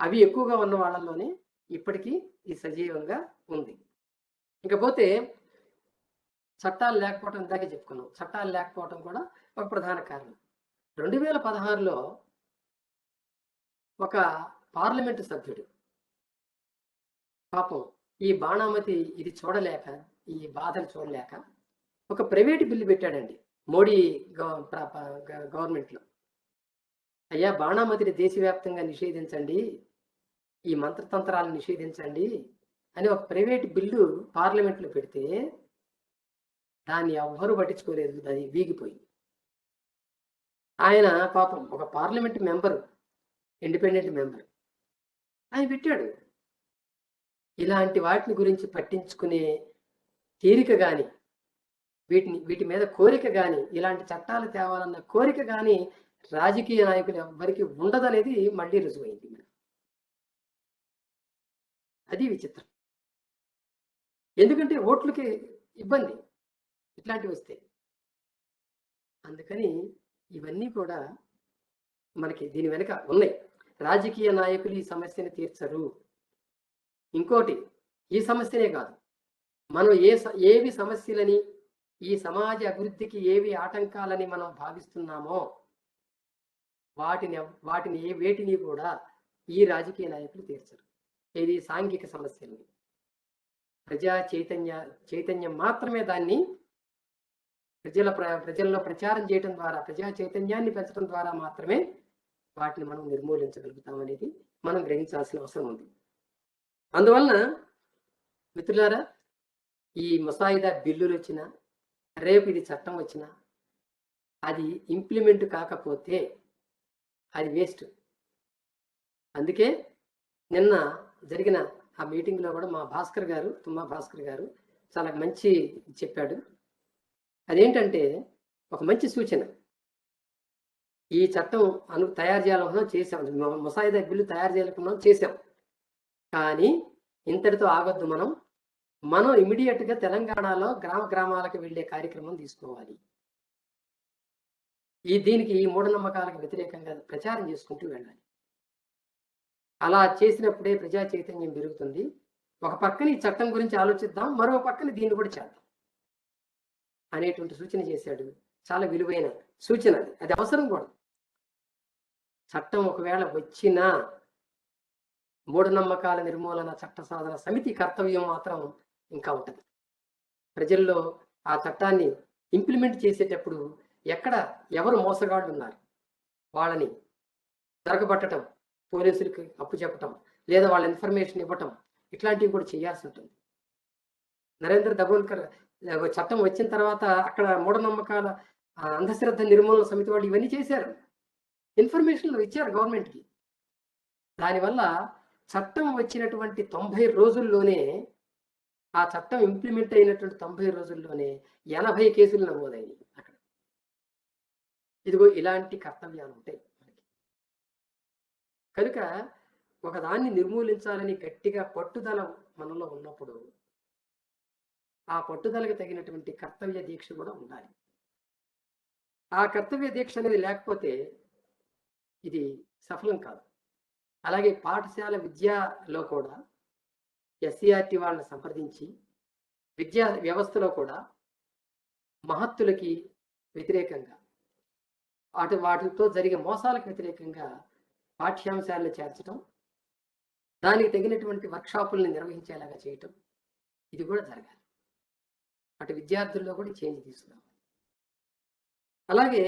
అవి ఎక్కువగా ఉన్న వాళ్ళలోనే ఇప్పటికీ ఈ సజీవంగా ఉంది. ఇకపోతే చట్టాలు లేకపోవడం, ఇందాకే చెప్పుకున్నాం, చట్టాలు లేకపోవడం కూడా ఒక ప్రధాన కారణం. 2016లో ఒక పార్లమెంటు సభ్యుడు పాపం ఈ బాణామతి ఇది చూడలేక, ఈ బాధలు చూడలేక ఒక ప్రైవేట్ బిల్లు పెట్టాడండి మోడీ గవర్నమెంట్లో. అయ్యా, బాణామతిని దేశవ్యాప్తంగా నిషేధించండి, ఈ మంత్రతంత్రాలను నిషేధించండి అని ఒక ప్రైవేట్ బిల్లు పార్లమెంట్లో పెడితే దాన్ని ఎవ్వరూ పట్టించుకోలేదు. అది వీగిపోయింది. ఆయన పాపం ఒక పార్లమెంట్ మెంబరు, ఇండిపెండెంట్ మెంబర్, ఆయన పెట్టాడు. ఇలాంటి వాటిని గురించి పట్టించుకునే తీరిక కానీ, వీటి మీద కోరిక కానీ, ఇలాంటి చట్టాలు తేవాలన్న కోరిక కానీ రాజకీయ నాయకులు ఎవ్వరికి ఉండదనేది మళ్ళీ రుజువైంది. అది విచిత్రం. ఎందుకంటే ఓట్లకి ఇబ్బంది ఇట్లాంటివి వస్తే. అందుకని ఇవన్నీ కూడా మనకి దీని వెనుక ఉన్నాయి. రాజకీయ నాయకులు ఈ సమస్యని తీర్చరు. ఇంకోటి, ఈ సమస్యనే కాదు, మనం ఏవి సమస్యలని, ఈ సమాజ అభివృద్ధికి ఏవి ఆటంకాలని మనం భావిస్తున్నామో వేటిని కూడా ఈ రాజకీయ నాయకులు తీర్చరు. ఇది సాంఘిక సమస్యలు, ప్రజా చైతన్యం మాత్రమే దాన్ని ప్రజల్లో ప్రచారం చేయడం ద్వారా, ప్రజా చైతన్యాన్ని పెంచడం ద్వారా మాత్రమే వాటిని మనం నిర్మూలించగలుగుతాం అనేది మనం గ్రహించాల్సిన అవసరం ఉంది. అందువలన మిత్రులారా, ఈ ముసాయిదా బిల్లులు వచ్చినా, రేపు ఇది చట్టం వచ్చినా, అది ఇంప్లిమెంట్ కాకపోతే అది వేస్ట్. అందుకే నిన్న జరిగిన ఆ మీటింగ్లో కూడా మా భాస్కర్ గారు, తుమ్మా భాస్కర్ గారు చాలా మంచి చెప్పాడు. అదేంటంటే, ఒక మంచి సూచన. ఈ చట్టం తయారు చేయాలనుకున్నాం, చేసాం. ముసాయిదా బిల్లు తయారు చేయాలనుకున్నాం, చేసాం. కానీ ఇంతటితో ఆగొద్దు. మనం ఇమీడియట్గా తెలంగాణలో గ్రామాలకు వెళ్ళే కార్యక్రమం తీసుకోవాలి. దీనికి ఈ మూఢనమ్మకాలకు వ్యతిరేకంగా ప్రచారం చేసుకుంటూ వెళ్ళాలి. అలా చేసినప్పుడే ప్రజా చైతన్యం పెరుగుతుంది. ఒక పక్కన ఈ చట్టం గురించి ఆలోచిద్దాం, మరో పక్కన దీన్ని కూడా చేద్దాం అనేటువంటి సూచన చేశాడు. చాలా విలువైన సూచన అది అవసరం కూడా. చట్టం ఒకవేళ వచ్చినా మూఢనమ్మకాల నిర్మూలన చట్ట సాధన సమితి కర్తవ్యం మాత్రం ఇంకా ఉంటుంది. ప్రజల్లో ఆ చట్టాన్ని ఇంప్లిమెంట్ చేసేటప్పుడు ఎవరు మోసగాళ్ళు ఉన్నారు వాళ్ళని దొరకబట్టడం, పోలీసులకి అప్పు చెప్పటం, లేదా వాళ్ళ ఇన్ఫర్మేషన్ ఇవ్వటం, ఇట్లాంటివి కూడా చేయాల్సి ఉంటుంది. నరేంద్ర దబోల్కర్ చట్టం వచ్చిన తర్వాత అక్కడ మూఢనమ్మకాల అంధశ్రద్ధ నిర్మూలన సమితి వాళ్ళు ఇవన్నీ చేశారు, ఇన్ఫర్మేషన్లు ఇచ్చారు గవర్నమెంట్కి. దానివల్ల చట్టం వచ్చినటువంటి 90 రోజుల్లోనే, ఆ చట్టం ఇంప్లిమెంట్ అయినటువంటి 90 రోజుల్లోనే 80 కేసులు నమోదైనవి అక్కడ. ఇదిగో ఇలాంటి కర్తవ్యాలు ఉంటాయి మనకి. కనుక ఒకదాన్ని నిర్మూలించాలని గట్టిగా పట్టుదల మనలో ఉన్నప్పుడు ఆ పట్టుదలకు తగినటువంటి కర్తవ్య దీక్ష కూడా ఉండాలి. ఆ కర్తవ్య దీక్ష అనేది లేకపోతే ఇది సఫలం కాదు. అలాగే పాఠశాల విద్యలో కూడా ఎస్సీఆర్టీ వాళ్ళని సంప్రదించి విద్యా వ్యవస్థలో కూడా మహత్తులకి వ్యతిరేకంగా, వాటితో జరిగే మోసాలకు వ్యతిరేకంగా పాఠ్యాంశాలను చేర్చడం, దానికి తగినటువంటి వర్క్షాపుల్ని నిర్వహించేలాగా చేయటం, ఇది కూడా జరగాలి. అటు విద్యార్థుల్లో కూడా చేంజ్ తీసుకురావాలి. అలాగే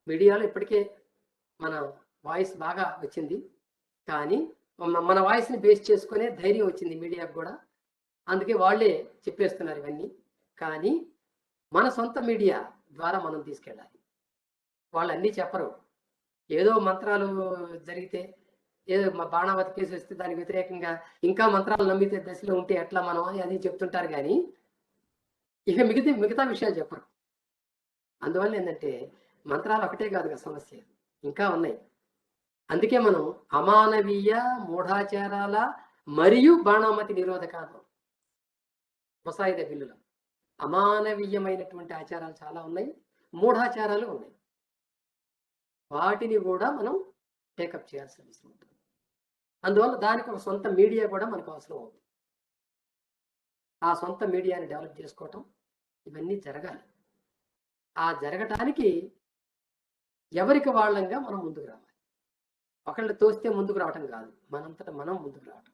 మీడియాలో ఇప్పటికే మన వాయిస్ బాగా వచ్చింది, కానీ మన వాయిస్ని బేస్ చేసుకునే ధైర్యం వచ్చింది మీడియాకు కూడా. అందుకే వాళ్ళే చెప్పేస్తున్నారు ఇవన్నీ. కానీ మన సొంత మీడియా ద్వారా మనం తీసుకెళ్ళాలి. వాళ్ళు అన్నీ చెప్పరు. ఏదో మంత్రాలు జరిగితే, ఏదో బాణావతి కేసు వస్తే దానికి వ్యతిరేకంగా ఇంకా మంత్రాలు నమ్మితే దశలో ఉంటే ఎట్లా మనం అది చెప్తుంటారు, కానీ ఇక మిగతా విషయాలు చెప్పరు. అందువల్ల ఏంటంటే మంత్రాలు ఒకటే కాదు కదా సమస్య, ఇంకా ఉన్నాయి. అందుకే మనం అమానవీయ మూఢాచారాల మరియు బాణామతి నిరోధకాలు ముసాయిదా బిల్లులో అమానవీయమైనటువంటి ఆచారాలు చాలా ఉన్నాయి, మూఢాచారాలు ఉన్నాయి. వాటిని కూడా మనం టేకప్ చేయాల్సిన అవసరం ఉంటుంది. అందువల్ల దానికి ఒక సొంత మీడియా కూడా మనకు అవసరం అవుతుంది. ఆ సొంత మీడియాని డెవలప్ చేసుకోవటం, ఇవన్నీ జరగాలి. ఆ జరగటానికి ఎవరికి వాళ్ళంగా మనం ముందుకు రావాలి. ఒకళ్ళు తోస్తే ముందుకు రావటం కాదు, మనంతట మనం ముందుకు రావటం.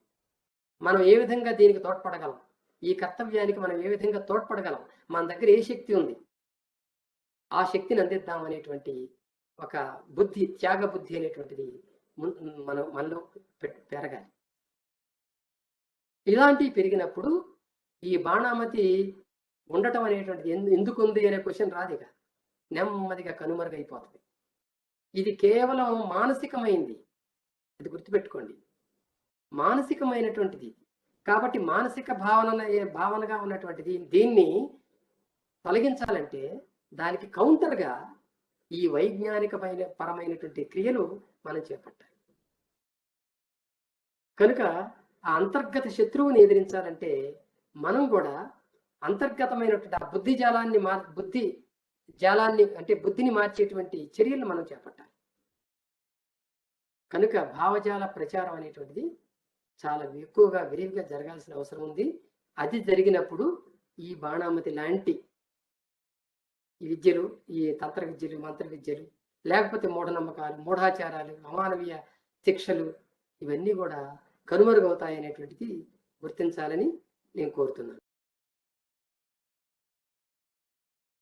మనం ఏ విధంగా దీనికి తోడ్పడగలం, ఈ కర్తవ్యానికి మనం ఏ విధంగా తోడ్పడగలం, మన దగ్గర ఏ శక్తి ఉంది, ఆ శక్తిని అందిద్దాం అనేటువంటి ఒక బుద్ధి, త్యాగ బుద్ధి అనేటువంటిది మనలో పెరగాలి. ఇలాంటివి పెరిగినప్పుడు ఈ బాణామతి ఉండటం అనేటువంటిది ఎందుకు ఉంది అనే క్వశ్చన్ రాదు, ఇక నెమ్మదిగా కనుమరుగైపోతుంది. ఇది కేవలం మానసికమైంది, ఇది గుర్తుపెట్టుకోండి, మానసికమైనటువంటిది. కాబట్టి మానసిక భావనగా ఉన్నటువంటిది దీన్ని తొలగించాలంటే దానికి కౌంటర్గా ఈ వైజ్ఞానికమైన పరమైనటువంటి క్రియలు మనం చేపట్టాలి. కనుక ఆ అంతర్గత శత్రువుని ఎదిరించాలంటే మనం కూడా అంతర్గతమైనటువంటి ఆ బుద్ధి జాలాన్ని అంటే బుద్ధిని మార్చేటువంటి చర్యలు మనం చేపట్టాలి. కనుక భావజాల ప్రచారం అనేటువంటిది చాలా ఎక్కువగా విరివిగా జరగాల్సిన అవసరం ఉంది. అది జరిగినప్పుడు ఈ బాణామతి లాంటి ఈ విద్యలు, ఈ తంత్ర విద్యలు, మంత్ర విద్యలు, లేకపోతే మూఢనమ్మకాలు, మూఢాచారాలు, అమానవీయ శిక్షలు, ఇవన్నీ కూడా కనుమరుగవుతాయనేటువంటిది గుర్తించాలని నేను కోరుతున్నాను.